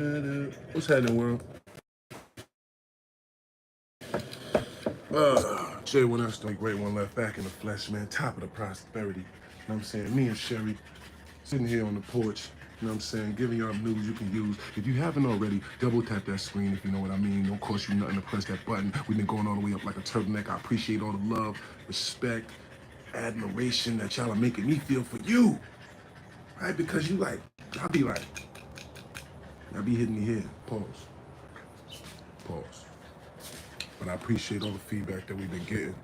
What's happening, world? Jay, when I start, great one left back in the flesh, man. Top of the prosperity. You know what I'm saying? Me and Sherry sitting here on the porch. You know what I'm saying? Giving y'all news you can use. If you haven't already, double tap that screen if you know what I mean. Don't cost you nothing to press that button. We've been going all the way up like a turtleneck. I appreciate all the love, respect, admiration that y'all are making me feel for you. Right? Because you like, I'll be hitting me here. Pause. Pause. But I appreciate all the feedback that we've been getting.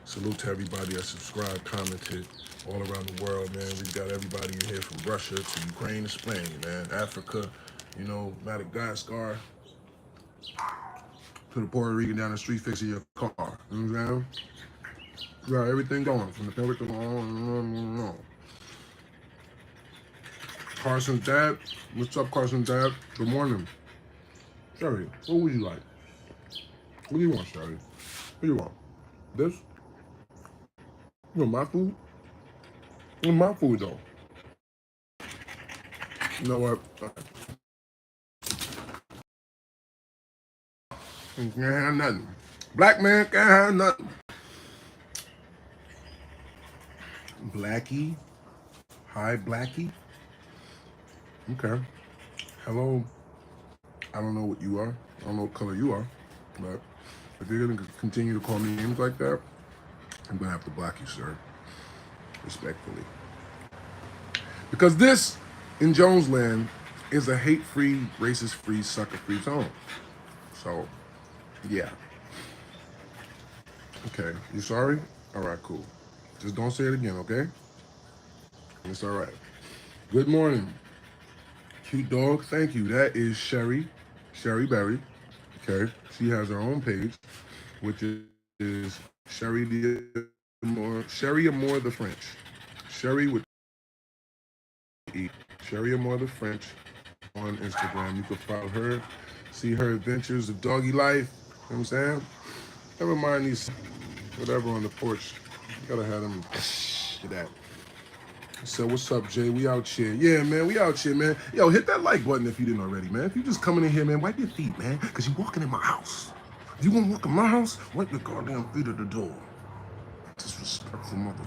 Salute to everybody that subscribed, commented all around the world, man. We've got everybody in here from Russia to Ukraine to Spain, man. Africa, you know, Madagascar, to the Puerto Rican down the street fixing your car. You know what I'm saying? We got everything going from the public to on. Carson's dad. What's up, Carson's dad? Good morning. Sherry, what would you like? What do you want, Sherry? What do you want? This? You want my food? You want my food, though. You know what? Can't have nothing. Black man can't have nothing. Blackie. Hi, Blackie. Okay. Hello. I don't know what you are. I don't know what color you are. But if you're going to continue to call me names like that, I'm going to have to block you, sir. Respectfully. Because this, in Jonesland, is a hate-free, racist-free, sucker-free zone. So, yeah. Okay. You sorry? All right, cool. Just don't say it again, okay? It's all right. Good morning. Cute dog. Thank you. That is Sherry Berry. Okay. She has her own page, which is Sherry Amore the French. Sherry with E. Sherry Amore the French on Instagram. You can follow her, see her adventures of doggy life. You know what I'm saying? Never mind these whatever on the porch. You gotta have them to that. So what's up, Jay? We out here. Yeah, man, we out here, man. Yo, hit that like button if you didn't already, man. If you just coming in here, man, wipe your feet, man, because you walking in my house. If you want to walk in my house, wipe your goddamn feet at the door. Disrespectful mother.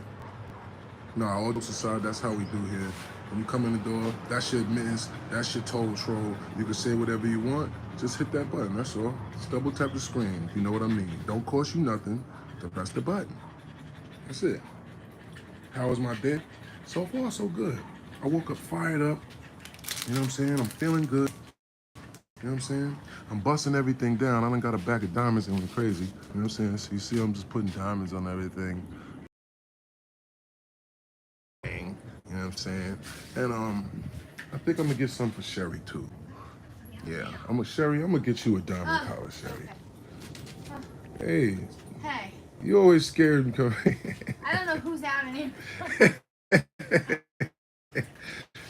Nah, all jokes aside, that's how we do here. When you come in the door, that's your admittance, that's your toll troll. You can say whatever you want. Just hit that button, that's all. Just double tap the screen, if you know what I mean. Don't cost you nothing to press the button. That's it. How was my day? So far, so good. I woke up fired up. You know what I'm saying? I'm feeling good. You know what I'm saying? I'm busting everything down. I done got a bag of diamonds and went crazy. You know what I'm saying? So you see I'm just putting diamonds on everything. You know what I'm saying? And I think I'm gonna get some for Sherry too. Yeah, I'm gonna get you a diamond collar, Sherry. Hey. Hey. You always scared me coming. I don't know who's out in here.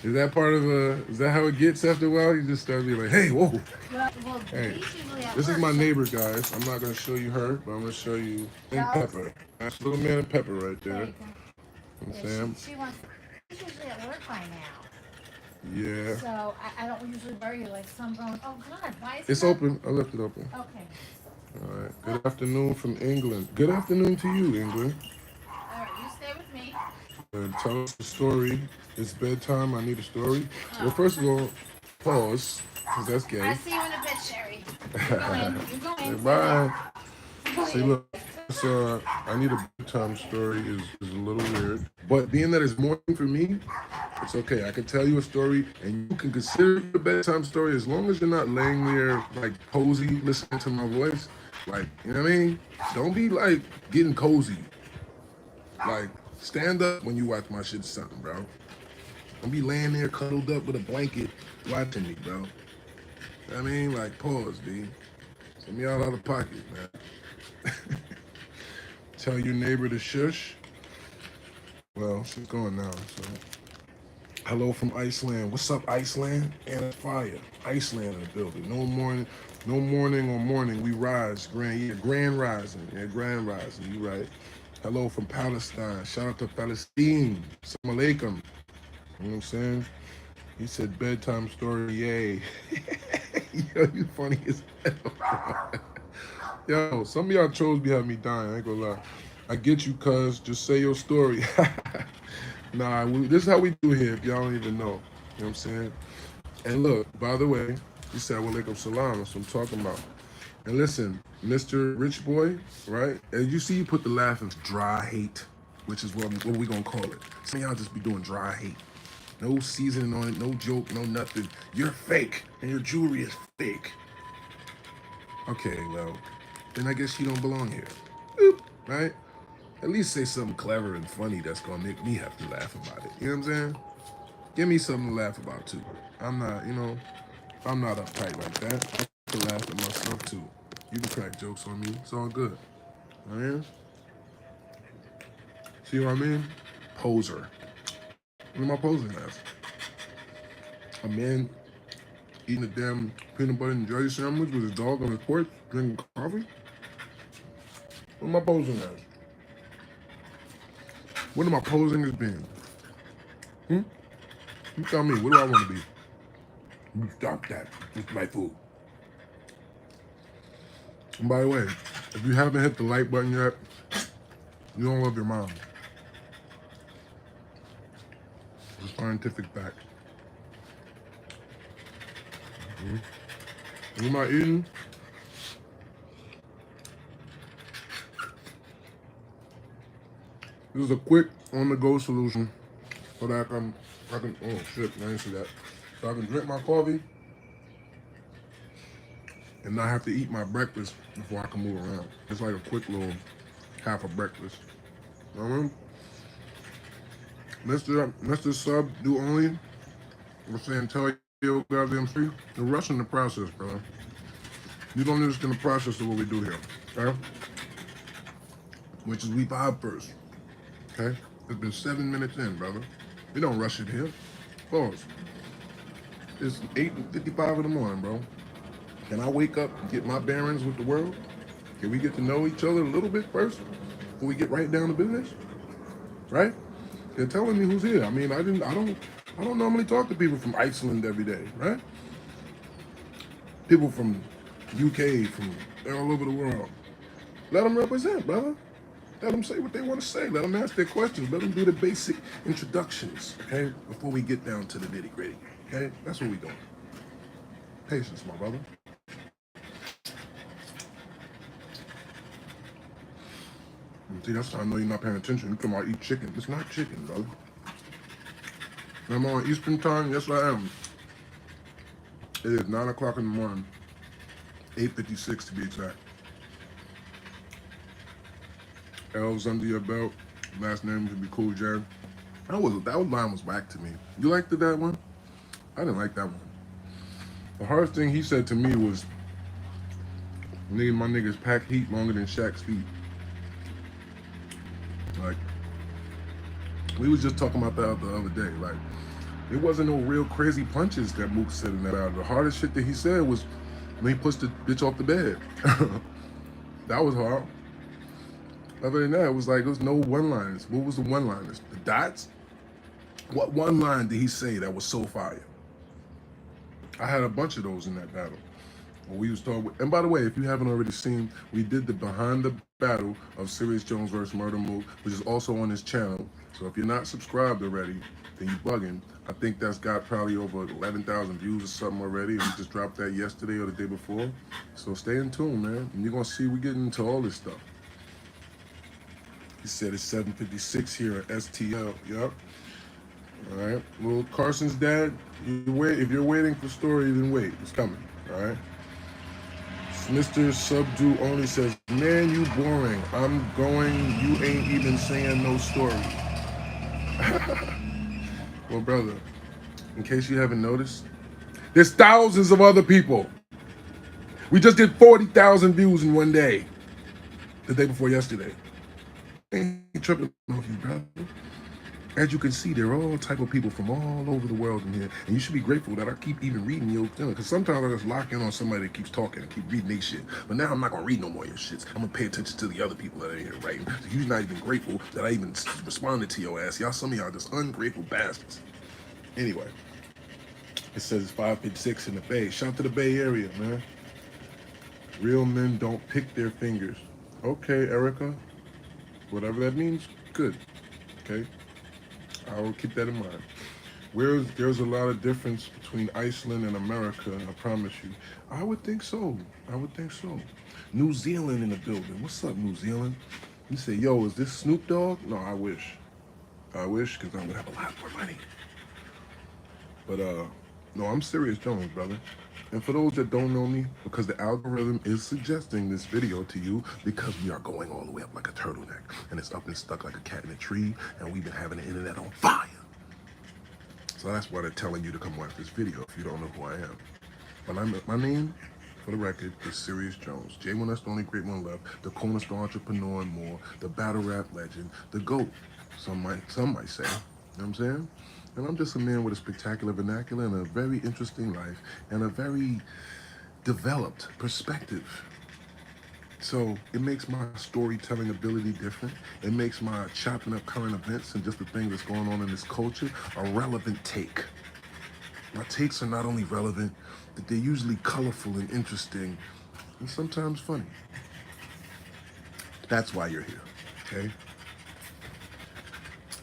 Is that part of is that how it gets after a while? You just start being like, hey, whoa. Well, hey, this is my neighbor, guys. I'm not gonna show you her, but I'm gonna show you Pepper. That's little man and Pepper right there. You know Sam. She's usually at work by now. Yeah. So I don't usually worry like some going, oh God, why is it's open? I left it open. Okay. All right. Good afternoon from England. Good afternoon to you, England. All right, you stay with me. Tell us a story. It's bedtime. I need a story. Well, first of all, pause, because that's gay. I'll see you in a bit, Sherry. You're going. Bye. See, look, I need a bedtime story is a little weird. But being that it's morning for me, it's okay. I can tell you a story, and you can consider it a bedtime story as long as you're not laying there, like, cozy, listening to my voice. Like, you know what I mean? Don't be, like, getting cozy. Like, stand up when you watch my shit or something, bro. Don't be laying there cuddled up with a blanket watching me, bro. You know what I mean? Like, pause, D. Get me out of pocket, man. Tell your neighbor to shush. Well, she's gone now, so. Hello from Iceland. What's up, Iceland? And fire. Iceland in the building. No morning or morning. We rise. Grand rising. Yeah, grand rising. You right. Hello from Palestine. Shout out to Palestine. Assalamu alaikum. You know what I'm saying? He said bedtime story, yay. Yo, you funny as hell. Yo, some of y'all trolls be having me dying. I ain't gonna lie. I get you, cuz. Just say your story. Nah, this is how we do here if y'all don't even know. You know what I'm saying? And look, by the way, you said Walaikum Salam. That's what I'm talking about. And listen, Mr. Rich Boy, right? And you see you put the laugh of dry hate, which is what we gonna call it. Some of y'all just be doing dry hate. No seasoning on it, no joke, no nothing. You're fake, and your jewelry is fake. Okay, well, then I guess you don't belong here. Boop, right? At least say something clever and funny that's gonna make me have to laugh about it. You know what I'm saying? Give me something to laugh about too. I'm not, I'm not uptight like that. I can laugh at myself too. You can crack jokes on me. It's all good. You know what I mean? See what I mean? Poser. What am I posing as? A man eating a damn peanut butter and jelly sandwich with his dog on his porch, drinking coffee? What am I posing as? What am I posing as being? Hmm? You tell me, what do I want to be? You stop that. It's my food. And by the way, if you haven't hit the like button yet, you don't love your mom. It's a scientific fact. What am I eating? This is a quick on-the-go solution so that oh shit, I didn't see that. So I can drink my coffee and not have to eat my breakfast before I can move around. It's like a quick little half of breakfast. You know what I mean? Mr. Sub, do only. We're saying tell you goddamn free. You're rushing the process, brother. You don't understand the process of what we do here, okay? Which is we vibe first, okay? It's been 7 minutes in, brother. We don't rush it here. Pause. It's 8:55 in the morning, bro. Can I wake up and get my bearings with the world? Can we get to know each other a little bit first before we get right down to business? Right? They're telling me who's here. I mean, I don't normally talk to people from Iceland every day, right? People from UK, from all over the world. Let them represent, brother. Let them say what they want to say. Let them ask their questions. Let them do the basic introductions, okay? Before we get down to the nitty gritty, okay? That's what we doing. Patience, my brother. See, that's how I know you're not paying attention. You're talking about eat chicken. It's not chicken, brother. I'm on Eastern time. Yes, I am. It is 9 o'clock in the morning. 8:56 to be exact. L's under your belt. Last name should be Cool J. That line was whack to me. You liked that one? I didn't like that one. The hardest thing he said to me was, "Nigga, my niggas pack heat longer than Shaq's feet." Like, we was just talking about that the other day. Like, it wasn't no real crazy punches that Mook said in that battle. The hardest shit that he said was when he pushed the bitch off the bed. That was hard. Other than that, it was like, there was no one-liners. What was the one-liners? The dots? What one line did he say that was so fire? I had a bunch of those in that battle. We was talking, and by the way, if you haven't already seen, we did the behind the battle of Serius Jones versus Murder Mook, which is also on his channel. So if you're not subscribed already, then you bugging. I think that's got probably over 11,000 views or something already. We just dropped that yesterday or the day before. So stay in tune, man. And you're gonna see we getting into all this stuff. He said it's 7:56 here at STL. Yup. All right. Well, Carson's dad, if you're waiting for story, then wait. It's coming. All right. Mr. Subdue only says, "Man, you boring. I'm going. You ain't even saying no story." Well, brother, in case you haven't noticed, there's thousands of other people. We just did 40,000 views in one day. The day before yesterday. Ain't tripping off you, brother. As you can see, there are all type of people from all over the world in here, and you should be grateful that I keep even reading your thing, because sometimes I just lock in on somebody that keeps talking and keep reading their shit. But now I'm not gonna read no more of your shits. I'm gonna pay attention to the other people that are in here writing. So you're not even grateful that I even responded to your ass. Some of y'all just ungrateful bastards. Anyway, It says it's 5:56 in the Bay. Shout to the Bay Area, man. Real men don't pick their fingers. Okay, Erica. Whatever that means, good. Okay. I will keep that in mind. There's a lot of difference between Iceland and America, I promise you. I would think so. I would think so. New Zealand in the building. What's up, New Zealand? You say, yo, is this Snoop Dogg? No, I wish. I wish, because I would have a lot more money. But no, I'm Serius Jones, brother. And for those that don't know me, because the algorithm is suggesting this video to you because we are going all the way up like a turtleneck. And it's up and stuck like a cat in a tree. And we've been having the internet on fire. So that's why they're telling you to come watch this video if you don't know who I am. But my name, for the record, is Serius Jones. J1, that's the only great one left. The cornerstone entrepreneur and more. The battle rap legend. The GOAT, some might say. You know what I'm saying? And I'm just a man with a spectacular vernacular and a very interesting life and a very developed perspective. So it makes my storytelling ability different. It makes my chopping up current events and just the things that's going on in this culture a relevant take. My takes are not only relevant, but they're usually colorful and interesting and sometimes funny. That's why you're here, okay?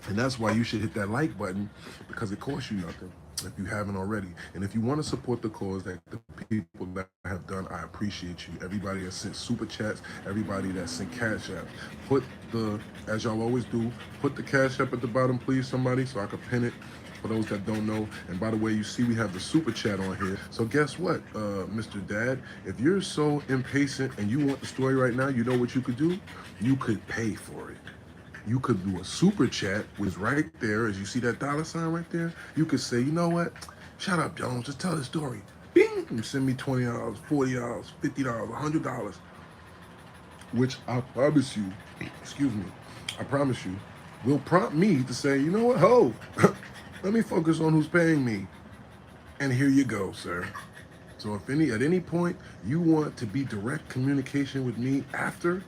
And that's why you should hit that like button, because it costs you nothing if you haven't already. And if you want to support the cause that the people that have done, I appreciate you. Everybody that sent super chats, everybody that sent cash app. Put the, as y'all always do, put the cash app at the bottom, please, somebody, so I can pin it for those that don't know. And by the way, you see we have the super chat on here. So guess what, Mr. Dad? If you're so impatient and you want the story right now, you know what you could do? You could pay for it. You could do a super chat, which is right there, as you see that dollar sign right there. You could say, you know what? Shut up, Jones, just tell the story. Bing! And send me $20, $40, $50, $100, which I promise you, excuse me, I promise you, will prompt me to say, you know what, ho, let me focus on who's paying me. And here you go, sir. So if at any point you want to be direct communication with me after,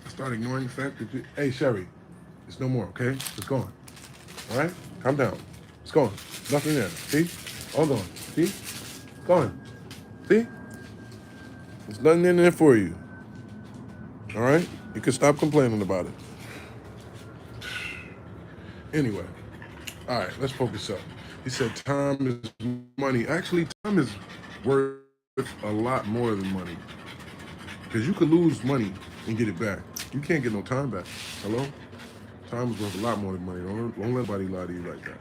start ignoring the fact that hey, Sherry, it's no more, okay? It's gone. All right? Calm down. It's gone. Nothing there. See? All gone. See? Gone. See? There's nothing in there for you. All right? You can stop complaining about it. Anyway. All right, let's focus up. He said time is money. Actually, time is worth a lot more than money. Because you could lose money and get it back. You can't get no time back. Hello? Time is worth a lot more than money. Don't let anybody lie to you like that.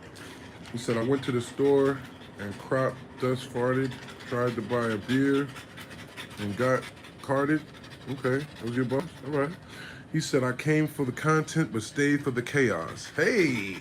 He said, I went to the store and crop dust farted, tried to buy a beer and got carded. Okay, that was your boss? All right. He said, I came for the content but stayed for the chaos. Hey!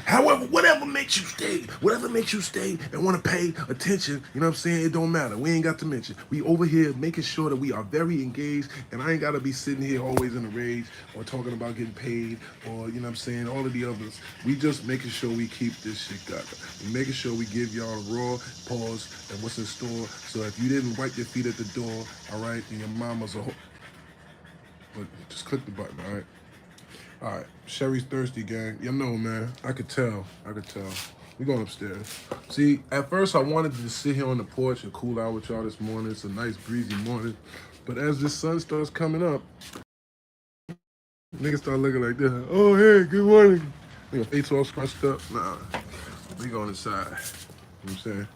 However, whatever makes you stay and want to pay attention, you know what I'm saying? It don't matter. We ain't got to mention. We over here making sure that we are very engaged, and I ain't got to be sitting here always in a rage or talking about getting paid or, you know what I'm saying, all of the others. We just making sure we keep this shit going. We making sure we give y'all a raw pause and what's in store. So if you didn't wipe your feet at the door, all right, then your mama's a but just click the button, all right? All right, Sherry's thirsty, gang. You know, man, I could tell. We going upstairs. See, at first I wanted to just sit here on the porch and cool out with y'all this morning. It's a nice breezy morning. But as the sun starts coming up, niggas start looking like this. Oh, hey, good morning. Nigga, face all scrunched up. Nah, we going inside. You know what I'm saying?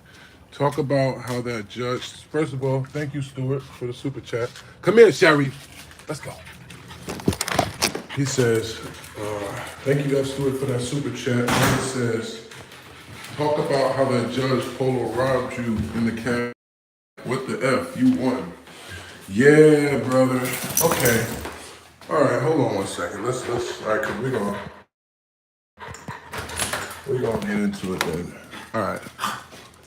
Talk about how that judge, first of all, thank you, Stuart, for the super chat. Come here, Sherry. Let's go. He says, thank you, Stuart, for that super chat. And he says, talk about how that Judge Polo robbed you in the cab. What the F? You won. Yeah, brother. Okay. All right, hold on one second. Let's all right, cause we're gonna get into it then. All right.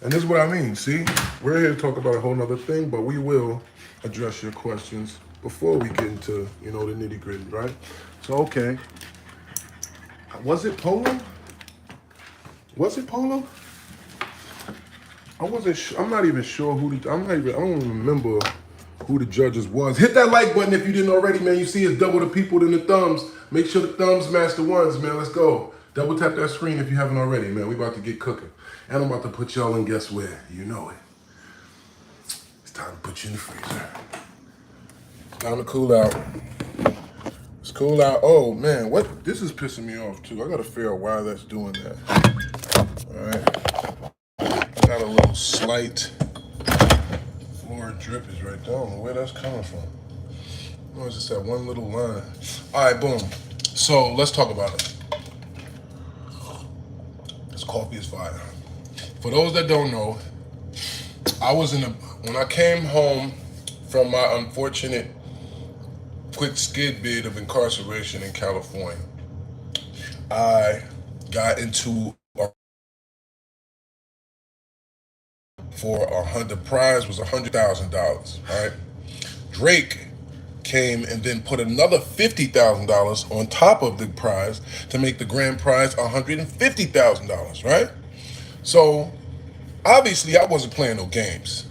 And this is what I mean, see? We're here to talk about a whole nother thing, but we will address your questions before we get into, you know, the nitty gritty, right? So, okay. Was it Polo? I wasn't sure. I'm not even sure I don't even remember who the judges was. Hit that like button if you didn't already, man. You see it's double the people than the thumbs. Make sure the thumbs match the ones, man. Let's go. Double tap that screen if you haven't already, man. We about to get cooking. And I'm about to put y'all in, guess where? You know it. It's time to put you in the freezer. It's time to cool out. It's cool out. Oh man, what? This is pissing me off too. I gotta figure out why that's doing that. All right. Got a little slight floor drip is right there. I don't know where that's coming from. Oh, it's just that one little line. All right, boom. So let's talk about it. This coffee is fire. For those that don't know, when I came home from my unfortunate quick skid bid of incarceration in California, I got into the prize was $100,000, right? Drake came and then put another $50,000 on top of the prize to make the grand prize $150,000, right? So obviously I wasn't playing no games.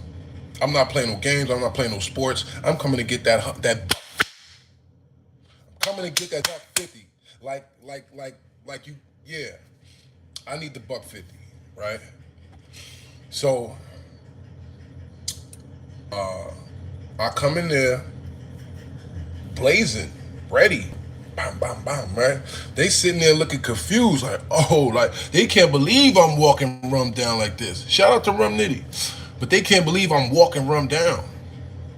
I'm not playing no games. I'm not playing no sports. I'm coming to get that $150. Like you, yeah. I need the $150, right? So I come in there blazing, ready, bam, bam, bam, right? They sitting there looking confused, like, oh, like they can't believe I'm walking Rum down like this. Shout out to Rum Nitty, but they can't believe I'm walking Rum down.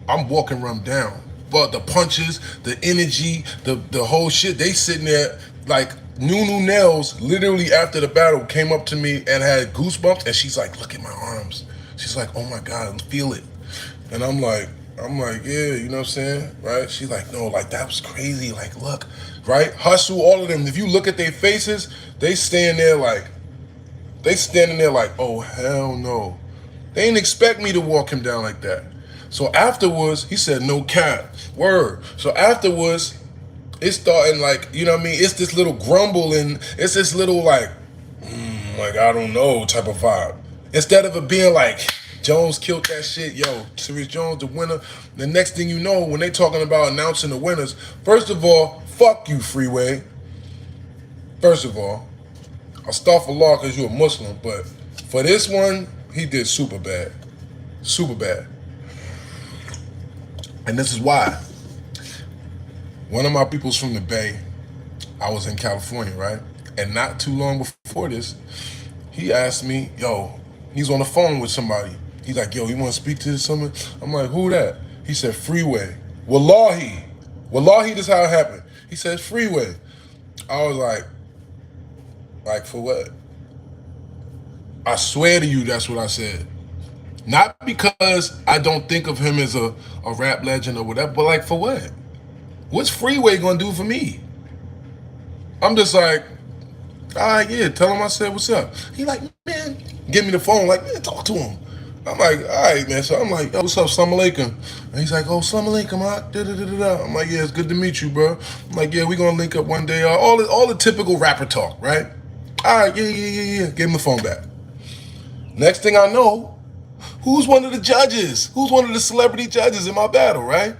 I'm walking Rum down. But the punches, the energy, the whole shit, they sitting there like Nunu Nails literally after the battle came up to me and had goosebumps, and she's like, look at my arms. She's like, oh my God, feel it. And I'm like, yeah, you know what I'm saying, right? She's like, no, like that was crazy, like look, right? Hustle, all of them. If you look at their faces, they standing there like, oh hell no. They didn't expect me to walk him down like that. So afterwards, he said, no cap, word. So afterwards, it's starting like, you know what I mean? It's this little grumble and it's this little like I don't know type of vibe. Instead of it being like, Jones killed that shit, yo, Serius Jones the winner. The next thing you know, when they talking about announcing the winners, first of all, fuck you, Freeway. First of all, I'll start for law because you're a Muslim, but for this one, he did super bad. Super bad. And this is why. One of my peoples from the Bay, I was in California, right? And not too long before this, he asked me, yo, he's on the phone with somebody. He's like, yo, you want to speak to someone? I'm like, who that? He said, Freeway. Wallahi, this is how it happened. He says, Freeway. I was like for what? I swear to you, that's what I said. Not because I don't think of him as a rap legend or whatever, but like for what? What's Freeway gonna do for me? I'm just like, all right, yeah, tell him I said what's up. He like, man, give me the phone, like, man, talk to him. I'm like, all right, man. So I'm like, yo, what's up, Assalamu alaikum? And he's like, oh, Assalamu alaikum, da-da-da-da-da. I'm like, yeah, it's good to meet you, bro. I'm like, yeah, we gonna link up one day. All the typical rapper talk, right? All right, yeah. Gave him the phone back. Next thing I know, who's one of the judges? Who's one of the celebrity judges in my battle, right?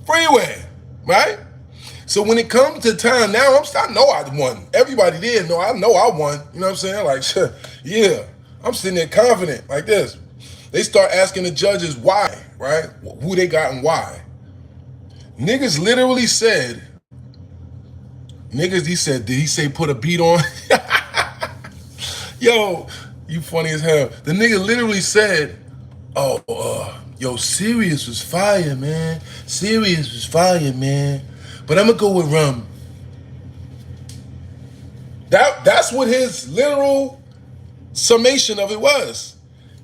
Freeway, right? So when it comes to time now, I know I won. Everybody there know I won. You know what I'm saying? Like, yeah. I'm sitting there confident like this. They start asking the judges why, right? Who they got and why. Niggas literally said, did he say put a beat on? Yo, you funny as hell. The nigga literally said, yo, Serius was fire, man. Serius was fire, man. But I'm gonna go with Rum. That's what his literal summation of it was.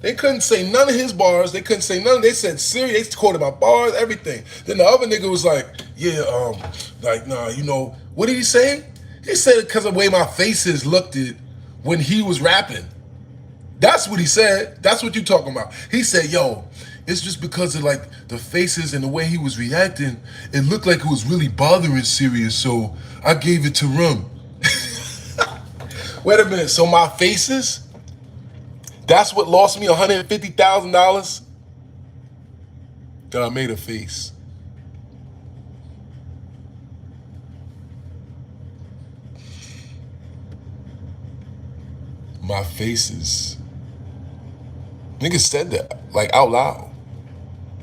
They couldn't say none of his bars. They couldn't say none. They said Serius. They quoted my bars, everything. Then the other nigga was like, yeah, nah, you know, what did he say? He said it because of the way my faces looked it when he was rapping. That's what he said. That's what you talking about. He said, yo, it's just because of like the faces and the way he was reacting, it looked like it was really bothering Serius, so I gave it to Rum. Wait a minute, so my faces? That's what lost me $150,000? That I made a face. my faces. Niggas said that, like out loud.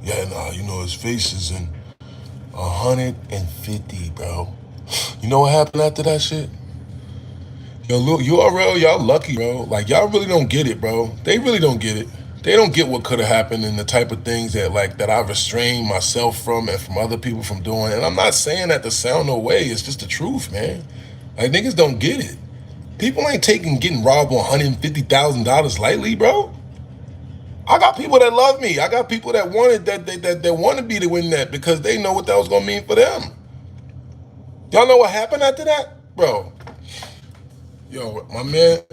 Yeah, nah, you know, his face is in 150, bro. You know what happened after that shit? Yo, look, URL, y'all lucky, bro. Like, y'all really don't get it, bro. They really don't get it. They don't get what could have happened and the type of things that, like, that I restrained myself from and from other people from doing. And I'm not saying that to sound no way. It's just the truth, man. Like, niggas don't get it. People ain't getting robbed on $150,000 lightly, bro. I got people that love me. I got people that wanted that wanted me to win that because they know what that was gonna mean for them. Y'all know what happened after that, bro? Yo, my man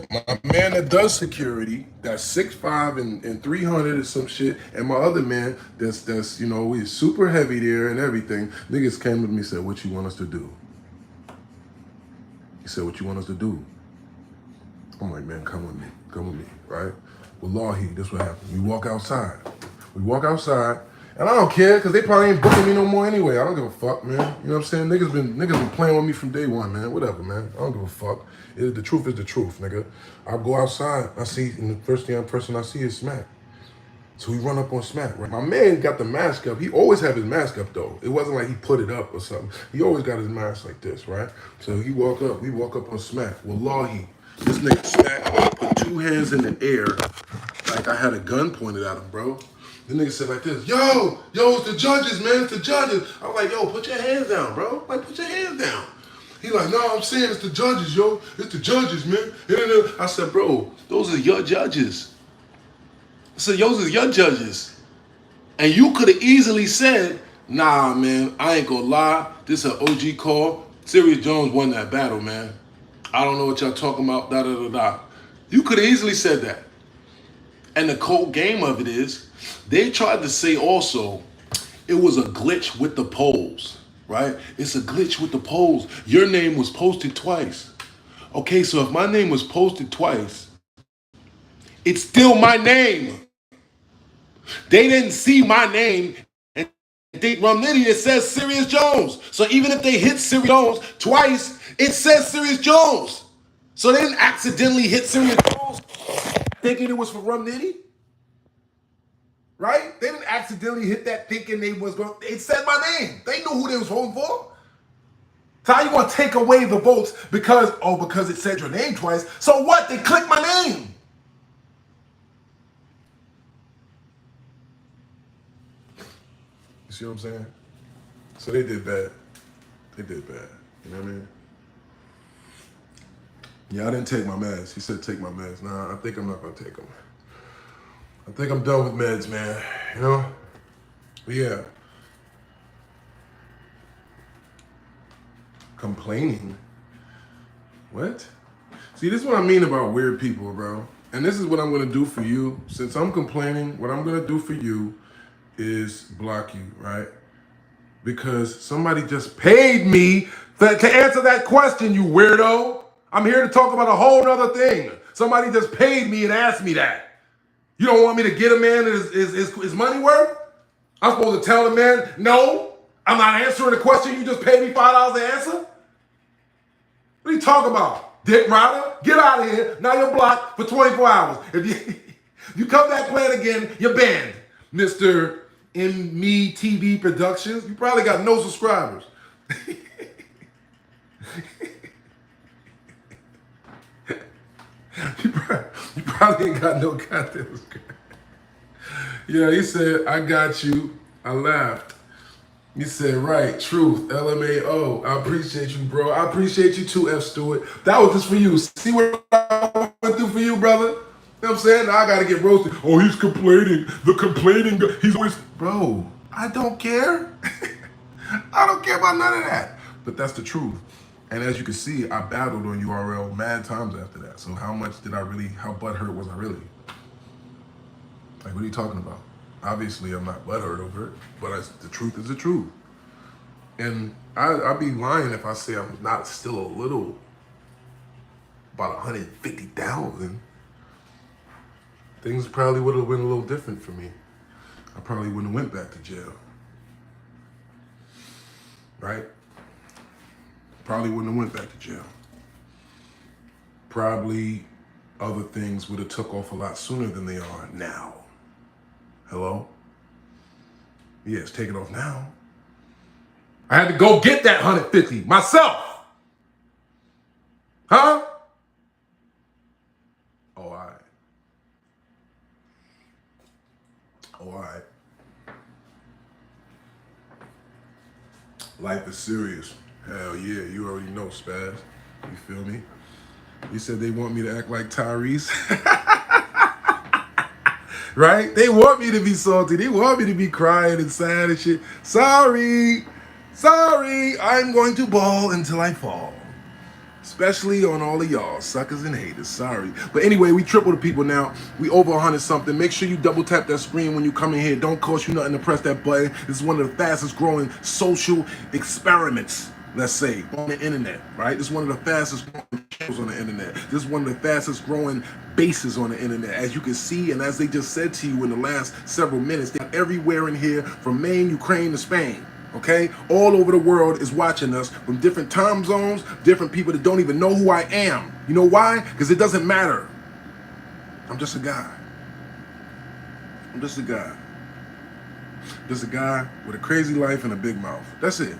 that does security, that's 6'5" and 300 or some shit, and my other man that's you know, he's super heavy there and everything. Niggas came to me and said, "What you want us to do?" He said, "What you want us to do?" I'm like, "Man, come with me, right?" Wallahi, this what happened. We walk outside, and I don't care because they probably ain't booking me no more anyway. I don't give a fuck, man. You know what I'm saying? Niggas been playing with me from day one, man. Whatever, man. I don't give a fuck. The truth is the truth, nigga. I go outside, I see, and the first person I see is Smack. So we run up on Smack, right? My man got the mask up. He always had his mask up though. It wasn't like he put it up or something. He always got his mask like this, right? So we walk up on Smack. Wallahi, this nigga Smack put two hands in the air like I had a gun pointed at him, bro. The nigga said like this, yo, it's the judges, man, it's the judges. I'm like, yo, put your hands down, bro. Like, put your hands down. He like, no, I'm saying it's the judges, yo. It's the judges, man. I said, bro, those are your judges. So those are your judges. And you could have easily said, nah, man, I ain't gonna lie. This is an OG call. Serius Jones won that battle, man. I don't know what y'all talking about, da-da-da-da. You could have easily said that. And the cold game of it is, they tried to say also, it was a glitch with the polls, right? It's a glitch with the polls. Your name was posted twice. Okay, so if my name was posted twice, it's still my name. They didn't see my name and they Rum Nitty, it says Serius Jones. So even if they hit Serius Jones twice, it says Serius Jones. So they didn't accidentally hit Serius Jones thinking it was for Rum Nitty. Right? They didn't accidentally hit that thinking it said my name. They knew who they was voting for. So how you gonna take away the votes because it said your name twice? So what? They clicked my name. You see what I'm saying? So they did bad. They did bad. You know what I mean? Yeah, I didn't take my meds. He said take my meds. Nah, I think I'm not gonna take them. I think I'm done with meds, man. You know? But yeah. Complaining? What? See, this is what I mean about weird people, bro. And this is what I'm gonna do for you. Since I'm complaining, what I'm gonna do for you is block you, right? Because somebody just paid me to answer that question, you weirdo. I'm here to talk about a whole nother thing. Somebody just paid me and asked me that. You don't want me to get a man his money worth? I'm supposed to tell the man, no, I'm not answering the question you just paid me $5 to answer? What are you talking about? Dick rider? Get out of here. Now you're blocked for 24 hours. If you come back playing again, you're banned. Mr. Me TV Productions. You probably got no subscribers. you probably ain't got no goddamn subscribers. Yeah, he said, I got you. I laughed. He said, right, truth, LMAO. I appreciate you, bro. I appreciate you too, F. Stewart. That was just for you. See what I went through for you, brother? You know what I'm saying? Now I gotta get roasted. Oh, he's complaining. The complaining guy. He's always... Bro, I don't care. I don't care about none of that. But that's the truth. And as you can see, I battled on URL mad times after that. So how butthurt was I really? Like, what are you talking about? Obviously, I'm not butthurt over it, but the truth is the truth. And I'd be lying if I say I'm not still a little, about 150,000. Things probably would have been a little different for me. I probably wouldn't have went back to jail. Right? Probably wouldn't have went back to jail. Probably other things would have took off a lot sooner than they are now. Hello? Yeah, it's taking off now. I had to go get that 150 myself. Huh? Oh, all right. Oh, all right. Life is serious. Hell yeah, you already know, Spaz. You feel me? He said they want me to act like Tyrese. Right? They want me to be salty. They want me to be crying and sad and shit. Sorry. Sorry. I'm going to bawl until I fall. Especially on all of y'all, suckers and haters. Sorry. But anyway, we triple the people now. We over 100 something. Make sure you double tap that screen when you come in here. Don't cost you nothing to press that button. This is one of the fastest growing social experiments, let's say, on the internet, right? This is one of the fastest growing channels on the internet. This is one of the fastest growing bases on the internet. As you can see, and as they just said to you in the last several minutes, they're everywhere in here, from Maine, Ukraine to Spain. Okay, all over the world is watching us from different time zones, different people that don't even know who I am. You know why? Because it doesn't matter. I'm just a guy. I'm just a guy. Just a guy with a crazy life and a big mouth. That's it.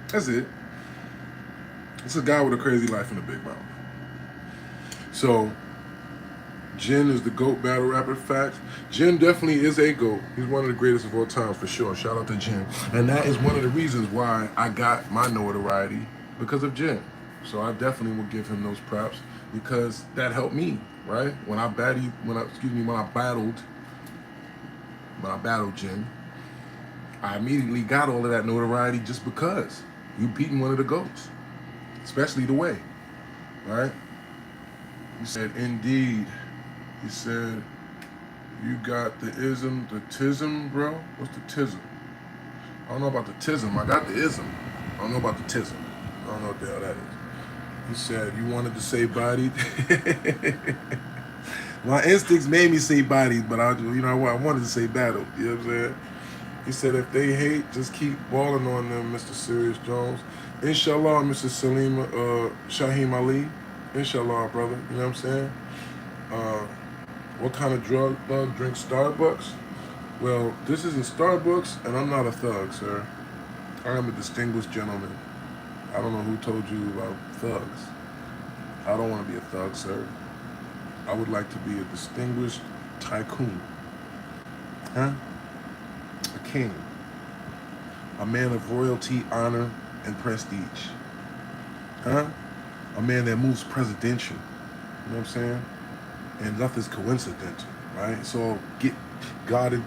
That's it. It's a guy with a crazy life and a big mouth. So, Jin is the GOAT battle rapper, facts. Jin definitely is a GOAT. He's one of the greatest of all time, for sure. Shout out to Jin. And that is one of the reasons why I got my notoriety, because of Jin. So I definitely will give him those props, because that helped me, right? When I battled Jin, I immediately got all of that notoriety just because you beating one of the GOATs, especially the way, right? He said, indeed. He said, you got the ism, the tism, bro? What's the tism? I don't know about the tism. I got the ism. I don't know about the tism. I don't know what the hell that is. He said, you wanted to say bodied? My instincts made me say bodied, but I wanted to say battle. You know what I'm saying? He said, if they hate, just keep balling on them, Mr. Serius Jones. Inshallah, Mr. Shaheem Ali. Inshallah, brother. You know what I'm saying? What kind of thug drinks Starbucks? Well, this isn't Starbucks, and I'm not a thug, sir. I am a distinguished gentleman. I don't know who told you about thugs. I don't want to be a thug, sir. I would like to be a distinguished tycoon. Huh? A king. A man of royalty, honor, and prestige. Huh? A man that moves presidential. You know what I'm saying? And nothing's coincidental, right? It's all guarded.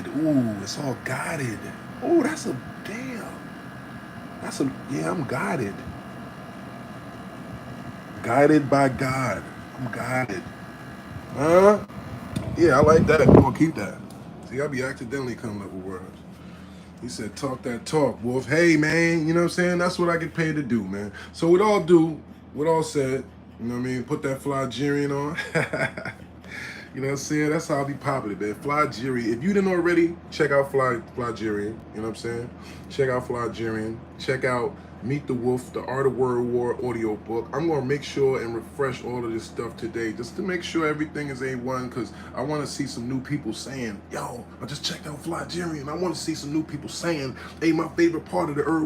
Ooh, it's all guarded. Ooh, I'm guided. Guided by God. I'm guided. Huh? Yeah, I like that. I'm gonna keep that. See, I be accidentally coming up with words. He said, talk that talk, Wolf. Hey, man, you know what I'm saying? That's what I get paid to do, man. So with all said, you know what I mean? Put that Flygerian on. You know what I'm saying? That's how I be popping it, man. Flygerian. If you didn't already, check out Flygerian. You know what I'm saying? Check out Flygerian. Check out Meet the Wolf, the Art of Word War audio book. I'm going to make sure and refresh all of this stuff today just to make sure everything is A1, because I want to see some new people saying, yo, I just checked out Flygerian. I want to see some new people saying, hey, my favorite part of the Art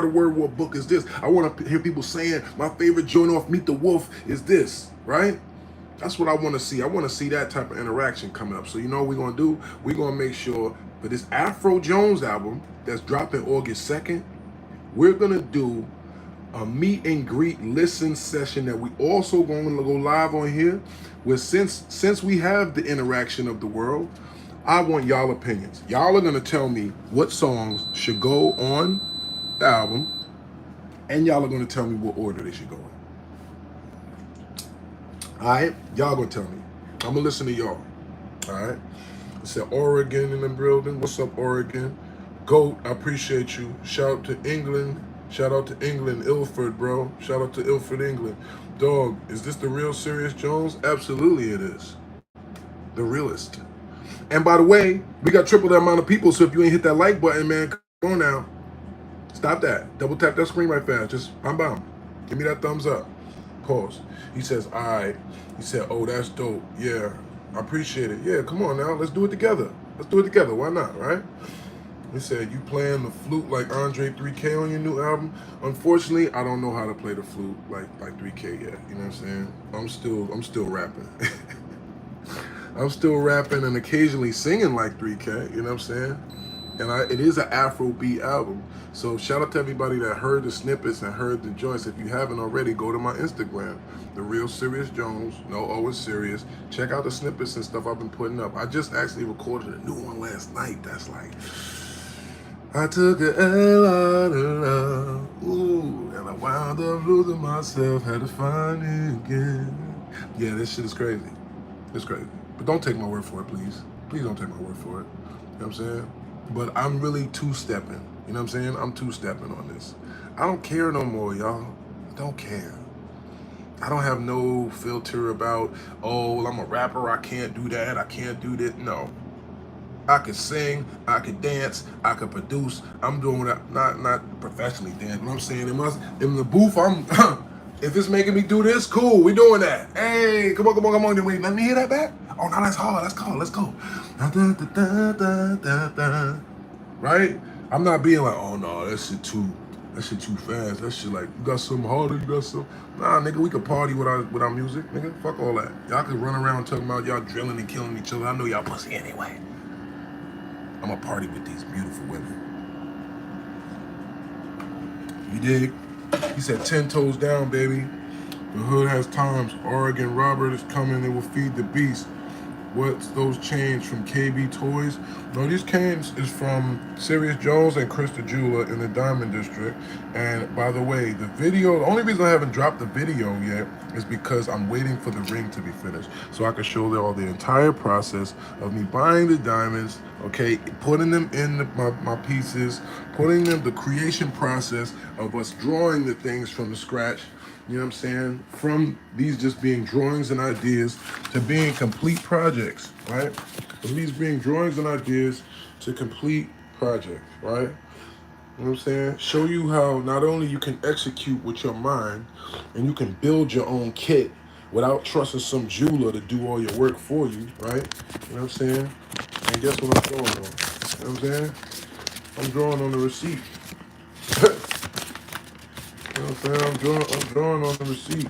of Word War book is this. I want to hear people saying, my favorite joint off Meet the Wolf is this, right? That's what I want to see. I want to see that type of interaction coming up. So you know what we're going to do? We're going to make sure for this Afro Jones album that's dropping August 2nd, we're going to do a meet and greet listen session that we also going to go live on here. Where since we have the interaction of the world, I want y'all opinions. Y'all are going to tell me what songs should go on the album, and y'all are going to tell me what order they should go in. All right, y'all gonna tell me. I'm gonna listen to y'all. All right. I said Oregon in the building. What's up, Oregon? GOAT, I appreciate you. Shout out to England. Shout out to England, Ilford, bro. Shout out to Ilford, England. Dog, is this the real Serius Jones? Absolutely it is. The realest. And by the way, we got triple the amount of people, so if you ain't hit that like button, man, come on now. Stop that. Double tap that screen right fast. Just bam. Give me that thumbs up. Pause. He says, all right. He said, oh, that's dope. Yeah, I appreciate it. Yeah, come on now. Let's do it together. Let's do it together. Why not, right? He said, you playing the flute like Andre 3K on your new album? Unfortunately, I don't know how to play the flute like 3K yet. You know what I'm saying? I'm still rapping. I'm still rapping and occasionally singing like 3K, you know what I'm saying? And it is an Afrobeat album. So shout out to everybody that heard the snippets and heard the joints. If you haven't already, go to my Instagram, The Real Serious Jones. No, always serious. Check out the snippets and stuff I've been putting up. I just actually recorded a new one last night. That's like, I took a L out of love, ooh, and I wound up losing myself, had to find it again. Yeah, this shit is crazy. It's crazy. But don't take my word for it, please. Please don't take my word for it. You know what I'm saying? But I'm really two-stepping. You know what I'm saying? I'm two-stepping on this. I don't care no more, y'all. I don't care. I don't have no filter about, oh, well, I'm a rapper, I can't do that, I can't do this. No. I could sing, I could dance, I could produce. I'm doing that, not professionally dance, but I'm saying in the booth, I'm if it's making me do this, cool, we doing that. Hey, come on, wait, let me hear that back. Oh, no, that's hard, let's go. Right? I'm not being like, oh no, that shit too fast. That shit like, you got something harder, you got some. Nah, nigga, we could party with our music, nigga. Fuck all that. Y'all could run around talking about y'all drilling and killing each other. I know y'all pussy anyway. I'm gonna party with these beautiful women. You dig? He said 10 toes down, baby. The hood has times. Oregon Robert is coming, they will feed the beast. What's those chains from KB Toys? No, these chains is from Serius Jones and Krista Jula in the Diamond District. And by the way, the video, the only reason I haven't dropped the video yet is because I'm waiting for the ring to be finished. So I can show them all the entire process of me buying the diamonds, okay, putting them in my pieces, putting them, the creation process of us drawing the things from the scratch. You know what I'm saying? From these just being drawings and ideas to being complete projects, right? From these being drawings and ideas to complete projects, right? You know what I'm saying? Show you how not only you can execute with your mind and you can build your own kit without trusting some jeweler to do all your work for you, right? You know what I'm saying? And guess what I'm drawing on? You know what I'm saying? I'm drawing on the receipt. You know what I'm saying? I'm drawing on the receipt.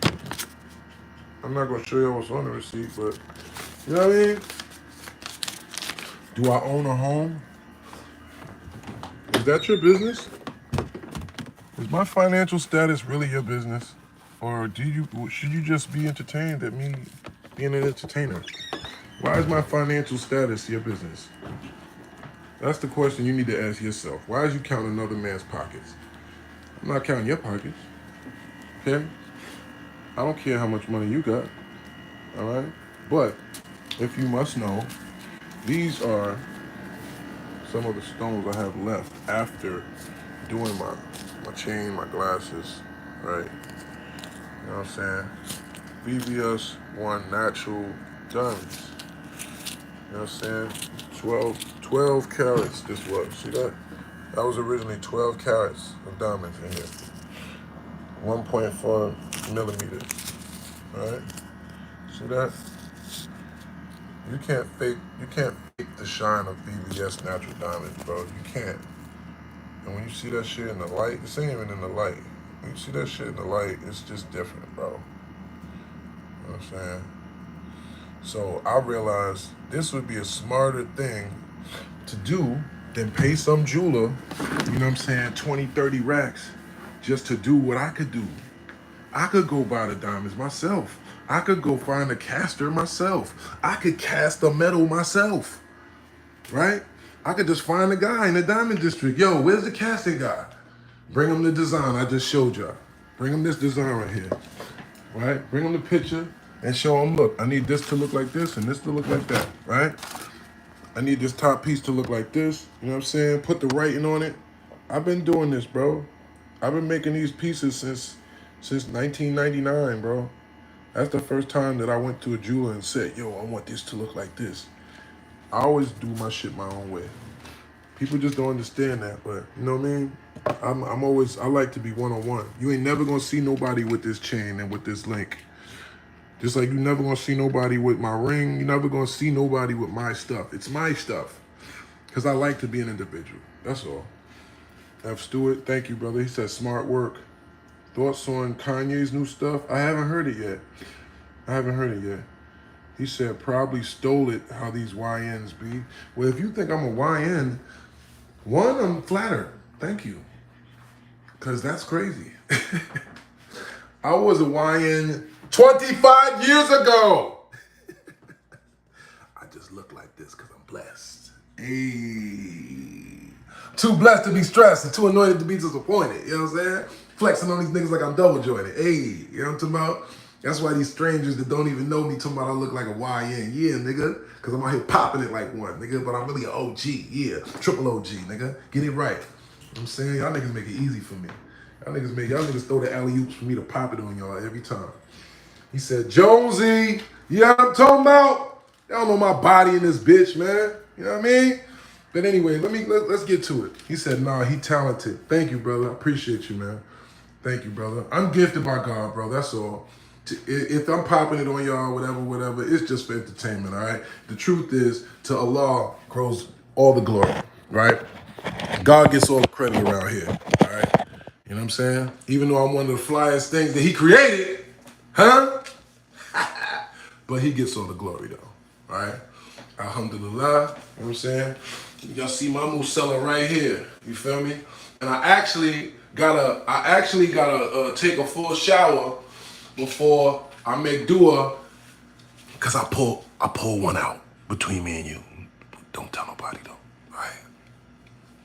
I'm not gonna show you what's on the receipt, but you know what I mean? Do I own a home? Is that your business? Is my financial status really your business? Or should you just be entertained at me being an entertainer? Why is my financial status your business? That's the question you need to ask yourself. Why is you counting another man's pockets? I'm not counting your pockets. Okay? I don't care how much money you got. Alright? But if you must know, these are some of the stones I have left after doing my chain, my glasses, right? You know what I'm saying? VVS 1 natural diamonds. You know what I'm saying? 12 carats this was. See that? That was originally 12 carats of diamonds in here. 1.4 millimeters. Alright? See that? You can't fake the shine of VVS natural diamonds, bro. You can't. And when you see that shit in the light, this ain't even in the light. When you see that shit in the light, it's just different, bro. You know what I'm saying? So I realized this would be a smarter thing to do than pay some jeweler, you know what I'm saying, 20, 30 racks just to do what I could do. I could go buy the diamonds myself. I could go find a caster myself. I could cast the metal myself, right? I could just find a guy in the diamond district. Yo, where's the casting guy? Bring him the design I just showed y'all. Bring him this design right here, right? Bring him the picture and show him, look, I need this to look like this and this to look like that, right? I need this top piece to look like this. You know what I'm saying? Put the writing on it. I've been doing this, bro. I've been making these pieces since 1999, bro. That's the first time that I went to a jeweler and said, yo, I want this to look like this. I always do my shit my own way. People just don't understand that, but you know what I mean? I like to be one-on-one. You ain't never gonna see nobody with this chain and with this link. Just like you never gonna see nobody with my ring, you never gonna see nobody with my stuff. It's my stuff. Because I like to be an individual. That's all. F. Stewart, thank you, brother. He said smart work. Thoughts on Kanye's new stuff? I haven't heard it yet. He said probably stole it how these YNs be. Well, if you think I'm a YN, one, I'm flattered. Thank you. Because that's crazy. I was a YN 25 years ago. I just look like this because I'm blessed. Hey. Too blessed to be stressed and too anointed to be disappointed. You know what I'm saying? Flexing on these niggas like I'm double jointed. Hey, you know what I'm talking about? That's why these strangers that don't even know me talking about I look like a YN. Yeah, nigga. Because I'm out here popping it like one, nigga. But I'm really an OG. Yeah. Triple OG, nigga. Get it right. You know what I'm saying? Y'all niggas make it easy for me. Y'all niggas throw the alley-oops for me to pop it on y'all every time. He said, Jonesy, yeah, I'm talking about. Y'all know my body in this bitch, man. You know what I mean? But anyway, let's get to it. He said, nah, he talented. Thank you, brother. I appreciate you, man. Thank you, brother. I'm gifted by God, bro. That's all. If I'm popping it on y'all, whatever, it's just for entertainment, all right? The truth is, to Allah grows all the glory, right? God gets all the credit around here, all right? You know what I'm saying? Even though I'm one of the flyest things that he created, huh? But he gets all the glory though, all right? Alhamdulillah, you know what I'm saying? Y'all see my musella right here, you feel me? And I actually gotta take a full shower before I make dua, cause I pull one out between me and you. Don't tell nobody though, all right?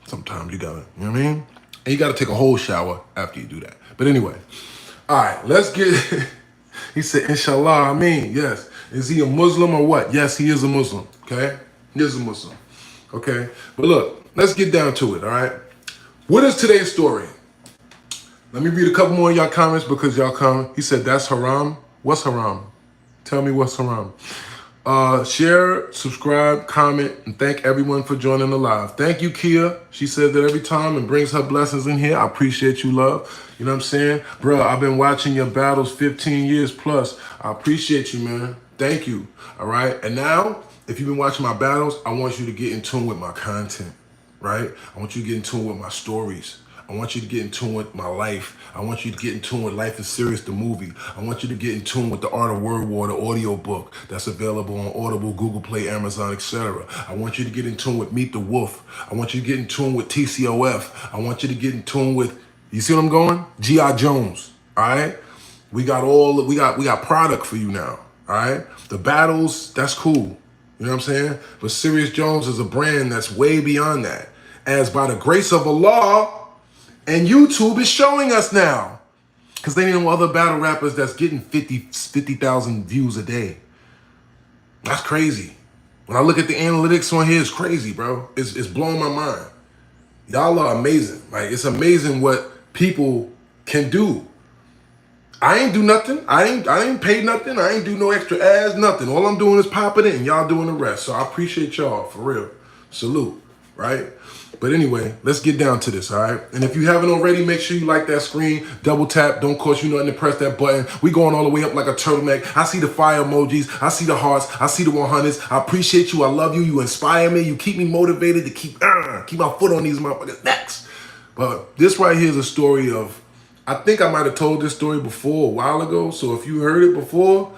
Sometimes you gotta, you know what I mean? And you gotta take a whole shower after you do that. But anyway, all right, let's get, he said, inshallah, I mean, yes. Is he a Muslim or what? Yes, he is a Muslim, okay? He is a Muslim, okay? But look, let's get down to it, all right? What is today's story? Let me read a couple more of y'all comments because y'all come. He said, that's haram. What's haram? Tell me what's haram. Share, subscribe, comment, and thank everyone for joining the live. Thank you, Kia. She says that every time and brings her blessings in here. I appreciate you, love. You know what I'm saying? Bro, I've been watching your battles 15 years plus. I appreciate you, man. Thank you. All right? And now, if you've been watching my battles, I want you to get in tune with my content, right? I want you to get in tune with my stories. I want you to get in tune with my life. I want you to get in tune with Life is Serious, the movie. I want you to get in tune with The Art of Word War, the audio book that's available on Audible, Google Play, Amazon, etc. I want you to get in tune with Meet the Wolf. I want you to get in tune with TCOF. I want you to get in tune with, you see what I'm going? G.I. Jones, all right? We got product for you now, all right? The battles, that's cool. You know what I'm saying? But Serious Jones is a brand that's way beyond that. As by the grace of Allah, and YouTube is showing us now. Because they know other battle rappers that's getting 50,000 views a day. That's crazy. When I look at the analytics on here, it's crazy, bro. It's blowing my mind. Y'all are amazing. Like, it's amazing what people can do. I ain't do nothing. I ain't paid nothing. I ain't do no extra ads, nothing. All I'm doing is popping it and y'all doing the rest. So I appreciate y'all, for real. Salute, right? But anyway, let's get down to this, all right? And if you haven't already, make sure you like that screen, double tap, don't cost you nothing to press that button. We going all the way up like a turtleneck. I see the fire emojis. I see the hearts. I see the 100s. I appreciate you. I love you. You inspire me. You keep me motivated to keep my foot on these motherfuckers' necks. But this right here is a story of, I think I might have told this story before a while ago. So if you heard it before,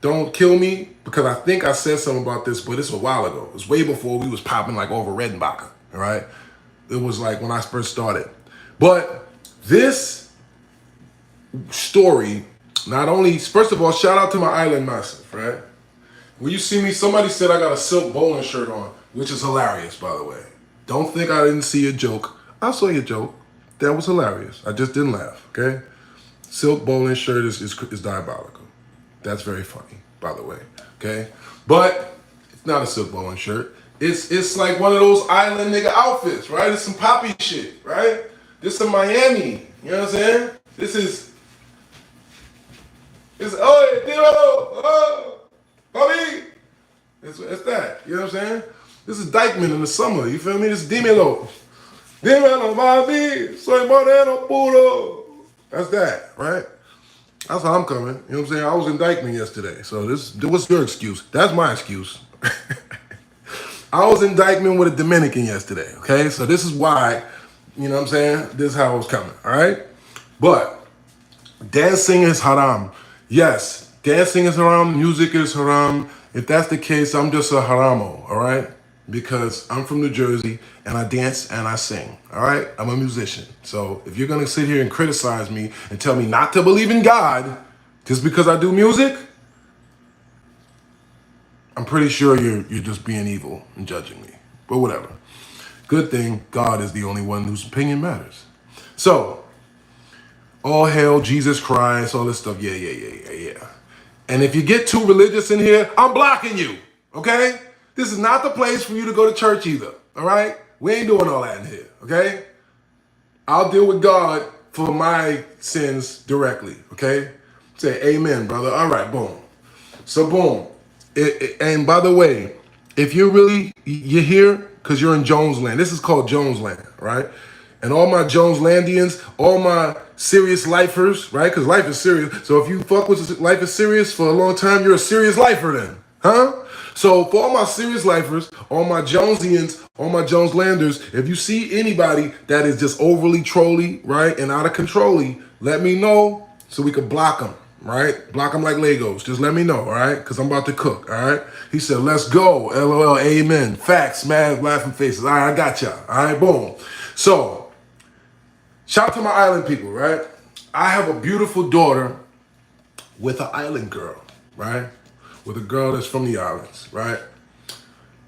don't kill me, because I think I said something about this, but it's a while ago. It was way before we was popping like over Redenbacher, all right? It was like when I first started. But this story, not only, first of all, shout out to my island massive, right? When you see me, somebody said I got a silk bowling shirt on, which is hilarious, by the way. Don't think I didn't see a joke. I saw your joke. That was hilarious. I just didn't laugh, okay? Silk bowling shirt is diabolical. That's very funny, by the way, okay? But it's not a silk bowling shirt. It's like one of those island nigga outfits, right? It's some poppy shit, right? This is Miami, you know what I'm saying? Oh, papi! It's that, you know what I'm saying? This is Dykeman in the summer. You feel me? This is Dímelo. Dímelo, mami. Soy moreno puro. That's that, right? That's how I'm coming. You know what I'm saying? I was in Dykeman yesterday. So what's your excuse? That's my excuse. I was in Dykeman with a Dominican yesterday, okay? So this is why, you know what I'm saying? This is how I was coming, all right? But dancing is haram. Yes, dancing is haram, music is haram. If that's the case, I'm just a haramo, all right? Because I'm from New Jersey and I dance and I sing, all right? I'm a musician. So if you're gonna sit here and criticize me and tell me not to believe in God just because I do music, I'm pretty sure you're just being evil and judging me. But whatever. Good thing God is the only one whose opinion matters. So, all hail Jesus Christ, all this stuff. Yeah. And if you get too religious in here, I'm blocking you. Okay? This is not the place for you to go to church either. All right? We ain't doing all that in here. Okay? I'll deal with God for my sins directly. Okay? Say amen, brother. All right, boom. So boom. And by the way, if you're here because you're in Jones Land. This is called Jones Land, right? And all my Jones Landians, all my serious lifers, right? Because life is serious. So if you fuck with life is serious for a long time, you're a serious lifer then, huh? So for all my serious lifers, all my Jonesians, all my Jones Landers, if you see anybody that is just overly trolly, right, and out of control-y, let me know so we can block them. Right? Block them like Legos. Just let me know, all right? Because I'm about to cook, all right? He said, let's go. LOL, amen. Facts, man, laughing faces. All right, I got y'all. All right, boom. So, shout out to my island people, right? I have a beautiful daughter with an island girl, right? With a girl that's from the islands, right?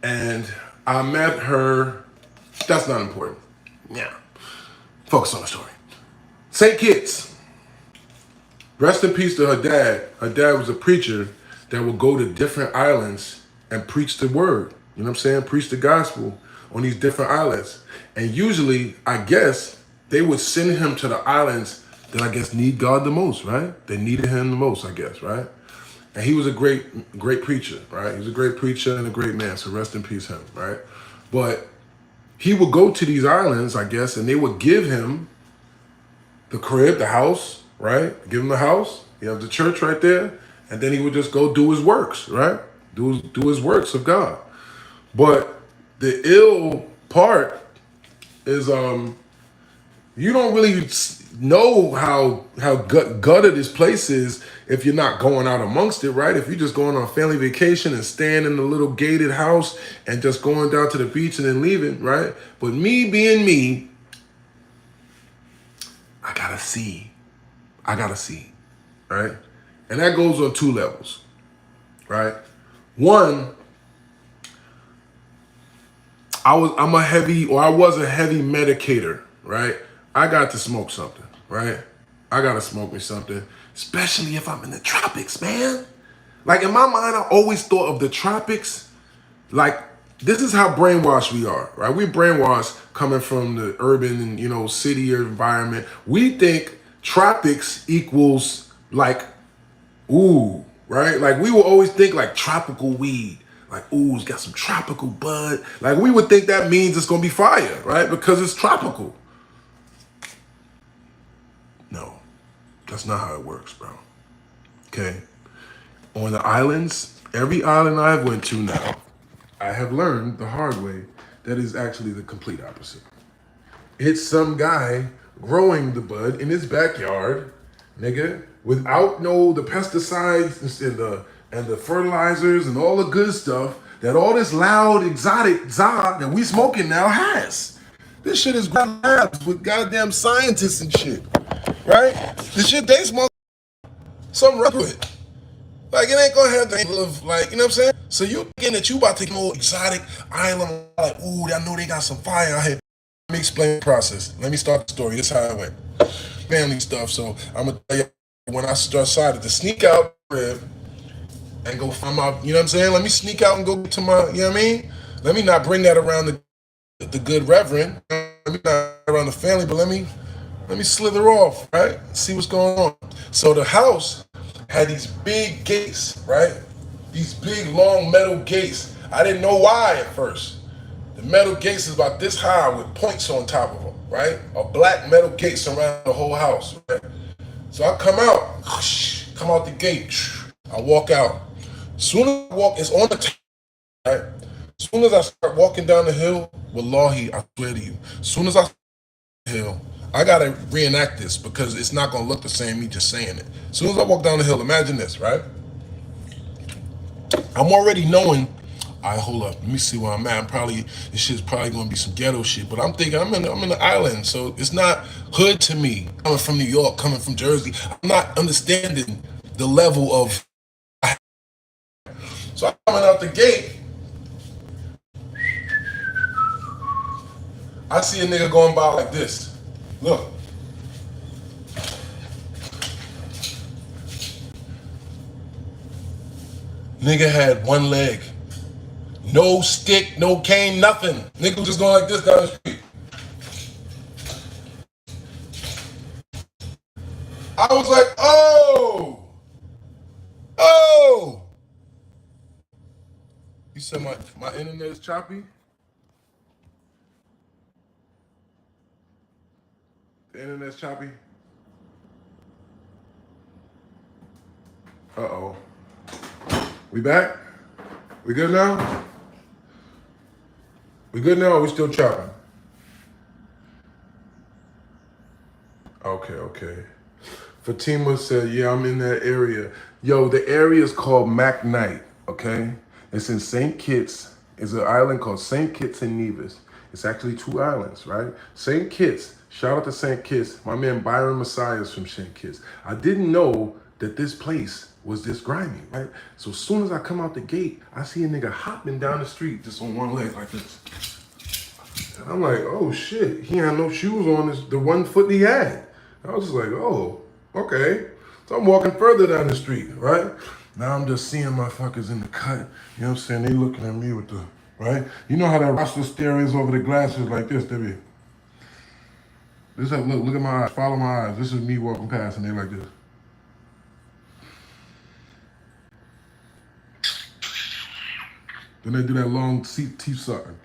And I met her. That's not important. Yeah. Focus on the story. St. Kitts. Rest in peace to her dad. Her dad was a preacher that would go to different islands and preach the word. You know what I'm saying? Preach the gospel on these different islands. And usually, I guess, they would send him to the islands that I guess need God the most, right? They needed him the most, I guess, right? And he was a great preacher, right? He was a great preacher and a great man, so rest in peace him, right? But he would go to these islands, I guess, and they would give him the crib, the house, right? Give him the house. You have the church right there. And then he would just go do his works, right? Do his works of God. But the ill part is you don't really know how gutted this place is if you're not going out amongst it, right? If you're just going on family vacation and staying in the little gated house and just going down to the beach and then leaving, right? But me being me, I gotta see, right? And that goes on two levels, right? One, I was a heavy medicator, right? I got to smoke something, right? I gotta smoke me something, especially if I'm in the tropics, man. Like in my mind, I always thought of the tropics, like this is how brainwashed we are, right? We're brainwashed coming from the urban and, city environment. We think tropics equals like, ooh, right? Like we will always think like tropical weed. Like, ooh, it's got some tropical bud. Like we would think that means it's gonna be fire, right? Because it's tropical. No, that's not how it works, bro. Okay? On the islands, every island I've went to now, I have learned the hard way that is actually the complete opposite. It's some guy growing the bud in his backyard, nigga, without the pesticides and the fertilizers and all the good stuff that all this loud exotic za that we smoking now has. This shit is labs with goddamn scientists and shit, right? The shit they smoke, something wrong with it. Like, it ain't gonna have the angle of, like, you know what I'm saying? So you thinking that you about to take more exotic island, like, ooh, I know they got some fire out here. Let me explain the process. Let me start the story. This is how it went. Family stuff. So I'm gonna tell you when I decided to sneak out and go find my, you know what I'm saying? Let me sneak out and go to my, you know what I mean? Let me not bring that around the good reverend. Let me not around the family, but let me slither off, right? See what's going on. So the house had these big gates, right? These big long metal gates. I didn't know why at first. The metal gates is about this high with points on top of them, right? A black metal gate surrounding the whole house, right? So I come out the gate, I walk out. Soon as I walk, it's on the top, right? Soon as I start walking down the hill, wallahi, I swear to you, soon as I start the hill, I gotta reenact this because it's not gonna look the same me just saying it. As soon as I walk down the hill, imagine this, right? I'm already knowing. All right, hold up. Let me see where I'm at. This shit's probably gonna be some ghetto shit. But I'm thinking I'm in the island, so it's not hood to me. Coming from New York, coming from Jersey, I'm not understanding the level of. So I'm coming out the gate. I see a nigga going by like this. Look. Nigga had one leg. No stick, no cane, nothing. Nigga was just going like this down the street. I was like, oh. You said my internet is choppy? The internet's choppy? Uh-oh. We back? We good now? We good now or we still chopping? Okay. Fatima said, yeah, I'm in that area. Yo, the area is called McKnight, okay? It's in St. Kitts. It's an island called St. Kitts and Nevis. It's actually two islands, right? St. Kitts, shout out to St. Kitts. My man Byron Messiah is from St. Kitts. I didn't know that this place was this grimy, right? So as soon as I come out the gate, I see a nigga hopping down the street just on one leg like this. And I'm like, oh shit, he had no shoes on the 1 foot he had. I was just like, oh, okay. So I'm walking further down the street, right? Now I'm just seeing motherfuckers in the cut. You know what I'm saying? They looking at me with the, right? You know how that roster stare is over the glasses like this, they be. Look at my eyes, follow my eyes. This is me walking past and they like this. Then they do that long teeth sucking.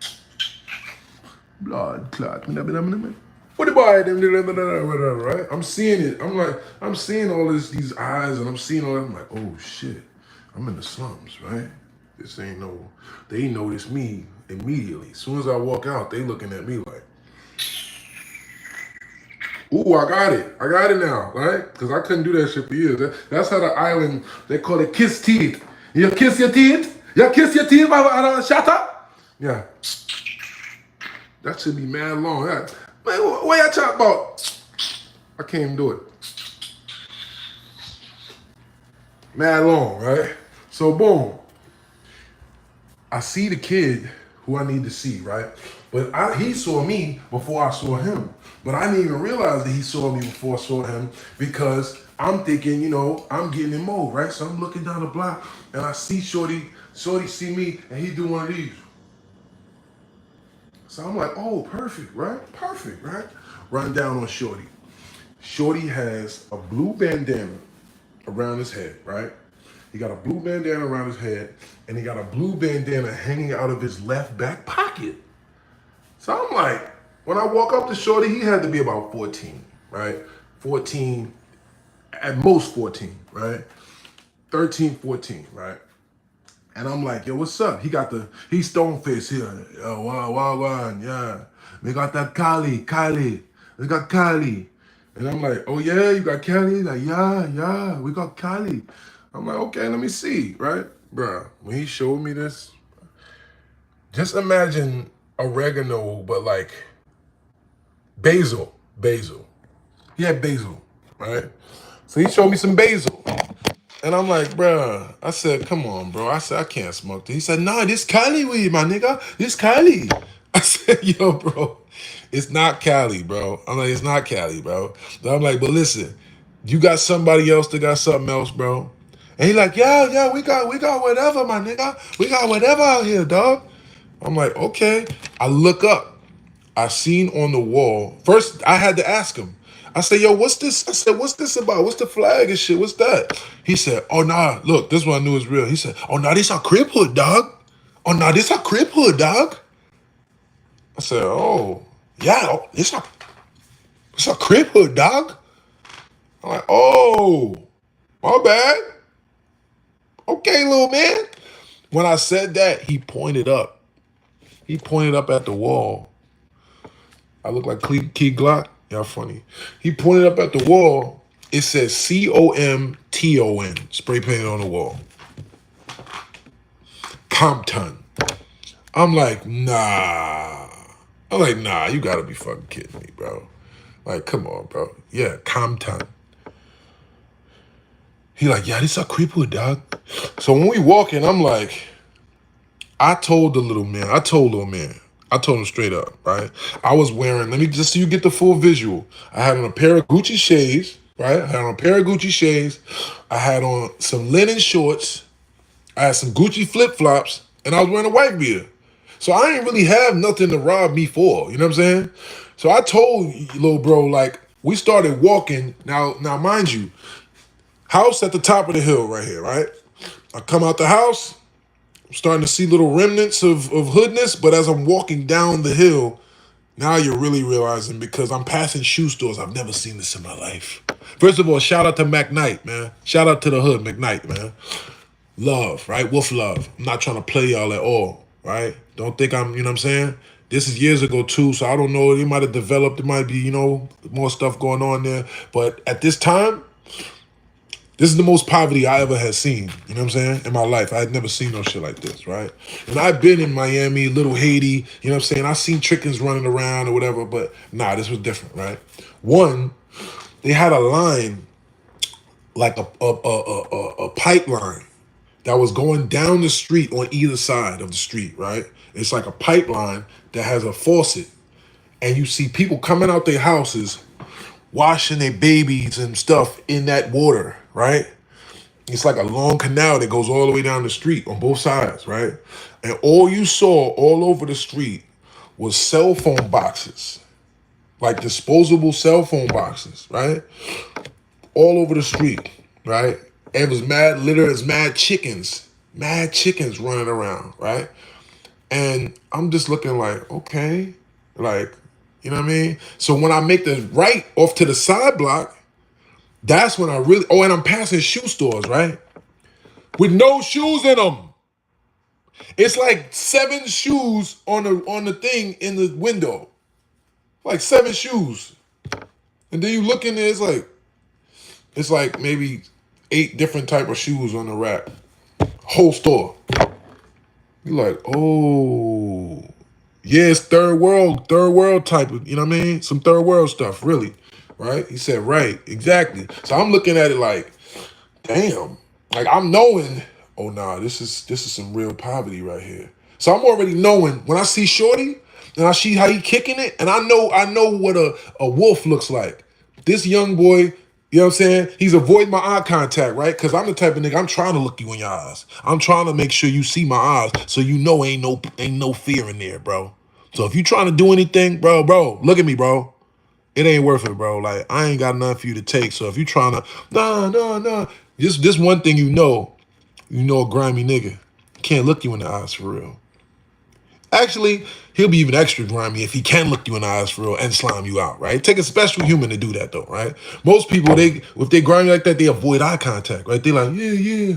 Blood clot. What the boy them right? I'm seeing it. I'm seeing all these eyes and I'm seeing all that. I'm like, oh shit. I'm in the slums, right? This ain't no, they notice me immediately. As soon as I walk out, they looking at me like, ooh, I got it now, right? Because I couldn't do that shit for years. That's how the island, they call it kiss teeth. You kiss your teeth? You kiss your teeth? Shut up? Yeah. That should be mad long. Man, what y'all talk about? I can't even do it. Mad long, right? So boom. I see the kid who I need to see, right? But he saw me before I saw him. But I didn't even realize that he saw me before I saw him because I'm thinking, I'm getting in mode, right? So I'm looking down the block and I see Shorty see me and he do one of these. So I'm like, oh, perfect, right? Perfect, right? Run down on Shorty. Shorty has a blue bandana around his head, right? He got a blue bandana around his head, and he got a blue bandana hanging out of his left back pocket. So I'm like, when I walk up to Shorty, he had to be about 14, right? 14, at most 14, right? 13, 14, right? And I'm like, yo, what's up? He's stone face here. Yo, wow, yeah. We got that Kylie. We got Kylie. And I'm like, oh yeah, you got Kylie? He's like, yeah, we got Kylie. I'm like, okay, let me see, right? Bruh, when he showed me this, just imagine oregano, but like basil. He had basil, right? So he showed me some basil. And I'm like, bruh, I said, come on, bro. I said, I can't smoke this. He said, nah, this Cali weed, my nigga. This Cali. I said, yo, bro, it's not Cali, bro. I'm like, it's not Cali, bro. But I'm like, but listen, you got somebody else that got something else, bro. And he like, yeah, we got whatever, my nigga. We got whatever out here, dog. I'm like, okay. I look up. I seen on the wall. First, I had to ask him. I said, yo, what's this? I said, what's this about? What's the flag and shit? What's that? He said, oh, nah, look, this one I knew was real. He said, oh, nah, this our crib hood, dog. Oh, nah, this our crib hood, dog. I said, oh, yeah, it's a crib hood, dog. I'm like, oh, my bad. Okay, little man. When I said that, he pointed up. He pointed up at the wall. I look like Key Glock. Y'all funny. He pointed up at the wall. It says Comton, spray painted on the wall. Compton. I'm like, nah. I'm like, nah, you gotta be fucking kidding me, bro. Like, come on, bro. Yeah, Compton. He like, yeah, this a creeper, dog. So when we walking, I'm like, I told little man, I told him straight up, right? I was wearing, let me just so you get the full visual. I had on a pair of Gucci shades, right? I had on a pair of Gucci shades. I had on some linen shorts. I had some Gucci flip-flops, and I was wearing a white beater. So I ain't really have nothing to rob me for, you know what I'm saying? So I told little bro, like, we started walking. Now, mind you, house at the top of the hill right here, right? I come out the house, I'm starting to see little remnants of hoodness, but as I'm walking down the hill, now you're really realizing because I'm passing shoe stores, I've never seen this in my life. First of all, shout out to McKnight, man. Shout out to the hood, McKnight, man. Love, right? Wolf love. I'm not trying to play y'all at all, right? Don't think I'm, you know what I'm saying? This is years ago too, so I don't know. It might have developed. It might be, more stuff going on there. But at this time, this is the most poverty I ever had seen, you know what I'm saying, in my life. I had never seen no shit like this, right? And I've been in Miami, Little Haiti, you know what I'm saying? I seen chickens running around or whatever, but nah, this was different, right? One, they had a line, like a pipeline that was going down the street on either side of the street, right? It's like a pipeline that has a faucet. And you see people coming out their houses, washing their babies and stuff in that water, right? It's like a long canal that goes all the way down the street on both sides, right? And all you saw all over the street was cell phone boxes, like disposable cell phone boxes, right? All over the street, right? And it was mad litter, it's mad chickens running around, right? And I'm just looking like, okay, like, you know what I mean? So when I make the right off to the side block, that's when I really, oh, and I'm passing shoe stores, right? With no shoes in them. It's like 7 shoes on the thing in the window. Like 7 shoes. And then you look in there, it's like maybe 8 different type of shoes on the rack. Whole store. You're like, oh. Yeah, it's third world type of, you know what I mean? Some third world stuff, really. Right? He said, right, exactly. So I'm looking at it like, damn. Like I'm knowing, oh nah, this is some real poverty right here. So I'm already knowing when I see Shorty and I see how he kicking it, and I know what a wolf looks like. This young boy, you know what I'm saying? He's avoiding my eye contact, right? Because I'm the type of nigga, I'm trying to look you in your eyes. I'm trying to make sure you see my eyes so you know ain't no fear in there, bro. So if you trying to do anything, bro, look at me, bro. It ain't worth it, bro. Like, I ain't got nothing for you to take. So if you trying to, nah. This one thing you know a grimy nigga. Can't look you in the eyes for real. Actually, he'll be even extra grimy if he can look you in the eyes for real and slime you out, right? Take a special human to do that though, right? Most people, if they grimy like that, they avoid eye contact, right? They like, yeah,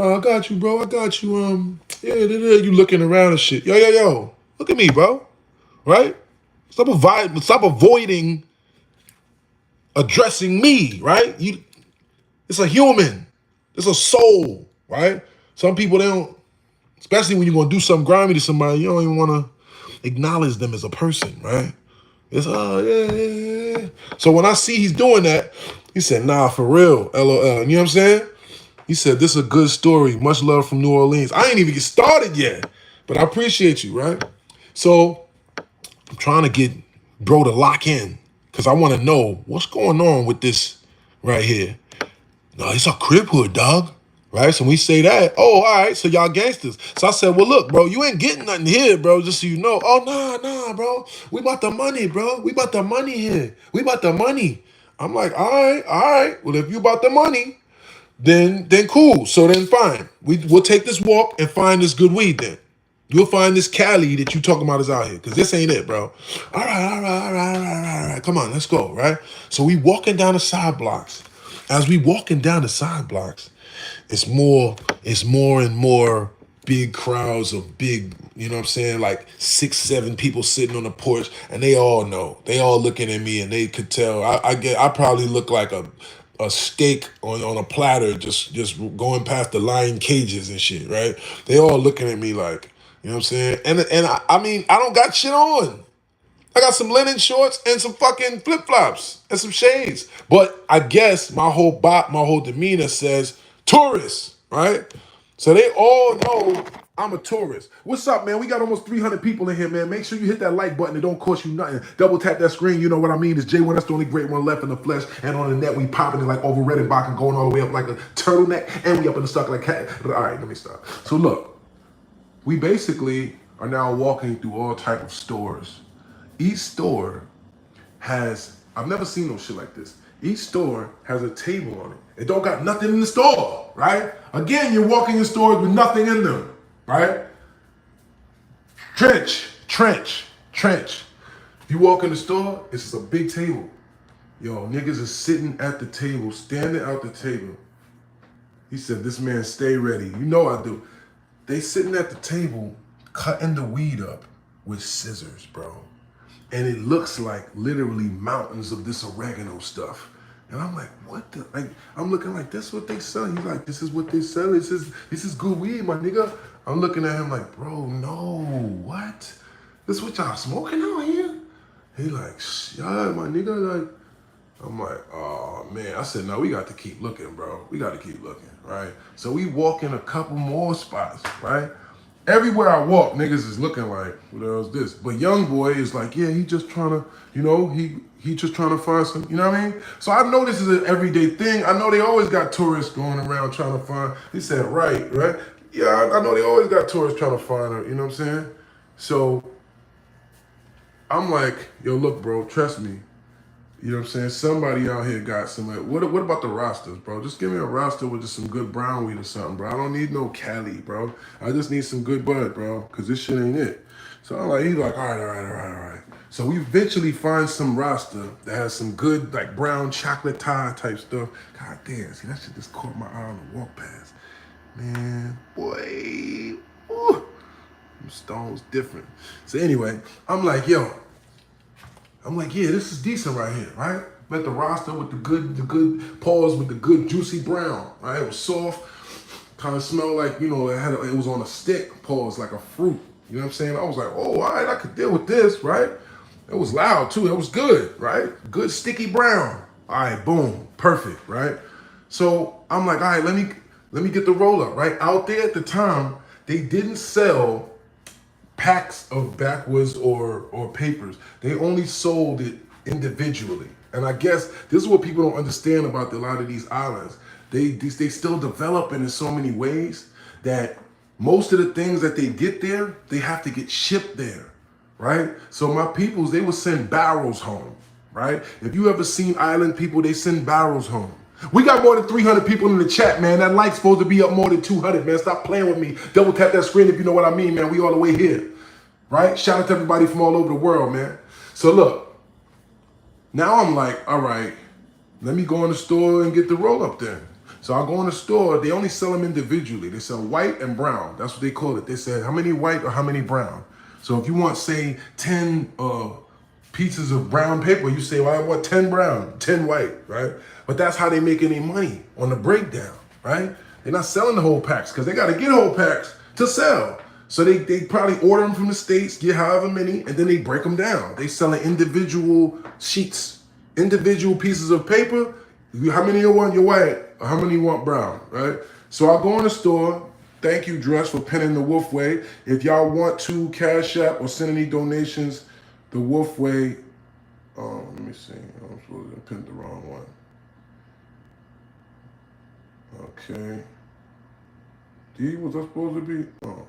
I got you, bro. I got you. You looking around and shit. Yo. Look at me, bro. Right? Stop avoiding addressing me, right? It's a human. It's a soul, right? Some people, they don't, especially when you're going to do something grimy to somebody, you don't even want to acknowledge them as a person, right? It's, yeah. So when I see he's doing that, he said, nah, for real, LOL. You know what I'm saying? He said, this is a good story. Much love from New Orleans. I ain't even get started yet, but I appreciate you, right? So I'm trying to get bro to lock in because I want to know what's going on with this right here. No, it's a crib hood, dog. Right? So when we say that, oh, all right, so y'all gangsters. So I said, well, look, bro, you ain't getting nothing here, bro, just so you know. Oh, nah, bro. We about the money, bro. We about the money here. We about the money. I'm like, all right. Well, if you about the money, then cool. So then fine. We'll take this walk and find this good weed then. You'll find this Cali that you talking about is out here, because this ain't it, bro. All right. Come on, let's go, right? So we walking down the side blocks. As we walking down the side blocks, it's more and more big crowds of big, you know what I'm saying, like 6, 7 people sitting on the porch, and they all know. They all looking at me, and they could tell. I probably look like a steak on a platter, just going past the lion cages and shit, right? They all looking at me like, you know what I'm saying? And I mean, I don't got shit on. I got some linen shorts and some fucking flip-flops and some shades. But I guess my whole demeanor says tourist, right? So they all know I'm a tourist. What's up, man? We got almost 300 people in here, man. Make sure you hit that like button. It don't cost you nothing. Double tap that screen. You know what I mean? It's J1. That's the only great one left in the flesh. And on the net, we popping it like over Redenbach and going all the way up like a turtleneck. And we up in the stuck like cat. All right, let me stop. So look, we basically are now walking through all type of stores. Each store has, I've never seen no shit like this. Each store has a table on it. It don't got nothing in the store, right? Again, you're walking in stores with nothing in them, right? Trench. You walk in the store, it's just a big table. Yo, niggas is sitting at the table, standing out the table. He said, this man stay ready. You know I do. They sitting at the table, cutting the weed up with scissors, bro. And it looks like literally mountains of this oregano stuff. And I'm like, what the, like, I'm looking like, this is what they sell. He's like, this is what they sell. This is good weed, my nigga. I'm looking at him like, bro, no, what? This is what y'all smoking out here? He like, yeah, my nigga, like, I'm like, oh man. I said, no, we got to keep looking, bro. We got to keep looking, right? So we walk in a couple more spots, right? Everywhere I walk, niggas is looking like, what the hell's this? But young boy is like, yeah, he just trying to, you know, he just trying to find some, you know what I mean? So I know this is an everyday thing. I know they always got tourists going around trying to find, he said, right? Yeah, I know they always got tourists trying to find her, you know what I'm saying? So I'm like, yo, look, bro, trust me. You know what I'm saying? Somebody out here got some. What about the rosters, bro? Just give me a roster with just some good brown weed or something, bro. I don't need no Cali, bro. I just need some good bud, bro, because this shit ain't it. So I'm like, he's like, all right. So we eventually find some roster that has some good, like, brown chocolate tie type stuff. God damn, see, that shit just caught my eye on the walk past. Man, boy, ooh, them stones different. So anyway, I'm like, yeah, this is decent right here, right? Met the roster with the good paws with the good juicy brown, right? It was soft, kind of smelled like, you know, it was on a stick, paws like a fruit. You know what I'm saying? I was like, oh, all right, I could deal with this, right? It was loud too. It was good, right? Good sticky brown. All right, boom, perfect, right? So I'm like, all right, let me get the roll up, right? Out there at the time, they didn't sell packs of backwoods or papers. They only sold it individually. And I guess this is what people don't understand about a lot of these islands. They still develop in so many ways that most of the things that they get there, they have to get shipped there, right? So my peoples, they would send barrels home, right? If you ever seen island people, they send barrels home. We got more than 300 people in the chat, man. That like's supposed to be up more than 200, man. Stop playing with me. Double tap that screen if you know what I mean, man. We all the way here, right? Shout out to everybody from all over the world, man. So look, now I'm like, all right, let me go in the store and get the roll up then. So I go in the store, they only sell them individually. They sell white and brown. That's what they call it. They said, how many white or how many brown? So if you want, say, 10 pieces of brown paper, you say, well, I want 10 brown, 10 white, right? But that's how they make any money on the breakdown, right? They're not selling the whole packs because they got to get whole packs to sell. So they probably order them from the States, get however many, and then they break them down. They selling individual sheets, individual pieces of paper. How many you want your white? Or how many you want brown, right? So I go in the store. Thank you, Dress, for pinning the Wolf Way. If y'all want to Cash App or send any donations, the Wolf Way, let me see. I'm supposed to pin the wrong one. Okay. D, was that supposed to be? Oh,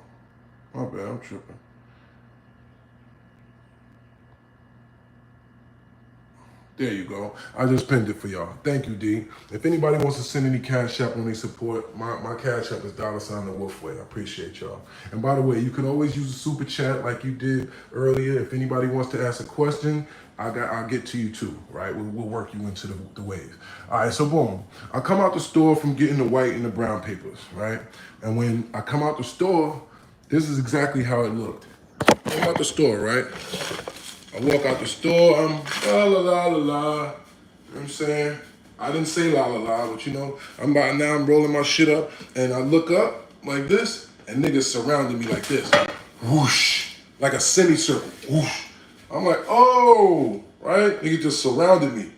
my bad, I'm tripping. There you go. I just pinned it for y'all. Thank you, D. If anybody wants to send any cash app when they support, my cash app is $the Wolfway. I appreciate y'all. And by the way, you can always use a super chat like you did earlier. If anybody wants to ask a question, I'll get to you too, right? We'll work you into the wave. All right, so boom. I come out the store from getting the white and the brown papers, right? And when I come out the store, this is exactly how it looked. I'm out the store, right? I walk out the store, I'm la la la la la. You know what I'm saying? I didn't say la la la, but I'm rolling my shit up, and I look up like this, and niggas surrounding me like this. Whoosh. Like a semicircle. Whoosh. I'm like, oh, right? Nigga just surrounded me.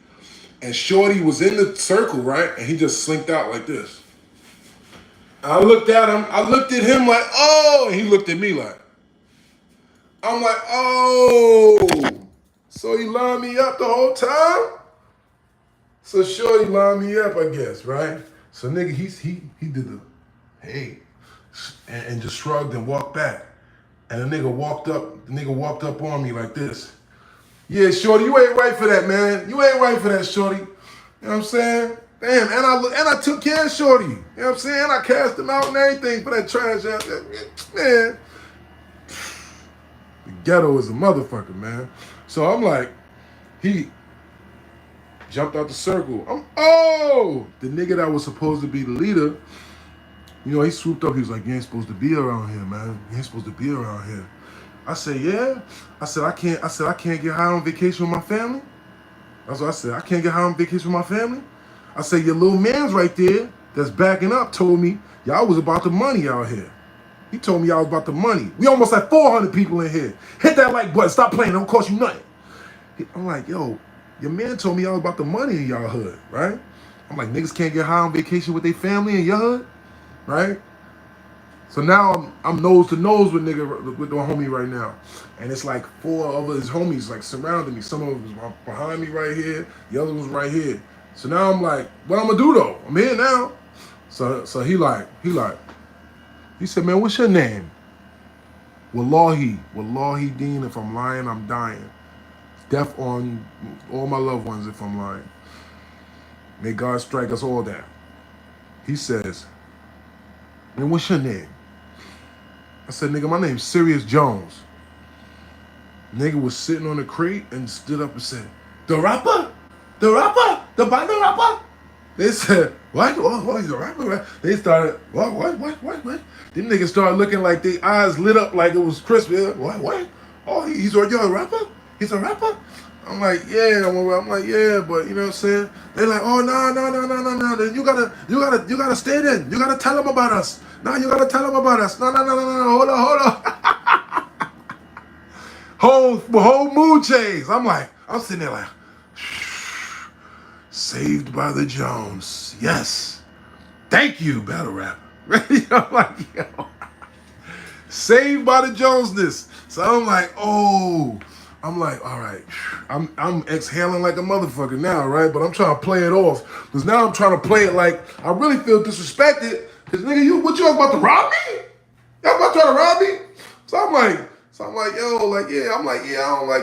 And Shorty was in the circle, right? And he just slinked out like this. I looked at him, I looked at him like, oh, and he looked at me like, I'm like, oh, so he lined me up the whole time? So Shorty lined me up, I guess, right? So nigga, he did the, hey, and just shrugged and walked back. And the nigga walked up on me like this. Yeah, Shorty, you ain't right for that, man. You ain't right for that, Shorty. You know what I'm saying? Damn, and I took care of Shorty. You know what I'm saying? I cast him out and everything for that trash ass. Man, the ghetto is a motherfucker, man. So I'm like, he jumped out the circle. The nigga that was supposed to be the leader, you know, he swooped up. He was like, you ain't supposed to be around here, man. You ain't supposed to be around here. I said, yeah. I said, I can't get high on vacation with my family. That's what I said. I can't get high on vacation with my family. I said, your little man's right there that's backing up told me y'all was about the money out here. He told me y'all was about the money. We almost had 400 people in here. Hit that like button. Stop playing. It don't cost you nothing. I'm like, yo, your man told me y'all was about the money in y'all hood, right? I'm like, niggas can't get high on vacation with their family in your hood, right? So now I'm nose to nose with the homie right now. And it's like 4 of his homies like surrounding me. Some of them was behind me right here. The other one's right here. So now I'm like, what I'm gonna do though? I'm here now. So he said, man, what's your name? Wallahi Dean, if I'm lying, I'm dying. Death on all my loved ones if I'm lying. May God strike us all down. He says, man, what's your name? I said, nigga, my name's Serius Jones. Nigga was sitting on the crate and stood up and said, the rapper? The rapper? The banter rapper? They said, what? Oh, he's a rapper? They started, what? Them niggas started looking like their eyes lit up like it was Christmas. What? Oh, you're a rapper? He's a rapper? I'm like, yeah. I'm like, yeah, but you know what I'm saying? They're like, oh, no. You gotta stay there. You gotta tell them about us. No, you gotta tell them about us. No. Hold on. Whole mood change. I'm sitting there like, saved by the Jones. Yes. Thank you, battle rap. I'm like, yo. Saved by the Jonesness. So I'm like, oh. I'm like, all right. I'm exhaling like a motherfucker now, right? But I'm trying to play it off. Because now I'm trying to play it like I really feel disrespected. Because nigga, what you about to rob me? Y'all about to try to rob me? So I'm like, yo, like, yeah, I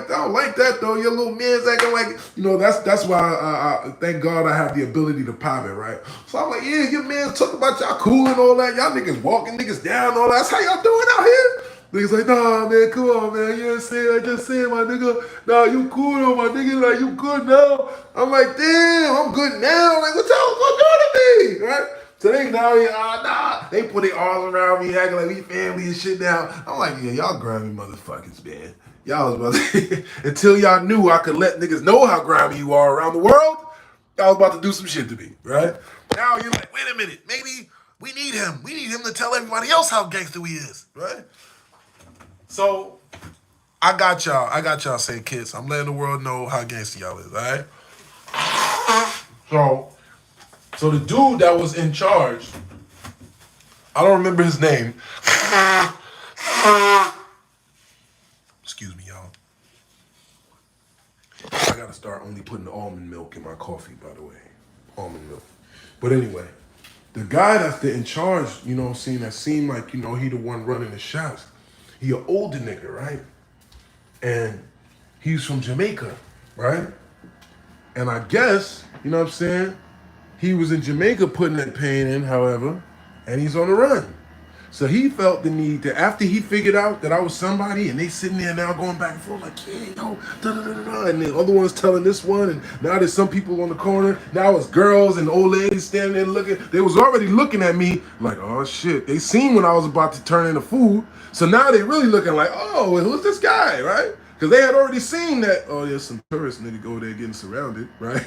don't like that though. Your little man's acting like, you know, that's why I thank God I have the ability to pop it, right? So I'm like, yeah, your man's talking about y'all cool and all that. Y'all niggas walking niggas down and all that. That's how y'all doing out here? Niggas like, nah, man, come on, man. You know what I'm saying? I just said, my nigga, nah, you cool though, my nigga. Like, you good now? I'm like, damn, I'm good now. Like, what y'all doing to me? Right? So they now, they put their arms around me, acting like we family and shit now. I'm like, yeah, y'all grimy motherfuckers, man. Y'all was about to, until y'all knew I could let niggas know how grimy you are around the world, y'all was about to do some shit to me, right? Now you're like, wait a minute, maybe we need him. We need him to tell everybody else how gangster we is, right? So, I got y'all say kids. I'm letting the world know how gangster y'all is, all right? So the dude that was in charge, I don't remember his name. Excuse me, y'all. I gotta start only putting almond milk in my coffee, by the way. Almond milk. But anyway, the guy that's in charge, you know what I'm saying, that seemed like, you know, he the one running the shots. He an older nigga, right? And he's from Jamaica, right? And I guess, you know what I'm saying, he was in Jamaica putting that pain in, however, and he's on the run. So he felt the need to, after he figured out that I was somebody, and they sitting there now going back and forth like, yeah, yo, da da da da, and the other one's telling this one, and now there's some people on the corner. Now it's girls and old ladies standing there looking. They was already looking at me like, oh shit. They seen when I was about to turn into food, so now they really looking like, oh, who's this guy, right? Because they had already seen that, oh, there's some tourists nigga go there getting surrounded, right?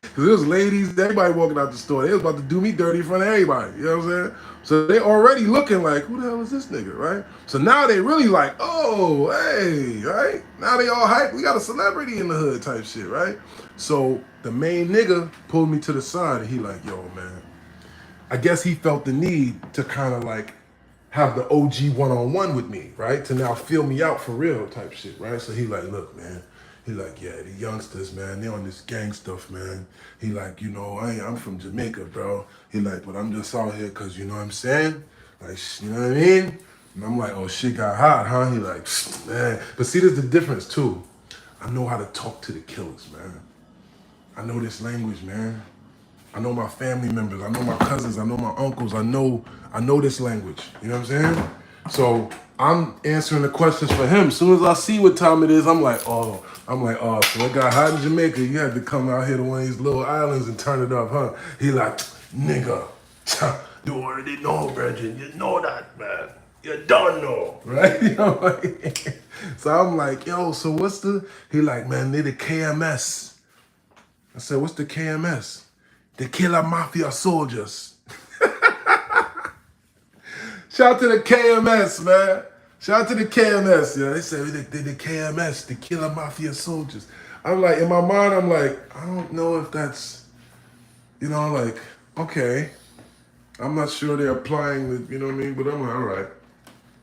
Because there was ladies, everybody walking out the store. They was about to do me dirty in front of everybody. You know what I'm saying? So they already looking like, who the hell is this nigga, right? So now they really like, oh, hey, right? Now they all hype. We got a celebrity in the hood type shit, right? So the main nigga pulled me to the side and he like, yo, man. I guess he felt the need to kind of like have the OG one-on-one with me, right? To now feel me out for real type shit, right? So he like, look, man. He like, yeah, the youngsters, man, they on this gang stuff, man. He like, you know, I'm from Jamaica, bro. He like, but I'm just out here because, you know what I'm saying? Like, you know what I mean? And I'm like, oh, shit got hot, huh? He like, man. But see, there's the difference, too. I know how to talk to the killers, man. I know this language, man. I know my family members. I know my cousins. I know my uncles. I know this language. You know what I'm saying? So I'm answering the questions for him. As soon as I see what time it is, I'm like, oh, so it got hot in Jamaica. You had to come out here to one of these little islands and turn it up, huh? He like, nigga, you already know, Bridget. You know that, man. You don't know, right? You know, like, so I'm like, yo, so what's the? He like, man, they the KMS. I said, what's the KMS? The Killer Mafia Soldiers. Shout out to the KMS, man. Shout out to the KMS. Yeah, they said the KMS, the Killer Mafia Soldiers. I'm like, in my mind, I'm like, I don't know if that's, you know, like, okay. I'm not sure they're applying the, you know what I mean? But I'm like, all right.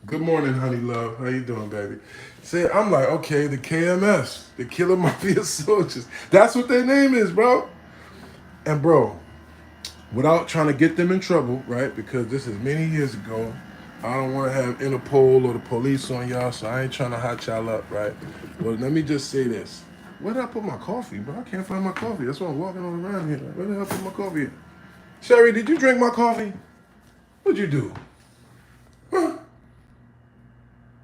Good morning, honey love. How you doing, baby? Say, I'm like, okay, the KMS, the Killer Mafia Soldiers. That's what their name is, bro. And bro, without trying to get them in trouble, right? Because this is many years ago. I don't want to have Interpol or the police on y'all, so I ain't trying to hot y'all up, right? But let me just say this. Where did I put my coffee, bro? I can't find my coffee. That's why I'm walking all around here. Where the hell put my coffee at? Sherry, did you drink my coffee? What'd you do? Huh?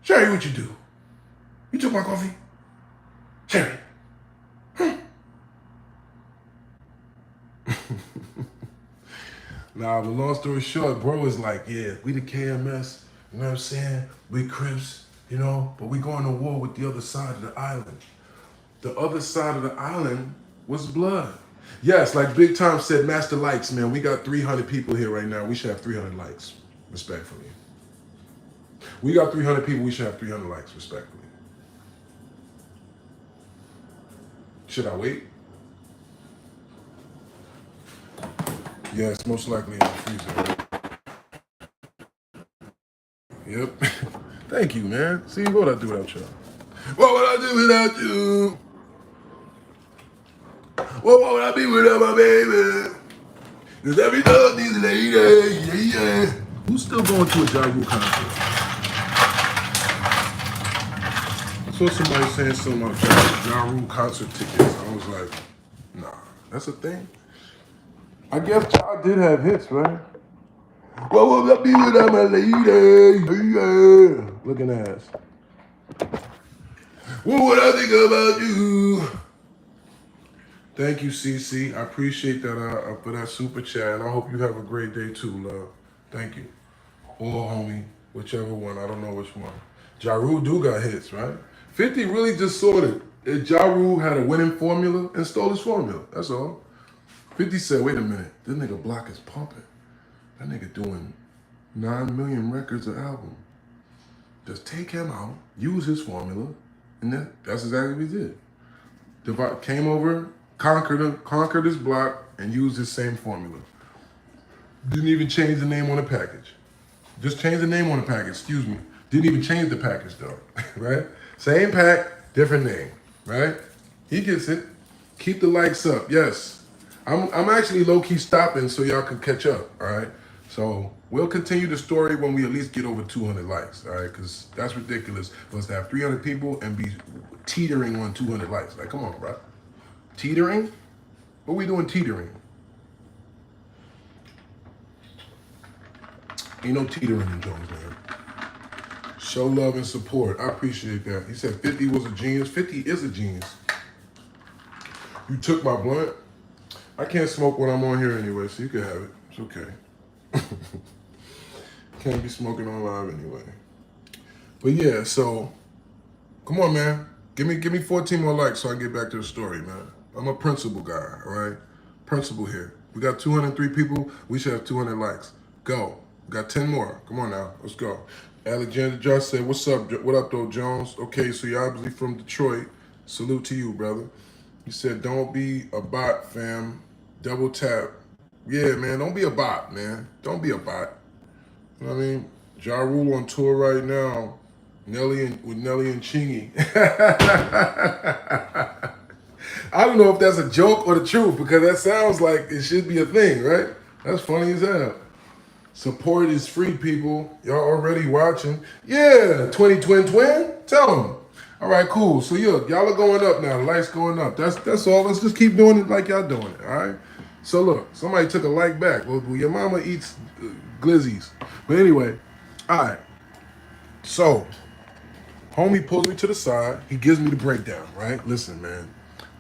Sherry, what'd you do? You took my coffee? Sherry. Huh? Nah, but long story short, bro was like, yeah, we the KMS, you know what I'm saying? We Crips, you know, but we going to war with the other side of the island. The other side of the island was blood. Yes, like Big Time said, Master Likes, man, we got 300 people here right now. We should have 300 likes, respectfully. We got 300 people, we should have 300 likes, respectfully. Should I wait? Yes, most likely in the freezer, right? Yep. Thank you, man. See, what would I do without y'all? What would I do without you? What would I be without my baby? Cause every dog needs a lady, yeah. Who's still going to a Ja Rule concert? I saw somebody saying something about Ja Rule concert tickets. I was like, nah, that's a thing. I guess Ja did have hits, right? What would I be without my lady? Yeah. Looking ass. What would I think about you? Thank you, CC. I appreciate that for that super chat, and I hope you have a great day too, love. Thank you. Or homie, whichever one. I don't know which one. Ja Rule do got hits, right? 50 really just sorted. Ja Rule had a winning formula and stole his formula. That's all. 50 said, wait a minute, this nigga Block is pumping. That nigga doing 9 million records an album. Just take him out, use his formula, and that's exactly what he did. Came over, conquered his block, and used his same formula. Didn't even change the name on the package. Just changed the name on the package, excuse me. Didn't even change the package though, right? Same pack, different name, right? He gets it. Keep the likes up, yes. I'm actually low-key stopping so y'all can catch up, all right? So we'll continue the story when we at least get over 200 likes, all right? Because that's ridiculous for us to have 300 people and be teetering on 200 likes. Like, come on, bro. Teetering? What we doing teetering? Ain't no teetering in Jones, man. Show love and support. I appreciate that. He said 50 was a genius. 50 is a genius. You took my blunt. I can't smoke when I'm on here anyway, so you can have it. It's okay. Can't be smoking on live anyway. But yeah, so come on, man. Give me 14 more likes so I can get back to the story, man. I'm a principal guy, all right? Principal here. We got 203 people. We should have 200 likes. Go. We got 10 more. Come on now. Let's go. Alexander Josh said, what's up? What up, though, Jones? Okay, so you're obviously from Detroit. Salute to you, brother. He said, don't be a bot, fam. Double tap. Yeah, man, don't be a bot, man. Don't be a bot. You know what I mean? Ja Rule on tour right now. With Nelly and Chingy. I don't know if that's a joke or the truth because that sounds like it should be a thing, right? That's funny as hell. Support is free, people. Y'all already watching. Yeah, 20 twin. Tell them. All right, cool. So y'all are going up now. The lights going up. That's all. Let's just keep doing it like y'all doing it, all right? So look, somebody took a like back. Well, your mama eats glizzies. But anyway, all right. So, homie pulls me to the side. He gives me the breakdown, right? Listen, man,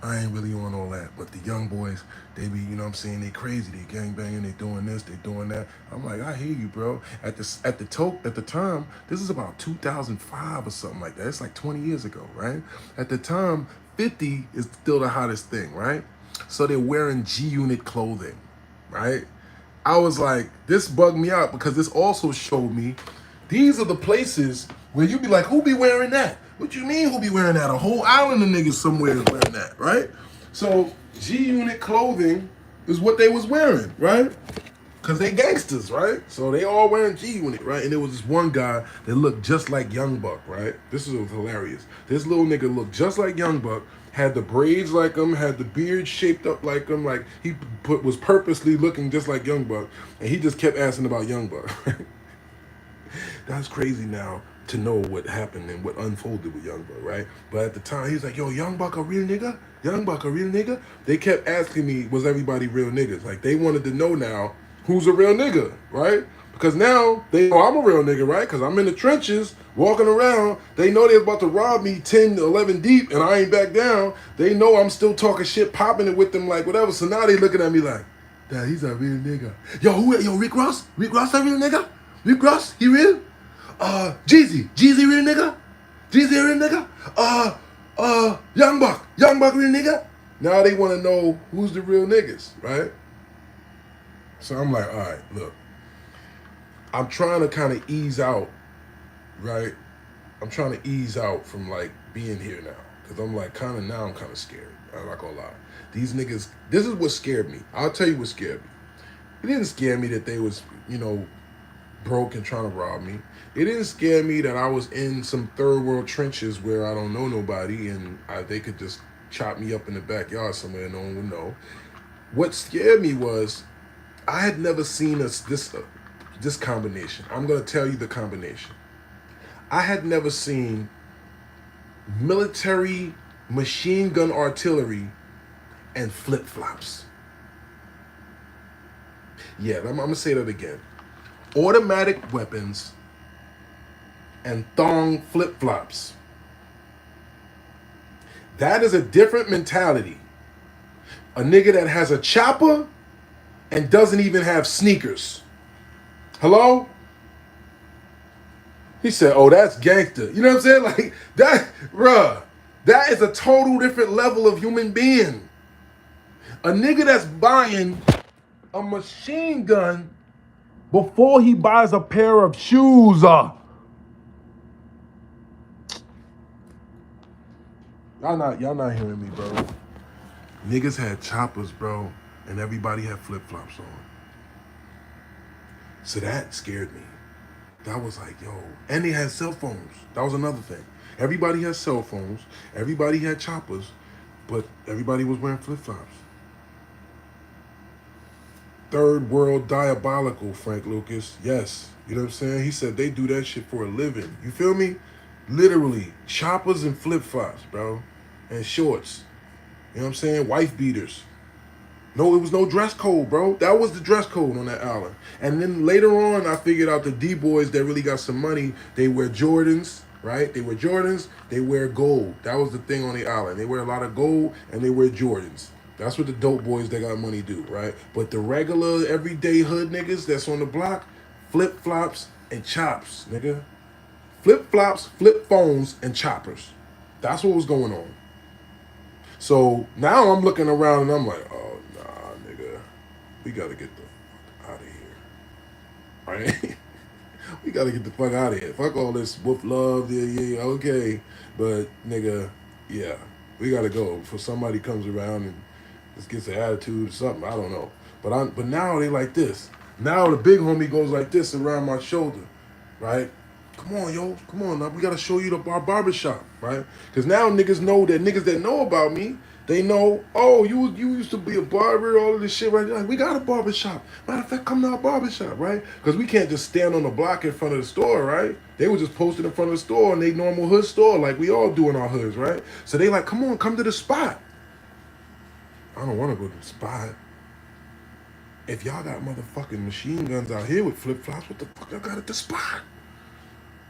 I ain't really on all that. But the young boys, they be, you know what I'm saying, they crazy. They gang banging, they doing this, they doing that. I'm like, I hear you, bro. At the time, this is about 2005 or something like that. It's like 20 years ago, right? At the time, 50 is still the hottest thing, right? So they're wearing G-Unit clothing, right? I was like, this bugged me out because this also showed me these are the places where you be like, who be wearing that? What you mean who be wearing that? A whole island of niggas somewhere is wearing that, right? So G-Unit clothing is what they was wearing, right? Because they gangsters, right? So they all wearing G-Unit, right? And there was this one guy that looked just like Young Buck, right? This was hilarious. This little nigga looked just like Young Buck, had the braids like him, had the beard shaped up like him, like he was purposely looking just like Young Buck, and he just kept asking about Young Buck. That's crazy now to know what happened and what unfolded with Young Buck, right? But at the time, he was like, yo, Young Buck a real nigga? Young Buck a real nigga? They kept asking me, was everybody real niggas? Like, they wanted to know now who's a real nigga, right? Because now they know I'm a real nigga, right? Because I'm in the trenches, walking around. They know they're about to rob me 10, 11 deep, and I ain't back down. They know I'm still talking shit, popping it with them, like, whatever. So now they looking at me like, Dad, he's a real nigga. Yo, Rick Ross? Rick Ross a real nigga? Rick Ross, he real? Jeezy real nigga? Jeezy real nigga? Young Buck real nigga? Now they want to know who's the real niggas, right? So I'm like, all right, look. I'm trying to kind of ease out, right? I'm trying to ease out from like being here now. Cause I'm like I'm kind of scared. I'm not gonna lie. These niggas, this is what scared me. I'll tell you what scared me. It didn't scare me that they was, broke and trying to rob me. It didn't scare me that I was in some third world trenches where I don't know nobody and they could just chop me up in the backyard somewhere and no one would know. What scared me was I had never seen this combination. I'm gonna tell you the combination. I had never seen military machine gun artillery and flip-flops. Yeah, I'm gonna say that again. Automatic weapons and thong flip-flops. That is a different mentality. A nigga that has a chopper and doesn't even have sneakers. Hello? He said, oh, that's gangster. You know what I'm saying? Like, that, bruh, that is a total different level of human being. A nigga that's buying a machine gun before he buys a pair of shoes. Y'all not hearing me, bro. Niggas had choppers, bro, and everybody had flip-flops on. So that scared me. That was like, yo. And they had cell phones. That was another thing. Everybody had cell phones. Everybody had choppers. But everybody was wearing flip-flops. Third world diabolical, Frank Lucas. Yes. You know what I'm saying? He said they do that shit for a living. You feel me? Literally. Choppers and flip-flops, bro. And shorts. You know what I'm saying? Wife beaters. No, it was no dress code, bro. That was the dress code on that island. And then later on, I figured out the D-boys that really got some money, they wear Jordans, right? They wear Jordans, they wear gold. That was the thing on the island. They wear a lot of gold and they wear Jordans. That's what the dope boys that got money do, right? But the regular, everyday hood niggas that's on the block, flip-flops and chops, nigga. Flip-flops, flip phones, and choppers. That's what was going on. So now I'm looking around and I'm like, oh, nah, nigga. We gotta get the fuck out of here. Right? We gotta get the fuck out of here. Fuck all this whoop love, yeah, okay. But, nigga, yeah. We gotta go before somebody comes around and just gets an attitude or something. I don't know. But now they like this. Now the big homie goes like this around my shoulder, right? Come on, yo. Come on, now. We gotta show you our barbershop, right? Because now niggas that know about me, they know, oh, you used to be a barber, all of this shit, right? Like, we got a barbershop. Matter of fact, come to our barbershop, right? Because we can't just stand on the block in front of the store, right? They were just posted in front of the store in they normal hood store, like we all do in our hoods, right? So they like, come on, come to the spot. I don't want to go to the spot. If y'all got motherfucking machine guns out here with flip-flops, what the fuck y'all got at the spot?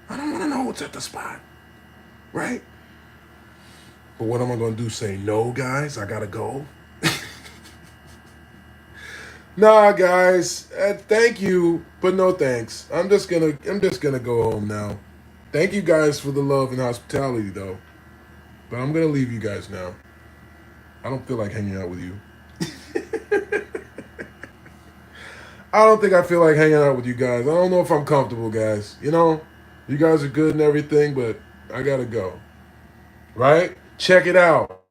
I don't want to know what's at the spot, right? But what am I going to do? Say, no, guys, I got to go? Nah, guys, thank you, but no thanks. I'm just gonna go home now. Thank you guys for the love and hospitality, though. But I'm going to leave you guys now. I don't feel like hanging out with you. I don't think I feel like hanging out with you guys. I don't know if I'm comfortable, guys. You know, you guys are good and everything, but I gotta go. Right? Check it out.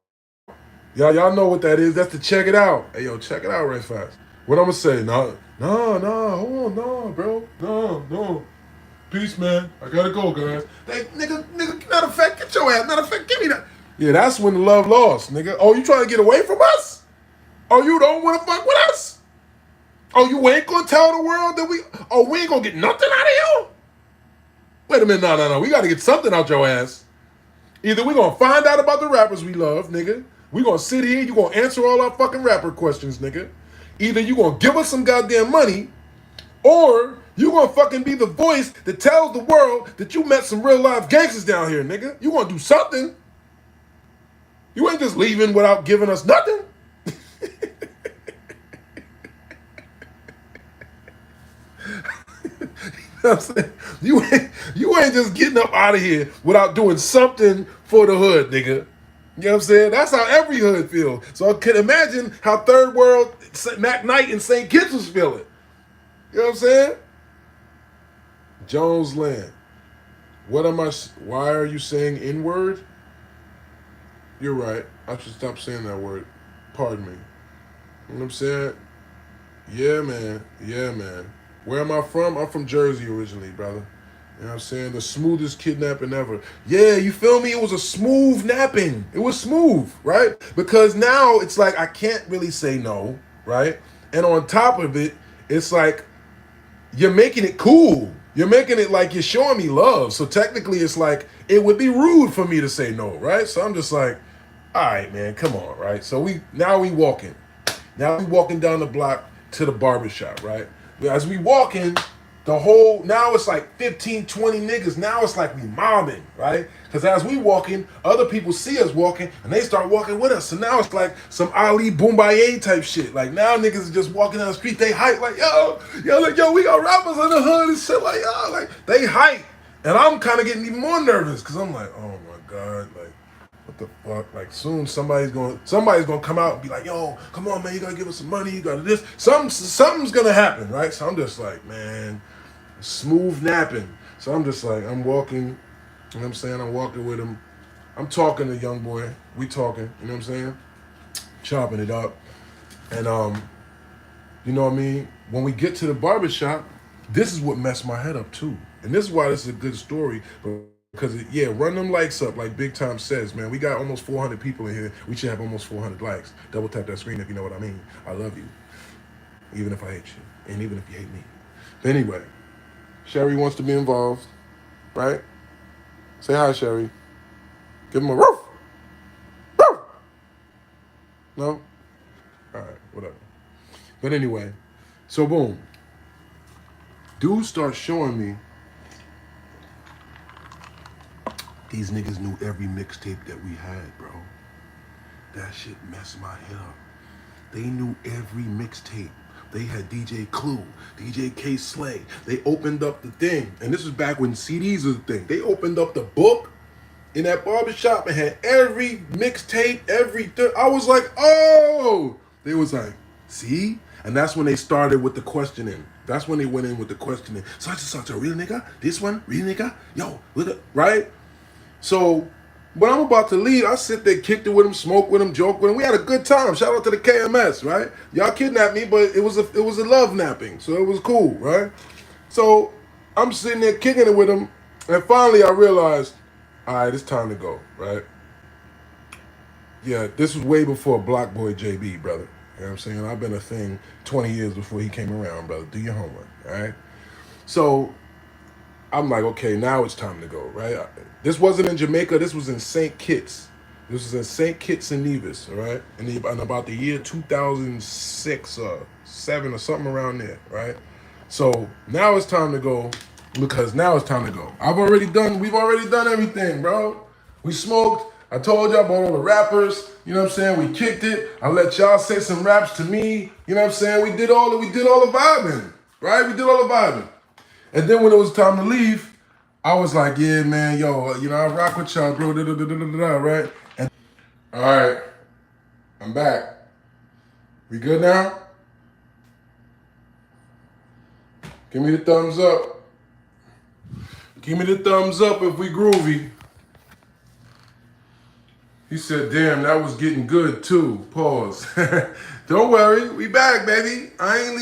Y'all know what that is. That's to check it out. Hey, yo, check it out right fast. What I'm gonna say? No, hold on, no, bro. No. Peace, man. I gotta go, guys. Hey, nigga, matter of fact, get your ass. Matter of fact, give me that. Yeah, that's when the love lost, nigga. Oh, you trying to get away from us? Oh, you don't want to fuck with us? Oh, you ain't gonna tell the world that we ain't gonna get nothing out of you? Wait a minute, no. We gotta get something out your ass. Either we gonna find out about the rappers we love, nigga. We gonna sit here, you gonna answer all our fucking rapper questions, nigga. Either you gonna give us some goddamn money, or you gonna fucking be the voice that tells the world that you met some real life gangsters down here, nigga. You gonna do something. You ain't just leaving without giving us nothing. You know what I'm saying? You ain't just getting up out of here without doing something for the hood, nigga. You know what I'm saying? That's how every hood feels. So I can imagine how Third World, Mac Knight, and St. Kitts was feeling. You know what I'm saying? Jones Land. Why are you saying N-word? You're right. I should stop saying that word. Pardon me. You know what I'm saying? Yeah, man. Where am I from? I'm from Jersey originally, brother. You know what I'm saying? The smoothest kidnapping ever. Yeah, you feel me? It was a smooth napping. It was smooth, right? Because now it's like I can't really say no, right? And on top of it, it's like you're making it cool. You're making it like you're showing me love. So technically it's like it would be rude for me to say no, right? So I'm just like, all right, man, come on, right? So now we walking. Now we walking down the block to the barbershop, right? As we walking, now it's like 15, 20 niggas. Now it's like we mobbing, right? Because as we walking, other people see us walking, and they start walking with us. So now it's like some Ali Boombaye type shit. Like now niggas are just walking down the street, they hype like, yo, we got rappers in the hood and shit like, yo, like they hype. And I'm kind of getting even more nervous because I'm like, oh my God, like, what the fuck? Like soon somebody's gonna come out and be like, yo, come on, man, you gotta give us some money, you gotta this. Something's gonna happen, right? So I'm just like, man, smooth napping. So I'm just like, I'm walking, you know what I'm saying? I'm walking with him. I'm talking to young boy. We talking, you know what I'm saying? Chopping it up. And you know what I mean? When we get to the barbershop, this is what messed my head up too. And this is why this is a good story. Because, run them likes up like Big Time says, man. We got almost 400 people in here. We should have almost 400 likes. Double tap that screen if you know what I mean. I love you. Even if I hate you. And even if you hate me. But anyway, Sherry wants to be involved, right? Say hi, Sherry. Give him a roof. Roof. No? Alright, whatever. But anyway, so boom. Dude starts showing me these niggas knew every mixtape that we had, bro. That shit messed my head up. They knew every mixtape. They had DJ Clue, DJ K Slay. They opened up the thing. And this was back when CDs was a thing. They opened up the book in that barbershop and had every mixtape, everything. I was like, oh! They was like, see? And that's when they started with the questioning. That's when they went in with the questioning. Such and such a real nigga? This one? Real nigga? Yo, look at, right? So when I'm about to leave, I sit there, kicked it with him, smoked with him, joked with him. We had a good time. Shout out to the KMS, right? Y'all kidnapped me, but it was a love napping, so it was cool, right? So I'm sitting there kicking it with him, and finally I realized, all right, it's time to go, right? Yeah, this was way before Block Boy JB, brother. You know what I'm saying? I've been a thing 20 years before he came around, brother. Do your homework, all right? So I'm like, okay, now it's time to go, right? This wasn't in Jamaica. This was in St. Kitts. This was in St. Kitts and Nevis, all right? In about the year 2006 or 7 or something around there, right? So now it's time to go because now it's time to go. We've already done everything, bro. We smoked. I told y'all about all the rappers. You know what I'm saying? We kicked it. I let y'all say some raps to me. You know what I'm saying? We did all the vibing, right? We did all the vibing. And then when it was time to leave, I was like, yeah, man, yo, I rock with y'all, bro, right? And all right, I'm back. We good now? Give me the thumbs up. Give me the thumbs up if we groovy. He said, damn, that was getting good too. Pause. Don't worry, we back, baby. I ain't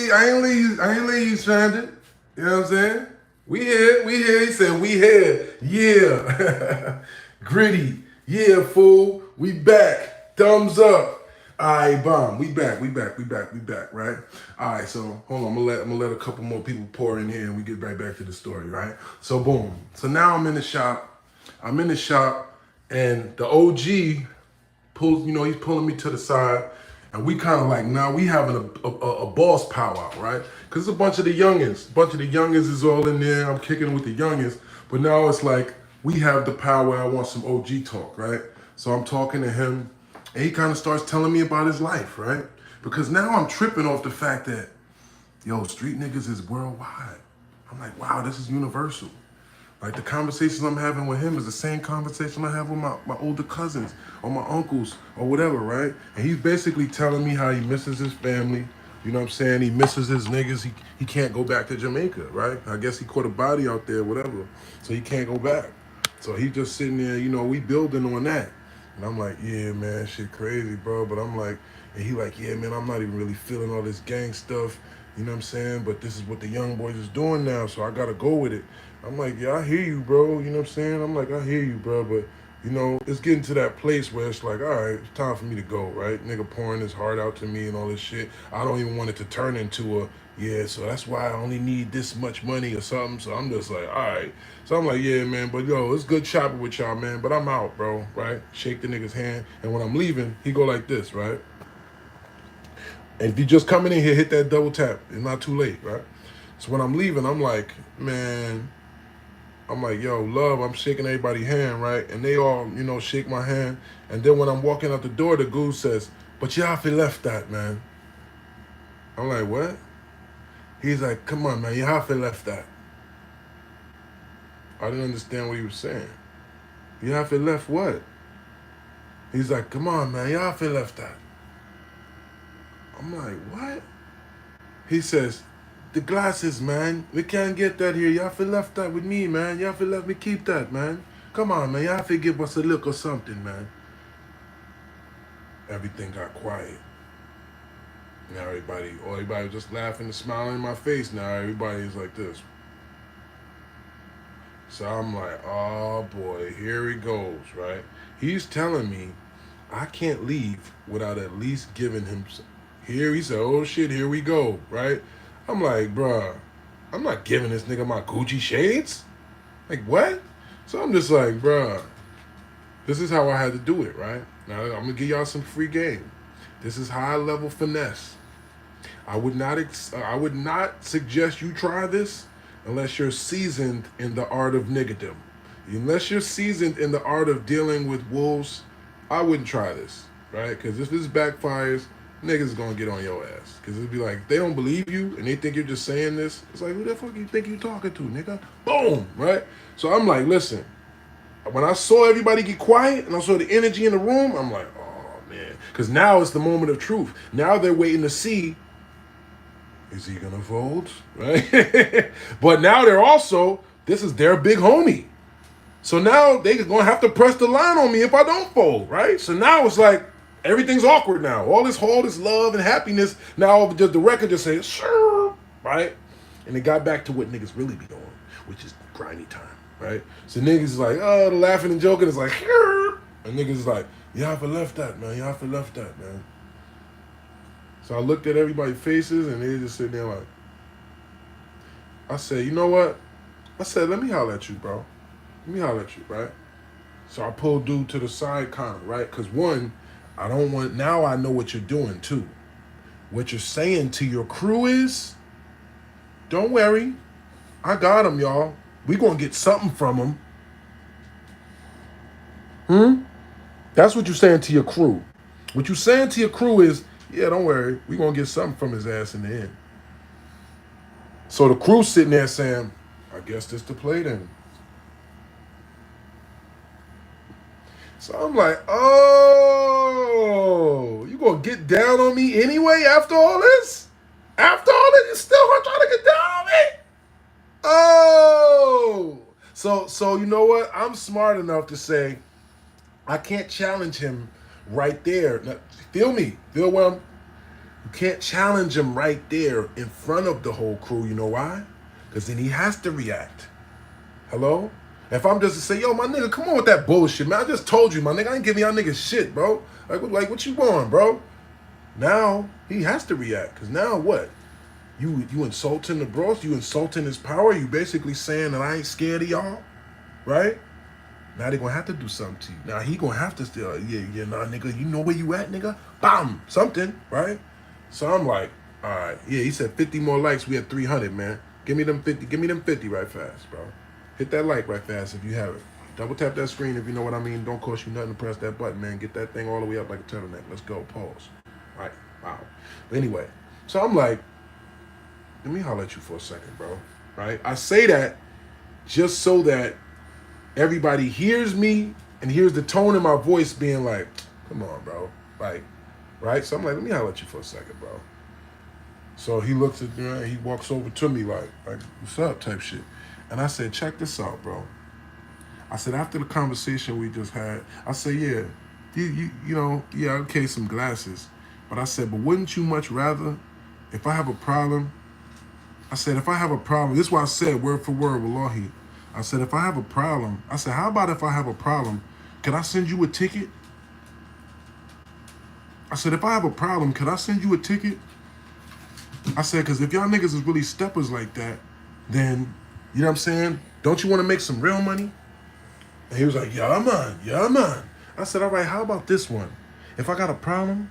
leave you stranded. You know what I'm saying? We here. He said, we here. Yeah. Gritty. Yeah, fool. We back. Thumbs up. All right, bomb. We back, right? All right, so hold on. I'm gonna let a couple more people pour in here and we get right back to the story, right? So boom. So now I'm in the shop. And the OG pulls, he's pulling me to the side. And we kind of like, now we having a boss powwow, right? Because it's a bunch of the youngins. A bunch of the youngins is all in there. I'm kicking with the youngins. But now it's like, we have the power. I want some OG talk, right? So I'm talking to him. And he kind of starts telling me about his life, right? Because now I'm tripping off the fact that, yo, street niggas is worldwide. I'm like, wow, this is universal. Like the conversations I'm having with him is the same conversation I have with my older cousins or my uncles or whatever, right? And he's basically telling me how he misses his family. You know what I'm saying? He misses his niggas. He can't go back to Jamaica, right? I guess he caught a body out there, whatever. So he can't go back. So he just sitting there, we building on that. And I'm like, yeah, man, shit crazy, bro. But I'm like, and he like, yeah, man, I'm not even really feeling all this gang stuff. You know what I'm saying? But this is what the young boys is doing now, so I gotta go with it. I'm like, yeah, I hear you, bro. You know what I'm saying? I'm like, I hear you, bro. But, it's getting to that place where it's like, all right, it's time for me to go, right? Nigga pouring his heart out to me and all this shit. I don't even want it to turn into so that's why I only need this much money or something. So I'm just like, all right. So I'm like, yeah, man, but yo, it's good shopping with y'all, man. But I'm out, bro, right? Shake the nigga's hand. And when I'm leaving, he go like this, right? And if you just coming in here, hit that double tap. It's not too late, right? So when I'm leaving, I'm like, yo, love, I'm shaking everybody's hand, right? And they all, shake my hand. And then when I'm walking out the door, the goose says, but y'all left that, man. I'm like, what? He's like, come on, man, you have to left that. I didn't understand what he was saying. You have to left what? He's like, come on, man, you have to left that. I'm like, what? He says, the glasses, man. We can't get that here. You have to left that with me, man. You have to let me keep that, man. Come on, man. You have to give us a look or something, man. Everything got quiet. Now everybody was just laughing and smiling in my face. Now everybody's like this. So I'm like, oh boy, here he goes, right? He's telling me I can't leave without at least giving him some. Here he said, oh shit, here we go, right? I'm like, bruh, I'm not giving this nigga my Gucci shades. Like, what? So I'm just like, bruh, this is how I had to do it, right? Now I'm gonna give y'all some free game. This is high level finesse. I would not suggest you try this unless you're seasoned in the art of niggadom. Unless you're seasoned in the art of dealing with wolves, I wouldn't try this, right? Because if this backfires, niggas is gonna get on your ass. Because it'd be like, they don't believe you and they think you're just saying this. It's like, who the fuck you think you talking to, nigga? Boom, right? So I'm like, listen, when I saw everybody get quiet and I saw the energy in the room, I'm like, oh man. Because now it's the moment of truth. Now they're waiting to see, is he gonna fold? Right? But now they're also, this is their big homie. So now they're gonna have to press the line on me if I don't fold, right? So now it's like everything's awkward now. All this love and happiness. Now just the record just says, sure, right? And it got back to what niggas really be doing, which is grimy time, right? So niggas is like, oh, the laughing and joking is like, sure. And niggas is like, y'all for left that, man. Y'all for left that, man. So I looked at everybody's faces and they just sitting there like, I said, you know what? I said, let me holler at you, bro. Let me holler at you, right? So I pulled dude to the side kind of, right? Because one, I don't want, now I know what you're doing too. What you're saying to your crew is, don't worry, I got him, y'all. We gonna get something from him. That's what you're saying to your crew. What you're saying to your crew is, yeah, don't worry, we gonna get something from his ass in the end. So the crew's sitting there saying, I guess this the play then. So I'm like, oh, you gonna get down on me anyway after all this? After all this, you still gonna try to get down on me? Oh, so you know what? I'm smart enough to say I can't challenge him right there. Now, feel me? Feel what I'm? You can't challenge him right there in front of the whole crew. You know why? Because then he has to react. Hello? If I'm just to say, yo, my nigga, come on with that bullshit, man. I just told you, my nigga, I ain't giving y'all niggas shit, bro. Like what you want, bro? Now he has to react. Because now what? You insulting the bros? You insulting his power? You basically saying that I ain't scared of y'all? Right? Now they gonna have to do something to you. Now he gonna have to still, yeah, nah, nigga, you know where you at, nigga? Bam! Something, right? So I'm like, all right, yeah, he said 50 more likes, we had 300, man. Give me them 50 right fast, bro. Hit that like right fast if you have it. Double tap that screen if you know what I mean. Don't cost you nothing to press that button, man. Get that thing all the way up like a turtleneck. Let's go, pause. All right, wow. But anyway, so I'm like, let me holler at you for a second, bro. Right? I say that just so that everybody hears me and hears the tone in my voice being like, come on, bro. Like, right? So I'm like, let me holler at you for a second, bro. So he looks at me, he walks over to me like, what's up type shit. And I said, check this out, bro. I said, after the conversation we just had, I said, yeah, you know, yeah, okay, some glasses. But I said, but wouldn't you much rather, if I have a problem, I said, if I have a problem, this is what I said word for word, wallahi. I said, if I have a problem, I said, how about if I have a problem, can I send you a ticket? I said, if I have a problem, can I send you a ticket? I said, because if y'all niggas is really steppers like that, then, you know what I'm saying? Don't you want to make some real money? And he was like, yeah, man. I said, all right, how about this one? If I got a problem,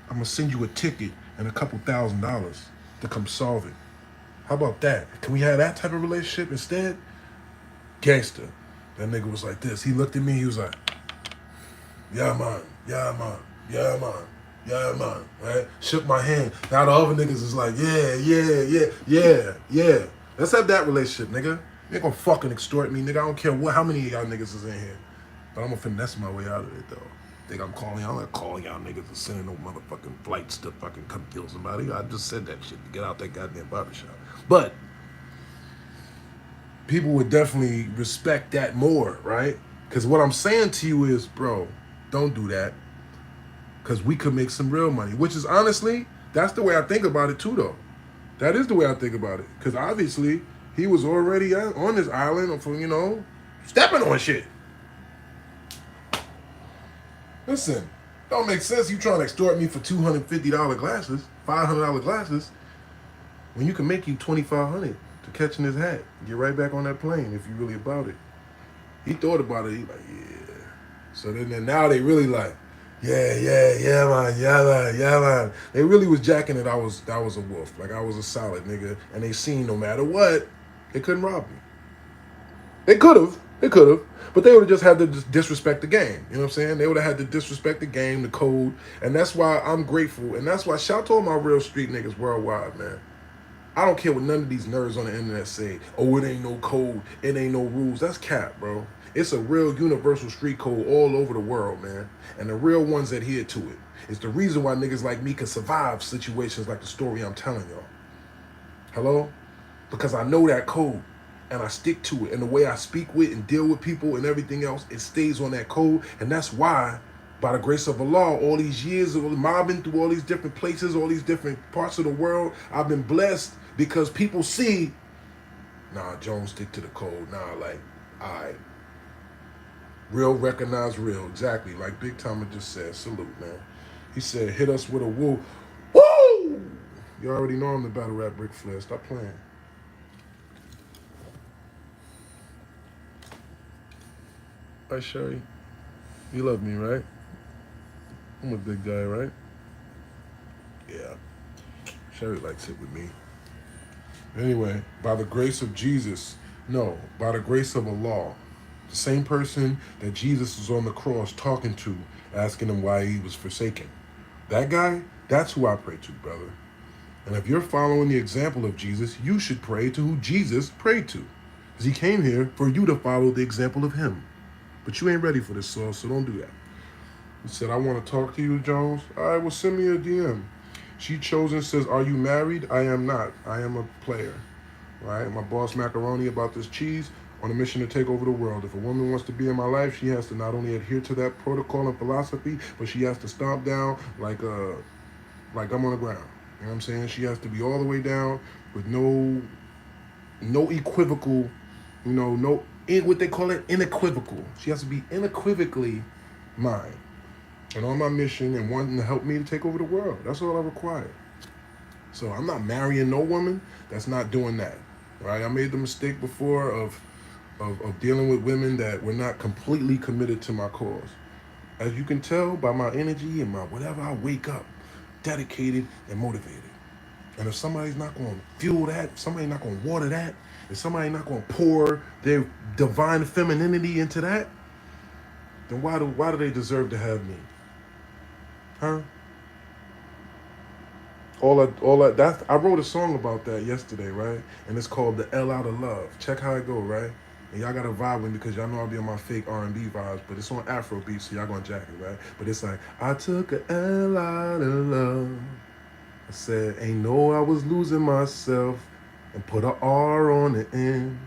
I'm going to send you a ticket and a couple $1,000s to come solve it. How about that? Can we have that type of relationship instead? Gangster. That nigga was like this. He looked at me, he was like, yeah, man. Right? Shook my hand. Now the other niggas is like, yeah. Let's have that relationship, nigga. You ain't gonna fucking extort me, nigga. I don't care how many of y'all niggas is in here. But I'm gonna finesse my way out of it, though. Think I'm calling y'all? I'm not calling y'all niggas and sending no motherfucking flights to fucking come kill somebody. I just said that shit to get out that goddamn barbershop. But people would definitely respect that more, right? Because what I'm saying to you is, bro, don't do that. Because we could make some real money. Which is honestly, that's the way I think about it too, though. That is the way I think about it. Because obviously, he was already on this island for, stepping on shit. Listen, don't make sense you trying to extort me for $250 glasses, $500 glasses, when you can make you $2,500 to catching his hat. Get right back on that plane if you really about it. He thought about it. He like, yeah. So then now they really like, Yeah, man, yeah, man. They really was jacking it. I was a wolf. Like I was a solid nigga. And they seen no matter what, they couldn't rob me. They could have. But they would have just had to disrespect the game. You know what I'm saying? They would have had to disrespect the game, the code. And that's why I'm grateful. And that's why shout out to all my real street niggas worldwide, man. I don't care what none of these nerds on the internet say. Oh, it ain't no code. It ain't no rules. That's cap, bro. It's a real universal street code all over the world, man. And the real ones adhere to it. It's the reason why niggas like me can survive situations like the story I'm telling y'all. Hello? Because I know that code and I stick to it. And the way I speak with and deal with people and everything else, it stays on that code. And that's why, by the grace of Allah, all these years of mobbing through all these different places, all these different parts of the world, I've been blessed because people see, nah, Jones stick to the code. Nah, like, all right. Real recognize real. Exactly. Like Big Thomas just said. Salute, man. He said, hit us with a woo. Woo! You already know I'm the battle rap Ric Flair. Stop playing. Hi, Sherry. You love me, right? I'm a big guy, right? Yeah. Sherry likes it with me. Anyway, by the grace of Jesus, no, by the grace of Allah, the same person that Jesus was on the cross talking to, asking him why he was forsaken. That guy, that's who I pray to, brother. And if you're following the example of Jesus, you should pray to who Jesus prayed to. Because he came here for you to follow the example of him. But you ain't ready for this, so don't do that. He said, I want to talk to you, Jones. All right, well, send me a DM. She Chosen says, are you married? I am not. I am a player. Right? My boss Macaroni about this cheese on a mission to take over the world. If a woman wants to be in my life, she has to not only adhere to that protocol and philosophy, but she has to stomp down like I'm on the ground. You know what I'm saying? She has to be all the way down with no equivocal, no what they call it, unequivocal. She has to be unequivocally mine. And on my mission and wanting to help me to take over the world. That's all I require. So I'm not marrying no woman that's not doing that. Right? I made the mistake before of dealing with women that were not completely committed to my cause. As you can tell by my energy and my whatever, I wake up dedicated and motivated. And if somebody's not going to fuel that, if somebody's not going to water that, if somebody's not going to pour their divine femininity into that, then why do they deserve to have me? Huh? I wrote a song about that yesterday, right? And it's called The L Out of Love. Check how it go, right? And y'all gotta vibe with me because y'all know I'll be on my fake R&B vibes, but it's on Afro beats, so y'all gonna jack it, right? But it's like, I took a L out of love. I said, ain't no I was losing myself, and put a R on the end,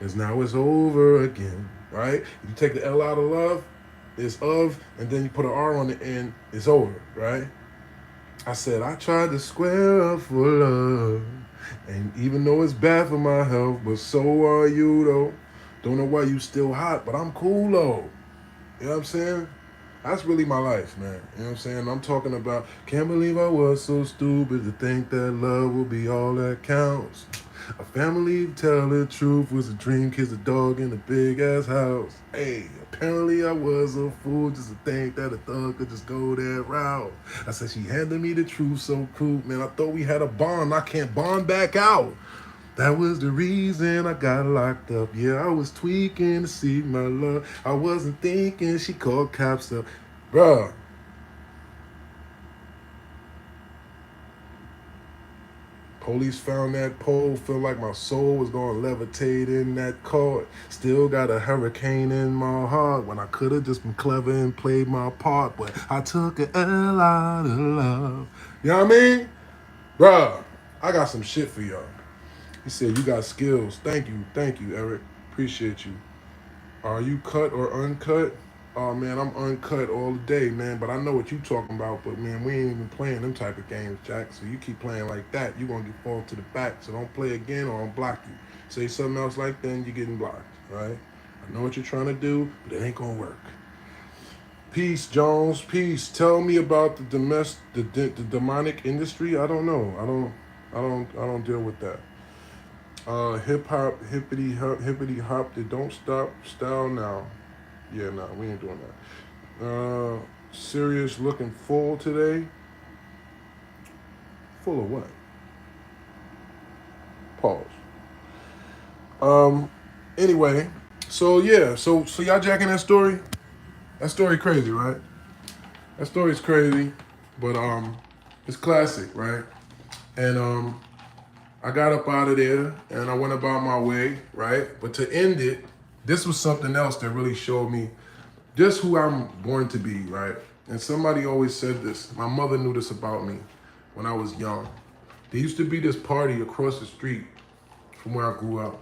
cause now it's over again, right? If you take the L out of love, it's of, and then you put an R on the end, it's over, right? I said, I tried to square up for love. And even though it's bad for my health, but so are you though. Don't know why you still hot, but I'm cool though. You know what I'm saying? That's really my life, man. You know what I'm saying? I'm talking about, can't believe I was so stupid to think that love will be all that counts. A family, tell the truth, was a dream, kids, a dog in a big ass house. Hey, apparently I was a fool just to think that a thug could just go that route. I said she handed me the truth so cool, man. I thought we had a bond. I can't bond back out. That was the reason I got locked up. Yeah, I was tweaking to see my love. I wasn't thinking she called cops up. Bruh, police found that pole. Feel like my soul was gonna levitate in that court. Still got a hurricane in my heart when I could have just been clever and played my part. But I took a L out of love. You know what I mean? Bruh, I got some shit for y'all. He said, you got skills. Thank you, Eric. Appreciate you. Are you cut or uncut? Oh man, I'm uncut all day, man. But I know what you talking about. But man, we ain't even playing them type of games, Jack. So you keep playing like that, you gonna get fall to the back. So don't play again or I'll block you. Say something else like that, and you're getting blocked. All right? I know what you're trying to do, but it ain't gonna work. Peace, Jones. Peace. Tell me about the demonic industry. I don't know. I don't deal with that. Hip hop, hippity hop, they don't stop style now. Yeah, nah, we ain't doing that. Serious looking full today. Full of what? Pause. Um. Anyway, so yeah, so y'all jacking that story? That story crazy, right? That story's crazy, but it's classic, right? And I got up out of there and I went about my way, right? But to end it, this was something else that really showed me just who I'm born to be, right? And somebody always said this. My mother knew this about me when I was young. There used to be this party across the street from where I grew up.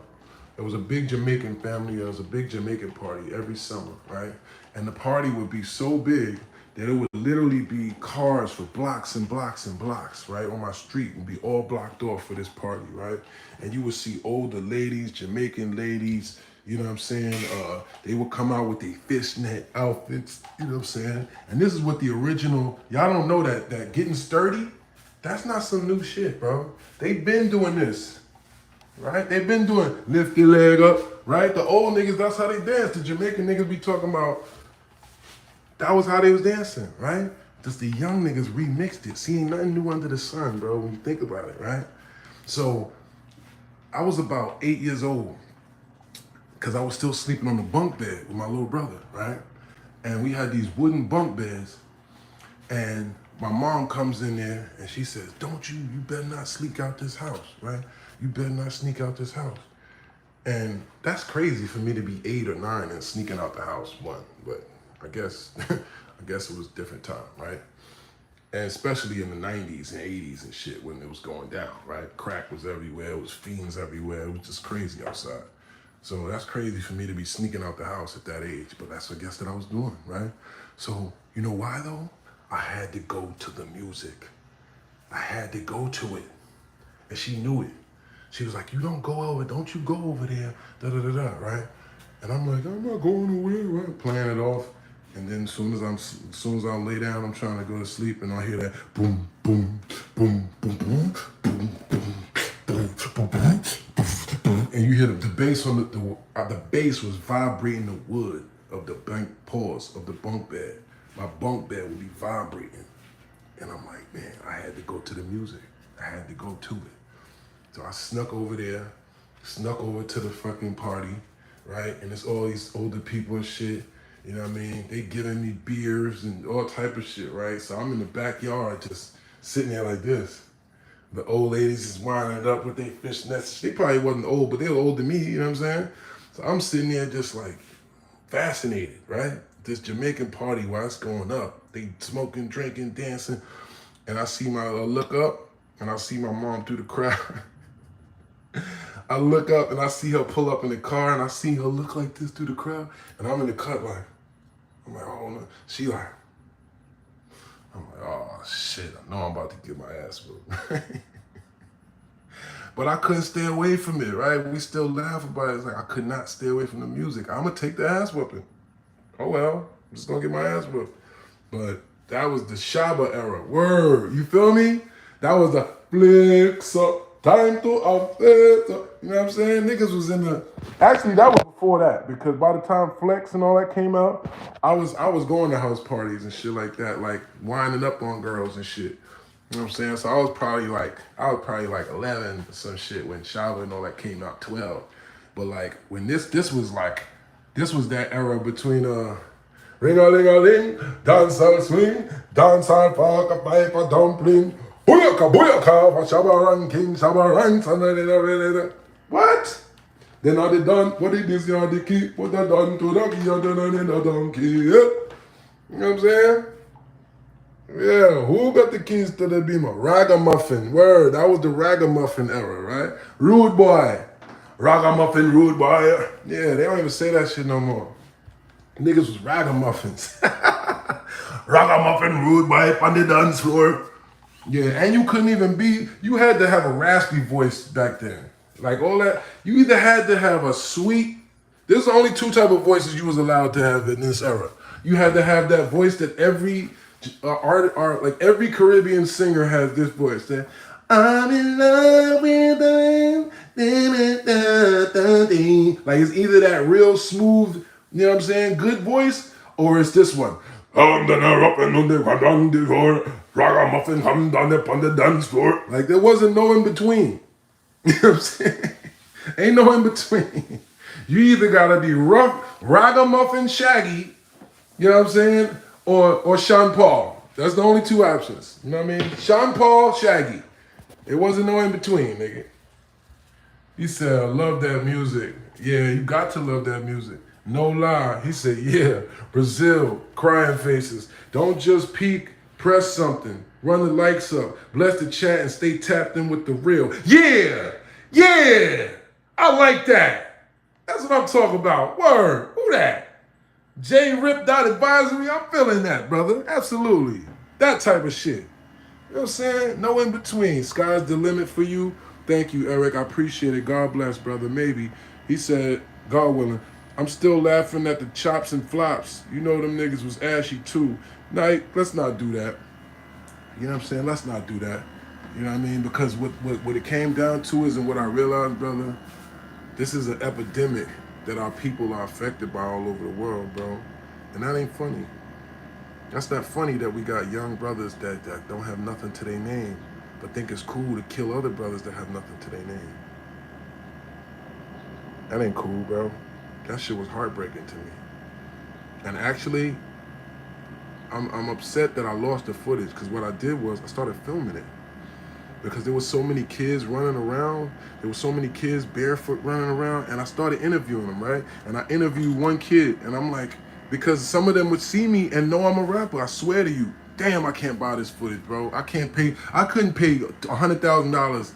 There was a big Jamaican family. There was a big Jamaican party every summer, right? And the party would be so big that it would literally be cars for blocks and blocks and blocks, right? On my street would be all blocked off for this party, right? And you would see older ladies, Jamaican ladies, you know what I'm saying? They would come out with their fishnet outfits, you know what I'm saying? And this is what the original, y'all don't know that getting sturdy, that's not some new shit, bro. They've been doing this. Right? They've been doing lift your leg up, right? The old niggas, that's how they dance. The Jamaican niggas be talking about, that was how they was dancing, right? Just the young niggas remixed it. See, ain't nothing new under the sun, bro, when you think about it, right? So, I was about 8 years old, because I was still sleeping on the bunk bed with my little brother, right? And we had these wooden bunk beds, and my mom comes in there and she says, you better not sneak out this house, right? You better not sneak out this house. And that's crazy for me to be 8 or 9 and sneaking out the house, one. But I guess it was a different time, right? And especially in the 90s and 80s and shit when it was going down, right? Crack was everywhere, it was fiends everywhere, it was just crazy outside. So that's crazy for me to be sneaking out the house at that age, but that's I guess that I was doing, right? So, you know why though? I had to go to the music. I had to go to it. And she knew it. She was like, don't you go over there, da-da-da-da, right? And I'm like, I'm not going nowhere, right? Playing it off. And then as soon as I lay down, I'm trying to go to sleep and I hear that boom, boom, boom, boom, boom, boom, boom, boom, boom, boom, boom. And you hear the bass on the bass was vibrating the wood of the of the bunk bed. My bunk bed would be vibrating. And I'm like, man, I had to go to the music. I had to go to it. So I snuck over there, snuck over to the fucking party, right? And it's all these older people and shit, you know what I mean? They giving me beers and all type of shit, right? So I'm in the backyard just sitting there like this. The old ladies is winding up with their fishnets. They probably wasn't old, but they were old to me, you know what I'm saying? So I'm sitting there just like fascinated, right? This Jamaican party while it's going up. They smoking, drinking, dancing. And I look up and I see my mom through the crowd. I look up and I see her pull up in the car and I see her look like this through the crowd. And I'm in the cut like, oh no. She like, I'm like, oh shit, I know I'm about to get my ass whooped. But I couldn't stay away from it, right? We still laugh about it. It's like I could not stay away from the music. I'm gonna take the ass whooping. Oh well, I'm just gonna get my ass whooped. But that was the Shaba era. Word, you feel me? That was the flicks up, time to up, you know what I'm saying? Niggas was in the, actually that was before that, because by the time Flex and all that came out, I was going to house parties and shit like that, like winding up on girls and shit. You know what I'm saying? So I was probably like 11 or some shit when Shaba and all that came out, 12. But like when this was that era between ring-a-ling-a-ling, dance-all swing, dance-all fuck a pipe a dumpling, booyaka booyaka, for Shabba ranking, Shabba ranks, what? Then are they done? What it is, you the key, put the done to the key, and then in the donkey, yeah? You know what I'm saying? Yeah, who got the keys to the beamer? Ragamuffin, word, that was the ragamuffin era, right? Rude boy, ragamuffin, rude boy. Yeah, they don't even say that shit no more. Niggas was ragamuffins. Ragamuffin, rude boy, on the dance floor. Yeah, and you had to have a raspy voice back then. Like all that, you either had to have a sweet, there's only two type of voices you was allowed to have in this era. You had to have that voice that every like every Caribbean singer has this voice. That I'm in love with them. Like it's either that real smooth, you know what I'm saying, good voice, or it's this one. I'm gonna rock and on the floor. Ragamuffin come down upon the dance floor. Like there wasn't no in between. You know what I'm saying? Ain't no in between. You either gotta be rough, ragamuffin Shaggy, you know what I'm saying? Or Sean Paul. That's the only two options. You know what I mean? Sean Paul, Shaggy. It wasn't no in between, nigga. He said, I love that music. Yeah, you got to love that music. No lie. He said, yeah, Brazil, crying faces. Don't just peek, press something. Run the likes up. Bless the chat and stay tapped in with the real. Yeah, yeah, I like that. That's what I'm talking about. Word, who that? J Rip Dot Advisory, I'm feeling that, brother. Absolutely. That type of shit. You know what I'm saying? No in between. Sky's the limit for you. Thank you, Eric. I appreciate it. God bless, brother. Maybe. He said, God willing. I'm still laughing at the chops and flops. You know them niggas was ashy too. Nah, let's not do that. You know what I'm saying? Let's not do that. You know what I mean? Because what it came down to is, and what I realized, brother, this is an epidemic that our people are affected by all over the world, bro. And that ain't funny. That's not funny that we got young brothers that don't have nothing to their name, but think it's cool to kill other brothers that have nothing to their name. That ain't cool, bro. That shit was heartbreaking to me. And actually, I'm upset that I lost the footage, because what I did was I started filming it. Because there was so many kids running around, there was so many kids barefoot running around, and I started interviewing them, right? And I interviewed one kid, and I'm like, because some of them would see me and know I'm a rapper. I swear to you, damn, I can't buy this footage, bro. I couldn't pay $100,000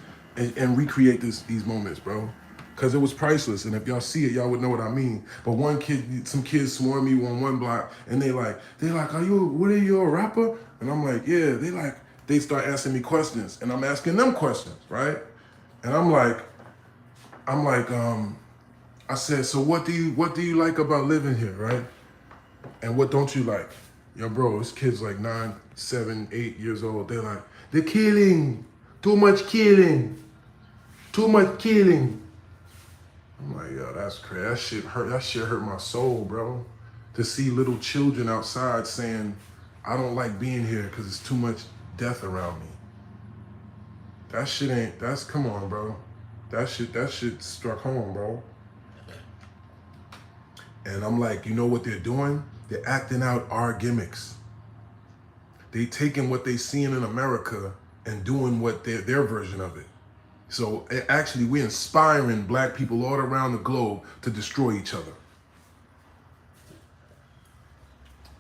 and recreate these moments, bro. Because it was priceless, and if y'all see it, y'all would know what I mean. But some kids swarmed me on one block, and they like, are you a rapper? And I'm like, yeah. They start asking me questions, and I'm asking them questions, right? And I'm like, I said, so what do you like about living here, right? And what don't you like? Yo, bro, this kid's like 9, 7, 8 years old. They're like, the killing, too much killing. I'm like, yo, that's crazy. That shit hurt my soul, bro. To see little children outside saying, I don't like being here because it's too much death around me. Come on, bro. That shit struck home, bro. And I'm like, you know what they're doing? They're acting out our gimmicks. They taking what they seeing in America and doing what their version of it. So actually, we're inspiring black people all around the globe to destroy each other.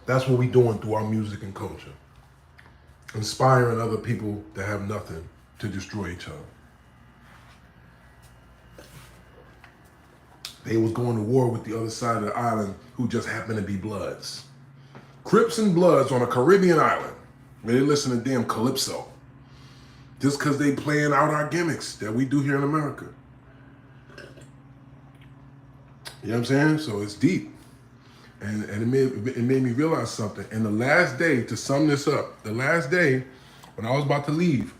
That's what we're doing through our music and culture. Inspiring other people that have nothing to destroy each other. They was going to war with the other side of the island who just happened to be Bloods. Crips and Bloods on a Caribbean island where they listen to damn Calypso. Just because they playing out our gimmicks that we do here in America. You know what I'm saying? So it's deep. And it made me realize something. And the last day, to sum this up, the last day when I was about to leave,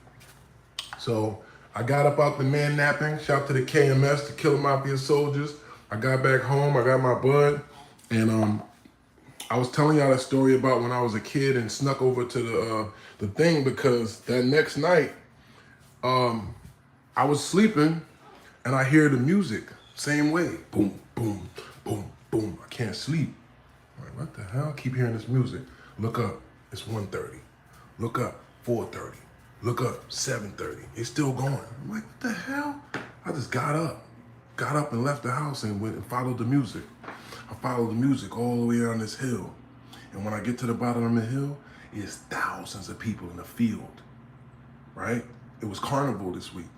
so I got up out the Mannapped, shout to the KMS, the Killer Mafia soldiers. I got back home, I got my bud, and I was telling y'all that story about when I was a kid and snuck over to the thing, because that next night, I was sleeping and I hear the music, same way, boom, boom, boom, boom. I can't sleep. I'm like, what the hell? I keep hearing this music. Look up, it's 1:30. Look up, 4:30. Look up, 7:30. It's still going. I'm like, what the hell? I just got up and left the house and went and followed the music. I followed the music all the way down this hill. And when I get to the bottom of the hill, it's thousands of people in the field, right? It was Carnival this week.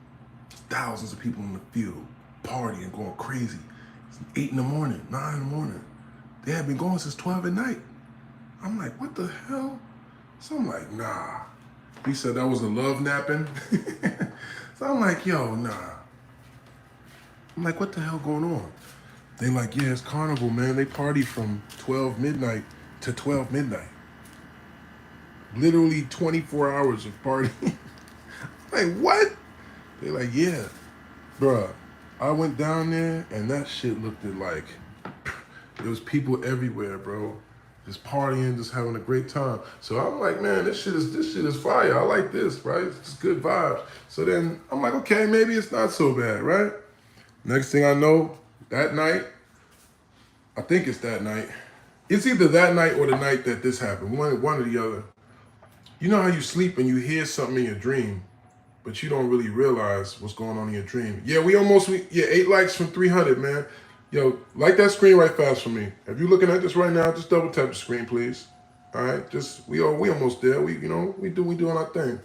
Thousands of people in the field, partying, going crazy. It's 8 in the morning, 9 in the morning. They had been going since 12 at night. I'm like, what the hell? So I'm like, nah. He said that was a love napping. So I'm like, yo, nah. I'm like, what the hell going on? They like, yeah, it's Carnival, man. They party from 12 midnight to 12 midnight. Literally 24 hours of partying. Like, what? They like, yeah. Bruh, I went down there and that shit looked like, there was people everywhere, bro. just partying, just having a great time. So I'm like, man, this shit is fire. I like this, right? It's good vibes. So then I'm like, okay, maybe it's not so bad, right? Next thing I know, that night, I think it's that night. It's either that night or the night that this happened, one or the other. You know how you sleep and you hear something in your dream, but you don't really realize what's going on in your dream. Yeah, 8 likes from 300, man. Yo, like that screen right fast for me. If you're looking at this right now, just double tap the screen, please. All right, we almost there. We doing our thing.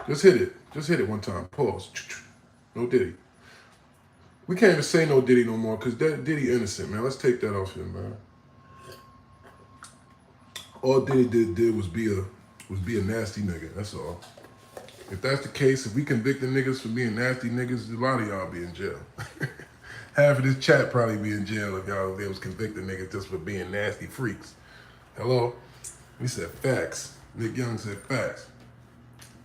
Just hit it one time. Pause. No Diddy. We can't even say no Diddy no more because that Diddy innocent, man. Let's take that off here, man. All Diddy did was be a nasty nigga. That's all. If that's the case, if we convict the niggas for being nasty niggas, a lot of y'all be in jail. Half of this chat probably be in jail if y'all was convicted niggas just for being nasty freaks. Hello? We said facts. Nick Young said facts.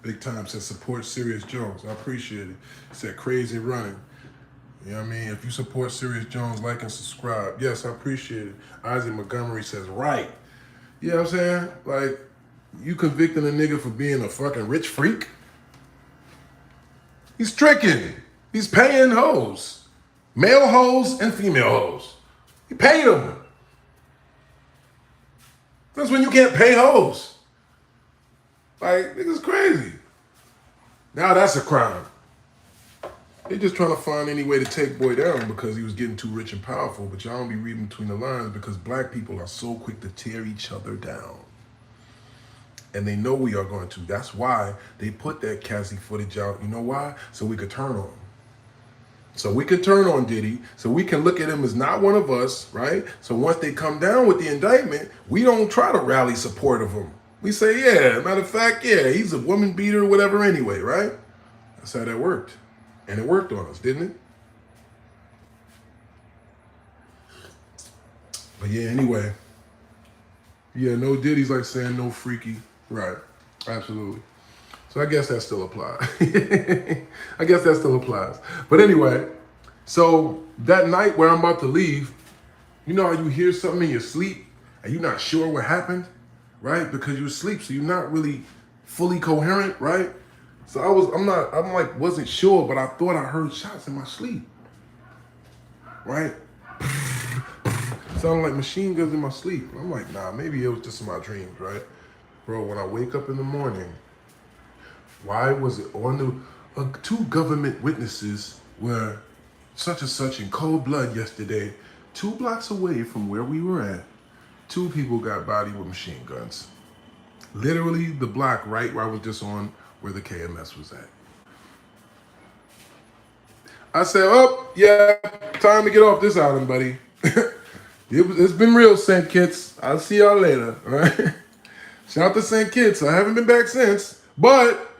Big Time said support Serius Jones. I appreciate it. He said crazy running. You know what I mean? If you support Serius Jones, like and subscribe. Yes, I appreciate it. Isaac Montgomery says right. You know what I'm saying? Like, you convicting a nigga for being a fucking rich freak? He's tricking. He's paying hoes. Male hoes and female hoes. He paid them. That's when you can't pay hoes. Like, niggas crazy. Now that's a crime. They just trying to find any way to take boy down because he was getting too rich and powerful, but y'all don't be reading between the lines because black people are so quick to tear each other down. And they know we are going to. That's why they put that Cassie footage out. You know why? So we could turn on him. So we could turn on Diddy. So we can look at him as not one of us, right? So once they come down with the indictment, we don't try to rally support of him. We say, yeah, matter of fact, yeah, he's a woman beater or whatever anyway, right? That's how that worked. And it worked on us, didn't it? But yeah, anyway. Yeah, no Diddy's like saying no freaky. Right. Absolutely. So I guess that still applies. I guess that still applies. But anyway, so that night where I'm about to leave, you know how you hear something in your sleep and you're not sure what happened, right? Because you're asleep, so you're not really fully coherent, right? So wasn't sure, but I thought I heard shots in my sleep, right? Sounded like machine guns in my sleep. I'm like, nah, maybe it was just in my dreams, right? Bro, when I wake up in the morning, why was it on the two government witnesses were such and such in cold blood yesterday, 2 blocks away from where we were at, 2 people got bodied with machine guns. Literally the block right where I was just on where the KMS was at. I said, oh, yeah, time to get off this island, buddy. It's been real, St. Kitts. I'll see y'all later, all right? Shout out to St. Kitts. I haven't been back since, but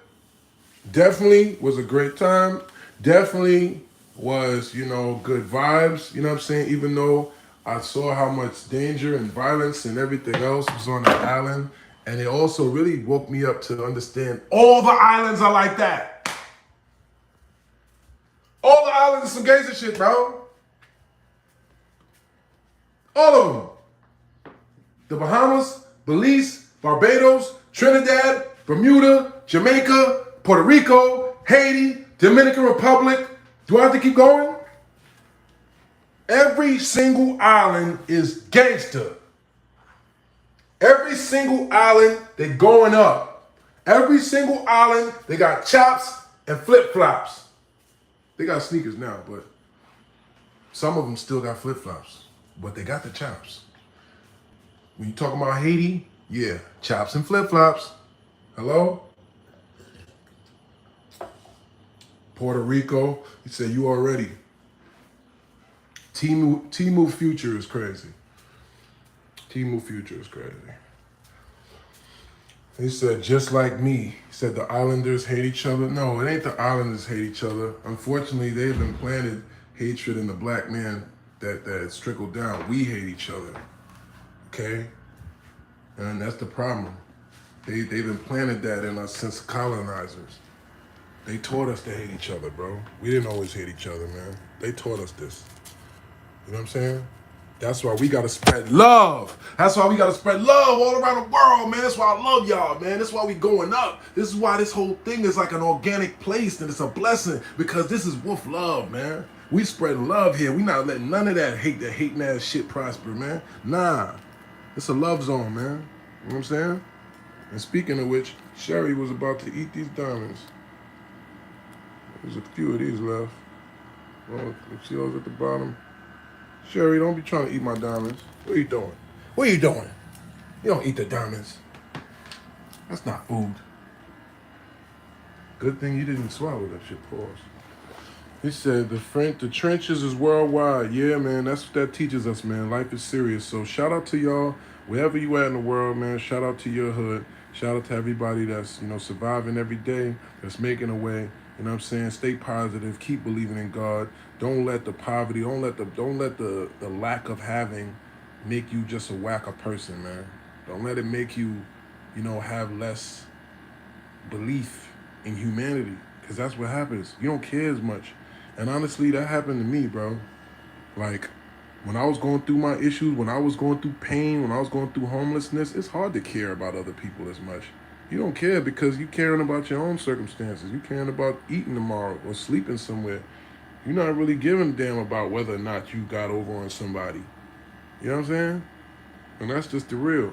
definitely was a great time. Definitely was, good vibes, you know what I'm saying? Even though I saw how much danger and violence and everything else was on the island. And it also really woke me up to understand all the islands are like that. All the islands are some gangster shit, bro. All of them. The Bahamas, Belize, Barbados, Trinidad, Bermuda, Jamaica, Puerto Rico, Haiti, Dominican Republic. Do I have to keep going? Every single island is gangster. Every single island, they going up. Every single island, they got chops and flip-flops. They got sneakers now, but some of them still got flip-flops. But they got the chops. When you talking about Haiti, yeah, chops and flip-flops. Hello? Puerto Rico, he said you already. Timu Future is crazy. Timu Future is crazy. He said, just like me. He said the Islanders hate each other. No, it ain't the Islanders hate each other. Unfortunately, they've implanted hatred in the black man that's trickled down. We hate each other, okay? And that's the problem. They've implanted that in us since colonizers. They taught us to hate each other, bro. We didn't always hate each other, man. They taught us this. You know what I'm saying? That's why we gotta spread love. That's why we gotta spread love all around the world, man. That's why I love y'all, man. That's why we going up. This is why this whole thing is like an organic place, and it's a blessing because this is wolf love, man. We spreading love here. We not letting none of that hating ass shit prosper, man. Nah, it's a love zone, man. You know what I'm saying? And speaking of which, Sherry was about to eat these diamonds. There's a few of these left. Oh, see those at the bottom? Sherry, don't be trying to eat my diamonds. What are you doing? What are you doing? You don't eat the diamonds. That's not food. Good thing you didn't swallow that shit, pause. He said the trenches is worldwide. Yeah, man, that's what that teaches us, man. Life is serious. So shout out to y'all, wherever you at in the world, man. Shout out to your hood. Shout out to everybody that's, surviving every day, that's making a way. You know what I'm saying? Stay positive, keep believing in God. Don't let the poverty, don't let the lack of having make you just a whacker person, man. Don't let it make you, have less belief in humanity. Cause that's what happens. You don't care as much. And honestly, that happened to me, bro. Like, when I was going through my issues, when I was going through pain, when I was going through homelessness, it's hard to care about other people as much. You don't care because you're caring about your own circumstances. You're caring about eating tomorrow or sleeping somewhere. You're not really giving a damn about whether or not you got over on somebody. You know what I'm saying? And that's just the real.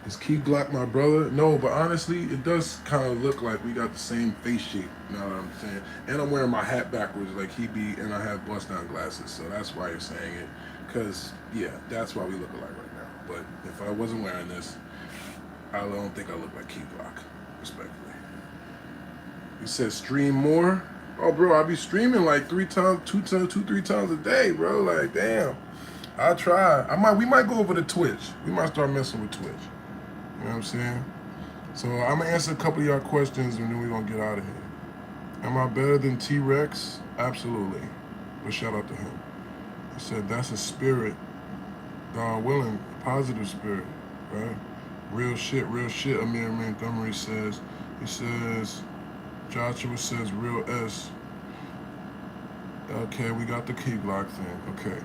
Is Key Glock my brother? No, but honestly, it does kind of look like we got the same face shape, you know what I'm saying? And I'm wearing my hat backwards like he be, and I have bust-down glasses, so that's why you're saying it. Because, yeah, that's why we look alike right now. But if I wasn't wearing this, I don't think I look like Key Glock, respectfully. He said stream more? Oh, bro, I be streaming like 3 times, 3 times a day, bro. Like, damn. I try. We might go over to Twitch. We might start messing with Twitch. You know what I'm saying? So I'm gonna answer a couple of y'all questions and then we're gonna get out of here. Am I better than T-Rex? Absolutely. But shout out to him. He said that's a spirit. God willing, positive spirit, right? Real shit, Amir Montgomery says. He says, Joshua says real S. Okay, we got the key block thing. Okay.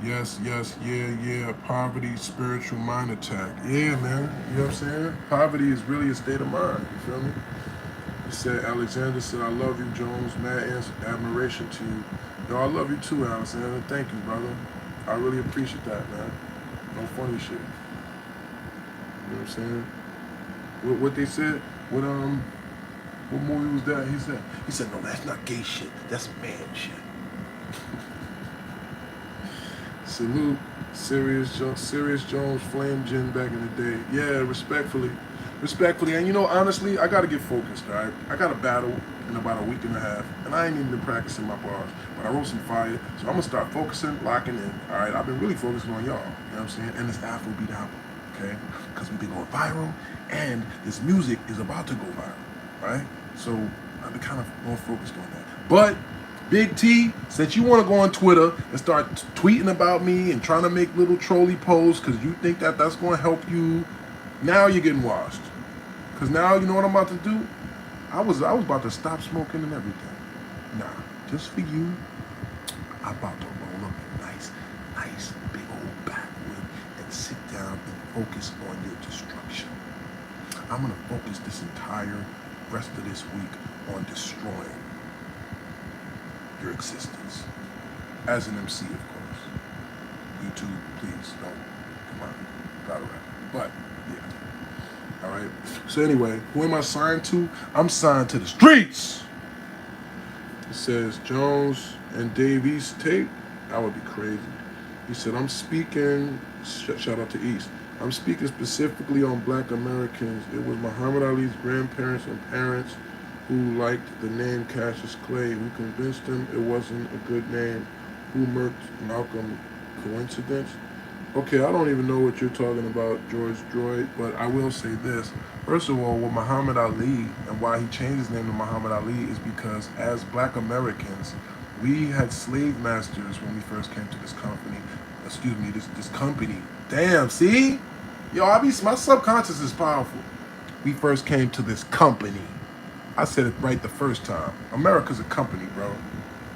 Yes, yeah. Poverty, spiritual mind attack. Yeah, man. You know what I'm saying? Poverty is really a state of mind. You feel me? He said, Alexander said, I love you, Jones. Mad admiration to you. Yo, I love you too, Alexander. Thank you, brother. I really appreciate that, man. No funny shit. You know what I'm saying? What they said? What movie was that? He said, no, that's not gay shit. That's man shit. Salute, Serius Jones, Flame Gin back in the day. Yeah, respectfully. And honestly, I gotta get focused, all right? I got a battle in about a week and a half, and I ain't even been practicing my bars, but I wrote some fire, so I'm gonna start focusing, locking in, all right? I've been really focusing on y'all, you know what I'm saying? And this Afrobeat album, okay? Because we've been going viral, and this music is about to go viral, right? So I've been kind of more focused on that. But Big T, since you want to go on Twitter and start tweeting about me and trying to make little trolly posts because you think that that's going to help you, now you're getting washed. Because now you know what I'm about to do? I was about to stop smoking and everything. Nah, just for you, I'm about to roll up a nice big old backwood and sit down and focus on your destruction. I'm going to focus this entire rest of this week on destroying your existence as an MC, of course. YouTube, please don't come on, gotta rap. But yeah, all right. So anyway, who am I signed to? I'm signed to the streets. It says Jones and Dave East tape. That would be crazy. He said I'm speaking. Shout out to East. I'm speaking specifically on Black Americans. It was Muhammad Ali's grandparents and parents who liked the name Cassius Clay, who convinced him it wasn't a good name, who murked Malcolm. Coincidence? Okay, I don't even know what you're talking about, George Droid, but I will say this. First of all, with Muhammad Ali, and why he changed his name to Muhammad Ali is because as Black Americans, we had slave masters when we first came to this company. This company. Damn, see? Yo, my subconscious is powerful. We first came to this company. I said it right the first time. America's a company, bro.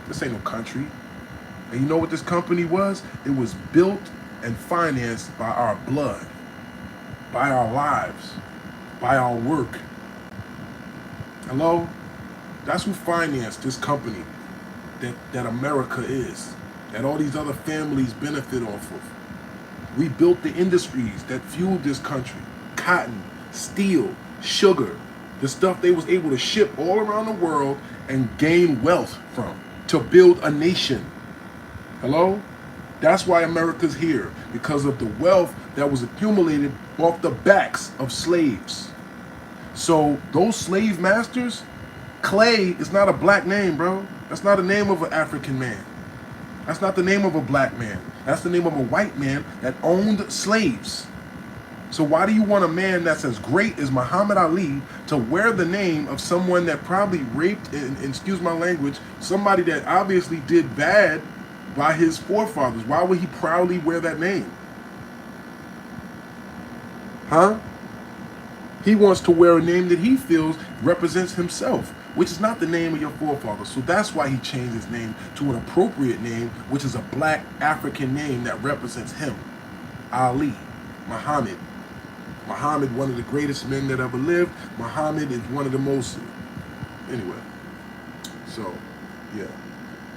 This ain't no country. And you know what this company was? It was built and financed by our blood, by our lives, by our work. Hello? That's who financed this company that America is, that all these other families benefit off of. We built the industries that fueled this country. Cotton, steel, sugar, the stuff they was able to ship all around the world and gain wealth from to build a nation. Hello? That's why America's here, because of the wealth that was accumulated off the backs of slaves. So those slave masters, Clay is not a black name, bro. That's not the name of an African man. That's not the name of a black man. That's the name of a white man that owned slaves. So why do you want a man that's as great as Muhammad Ali to wear the name of someone that probably raped, and excuse my language, somebody that obviously did bad by his forefathers? Why would he proudly wear that name? Huh? He wants to wear a name that he feels represents himself, which is not the name of your forefathers. So that's why he changed his name to an appropriate name, which is a black African name that represents him. Ali, Muhammad. Muhammad, one of the greatest men that ever lived. Muhammad is one of the most... Anyway, so, yeah.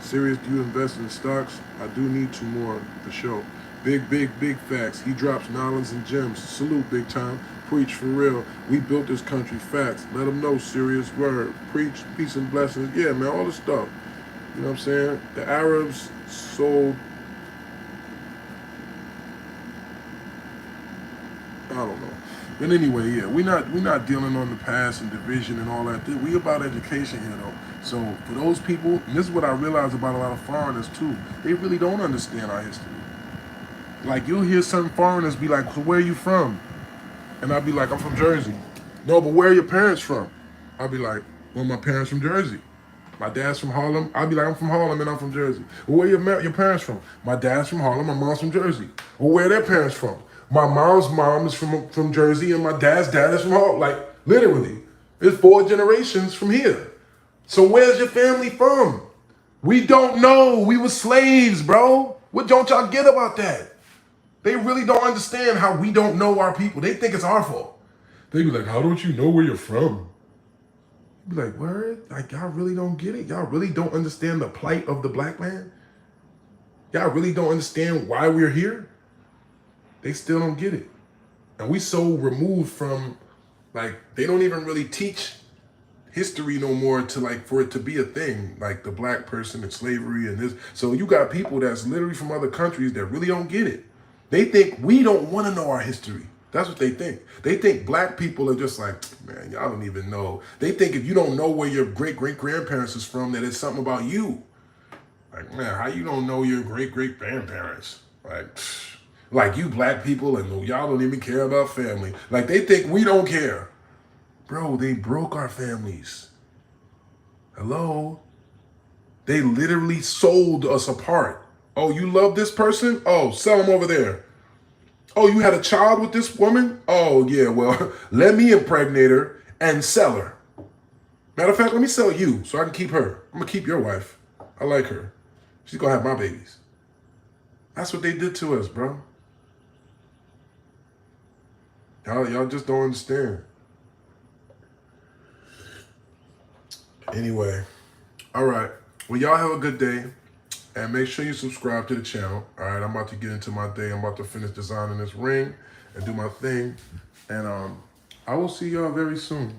Serious, do you invest in stocks? I do need 2 more for sure. Big facts. He drops knowledge and gems. Salute, big time. Preach for real. We built this country. Facts. Let them know. Serious word. Preach. Peace and blessings. Yeah, man, all the stuff. You know what I'm saying? The Arabs sold... I don't know. But anyway, yeah, we're not dealing on the past and division and all that. We about education here, though. So for those people, and this is what I realize about a lot of foreigners too, they really don't understand our history. Like, you'll hear some foreigners be like, so where are you from? And I'll be like, I'm from Jersey. No, but where are your parents from? I'll be like, well, my parents from Jersey. My dad's from Harlem. I'll be like, I'm from Harlem and I'm from Jersey. Well, where are your parents from? My dad's from Harlem, my mom's from Jersey. Well, where are their parents from? My mom's mom is from Jersey and my dad's dad is from Harlem. Like, literally, it's 4 generations from here. So where's your family from? We don't know. We were slaves, bro. What don't y'all get about that? They really don't understand how we don't know our people. They think it's our fault. They be like, how don't you know where you're from? Be like, word? Like, y'all really don't get it? Y'all really don't understand the plight of the black man? Y'all really don't understand why we're here? They still don't get it. And we so removed from, like, they don't even really teach history no more to, like, for it to be a thing, like the black person and slavery and this. So you got people that's literally from other countries that really don't get it. They think we don't want to know our history. That's what they think. They think black people are just like, man, y'all don't even know. They think if you don't know where your great-great-grandparents is from, that it's something about you. Like, man, how you don't know your great-great-grandparents? Like you black people and y'all don't even care about family. Like, they think we don't care. Bro, they broke our families. Hello? They literally sold us apart. Oh, you love this person? Oh, sell them over there. Oh, you had a child with this woman? Oh, yeah, well, let me impregnate her and sell her. Matter of fact, let me sell you so I can keep her. I'm going to keep your wife. I like her. She's going to have my babies. That's what they did to us, bro. Y'all just don't understand. Anyway, all right. Well, y'all have a good day. And make sure you subscribe to the channel. All right, I'm about to get into my day. I'm about to finish designing this ring and do my thing. And I will see y'all very soon.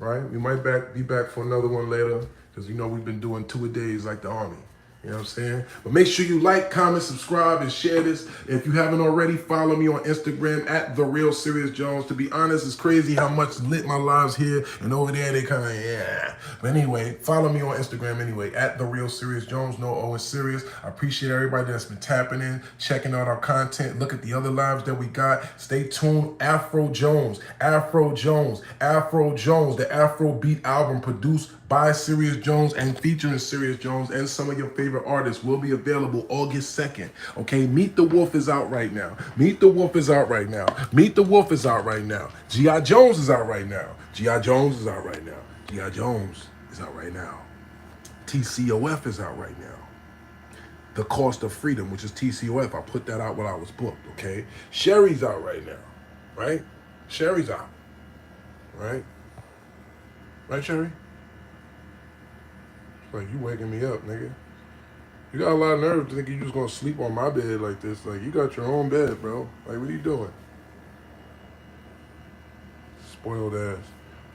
All right, we might be back for another one later because you know we've been doing 2-a-days like the Army. You know what I'm saying? But make sure you like, comment, subscribe, and share this. If you haven't already, follow me on Instagram at The Real Serious Jones. To be honest, it's crazy how much lit my lives here and over there they kind of, yeah. But anyway, follow me on Instagram anyway, at The Real Serious Jones. No O in serious. I appreciate everybody that's been tapping in, checking out our content. Look at the other lives that we got. Stay tuned. Afro Jones, the Afro Beat album produced by Serious Jones and featuring Serious Jones and some of your favorite artists will be available August 2nd. Okay, Meet the Wolf is out right now. Meet the Wolf is out right now. Meet the Wolf is out right now. G.I. Jones is out right now. G.I. Jones is out right now. G.I. Jones is out right now. TCOF is out right now. The Cost of Freedom, which is TCOF. I put that out when I was booked, okay? Sherry's out right now, right? Sherry's out, right? Right, Sherry? It's like, you waking me up, nigga. You got a lot of nerve to think you just gonna sleep on my bed like this. Like, you got your own bed, bro. Like, what are you doing? Spoiled ass.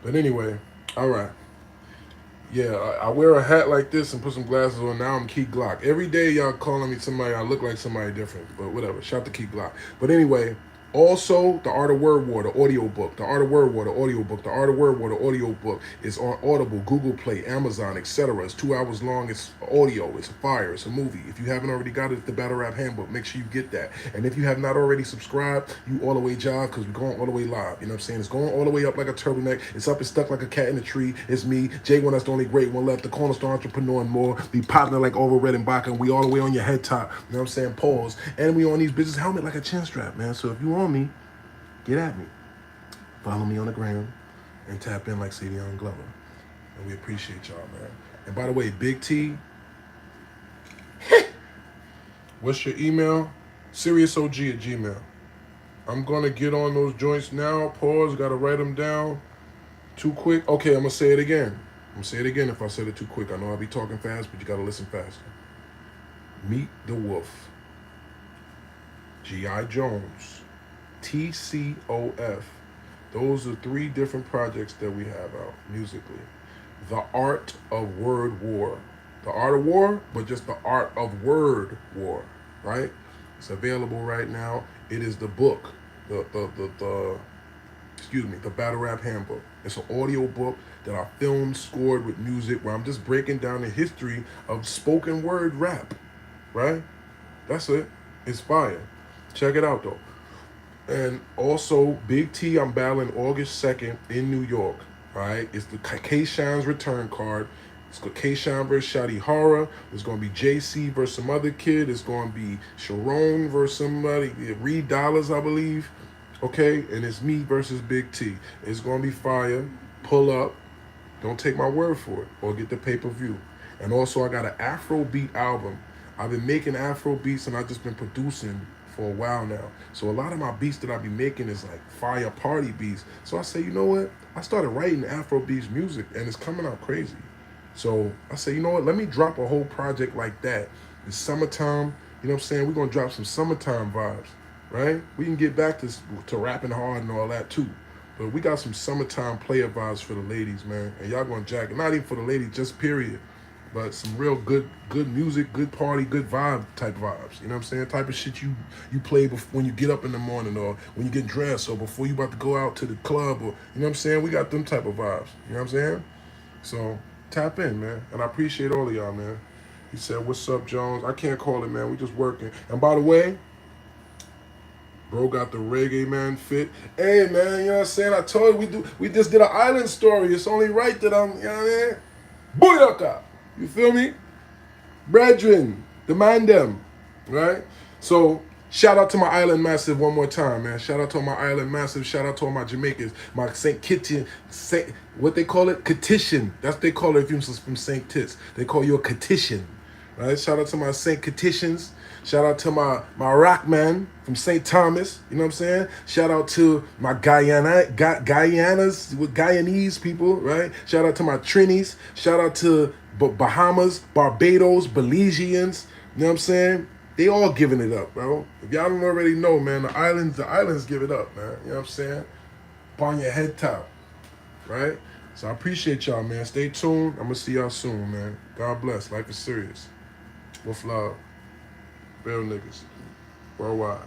But anyway, all right. Yeah, I wear a hat like this and put some glasses on. Now I'm Key Glock. Every day y'all calling me somebody, I look like somebody different. But whatever, shout out to Key Glock. But anyway, also The Art of Word War, the audio book. The Art of Word War, the audio book. The Art of Word War, the audio book is on Audible, Google Play, Amazon, etc. It's 2 hours long. It's audio. It's a fire. It's a movie. If you haven't already got it, it's the Battle Rap Handbook. Make sure you get that. And if you have not already subscribed, you all the way job, because we're going all the way live. You know what I'm saying? It's going all the way up like a turtleneck. It's up and stuck like a cat in a tree. It's me, J1, that's the only great one left, the cornerstone entrepreneur and more. Be partner like Over Red and Baca, and we all the way on your head top. You know what I'm saying? Pause. And we on these bitches helmet like a chin strap, man. So if you on me, get at me. Follow me on the gram and tap in like Savion Glover. And we appreciate y'all, man. And by the way, Big T, what's your email? SeriousOG@gmail. I'm gonna get on those joints now. Pause, gotta write them down. Too quick? Okay, I'm gonna say it again. I'm gonna say it again if I said it too quick. I know I'll be talking fast, but you gotta listen faster. Meet the Wolf. G.I. Jones. TCOF. Those are 3 different projects that we have out musically. The Art of Word War. The Art of War, but just the Art of Word War, right? It's available right now. It is the book, the Battle Rap Handbook. It's an audio book that I filmed, scored with music, where I'm just breaking down the history of spoken word rap, right? That's it. It's fire. Check it out, though. And also, Big T, I'm battling August 2nd in New York, all right? It's the K-Shine's return card. It's got K-Shine versus Shotty Horror. It's going to be JC versus some other kid. It's going to be Sharon versus somebody, Reed Dollars, I believe. Okay? And it's me versus Big T. It's going to be fire. Pull up. Don't take my word for it. Or get the pay-per-view. And also, I got an Afrobeat album. I've been making Afro beats and I've just been producing for a while now. So a lot of my beats that I be making is like fire party beats. So I say, you know what? I started writing Afro beats music and it's coming out crazy. So I say, you know what? Let me drop a whole project like that. It's summertime. You know what I'm saying? We're going to drop some summertime vibes, right? We can get back to rapping hard and all that too. But we got some summertime player vibes for the ladies, man. And y'all going to jack it. Not even for the ladies, just period. But some real good music, good party, good vibe type vibes. You know what I'm saying? Type of shit you play when you get up in the morning or when you get dressed or before you about to go out to the club or, you know what I'm saying? We got them type of vibes. You know what I'm saying? So tap in, man. And I appreciate all of y'all, man. He said, what's up, Jones? I can't call it, man. We just working. And by the way, bro got the reggae man fit. Hey, man, you know what I'm saying? I told you we just did an island story. It's only right that I'm, you know what I mean? Booyaka! You feel me? Brethren, demand them, right? So, shout out to my Island Massive one more time, man. Shout out to my Island Massive. Shout out to all my Jamaicans. My St. Kitty, what they call it? Catition. That's what they call it if you're from St. Kitts. They call you a Catition, right? Shout out to my St. Catitions. Shout out to my rock man from St. Thomas. You know what I'm saying? Shout out to my Guyanese people, right? Shout out to my Trinis. Shout out to Bahamas, Barbados, Belizeans. You know what I'm saying? They all giving it up, bro. If y'all don't already know, man, the islands give it up, man. You know what I'm saying? Upon your head top, right? So I appreciate y'all, man. Stay tuned. I'm going to see y'all soon, man. God bless. Life is serious. With love. Real niggas. Worldwide.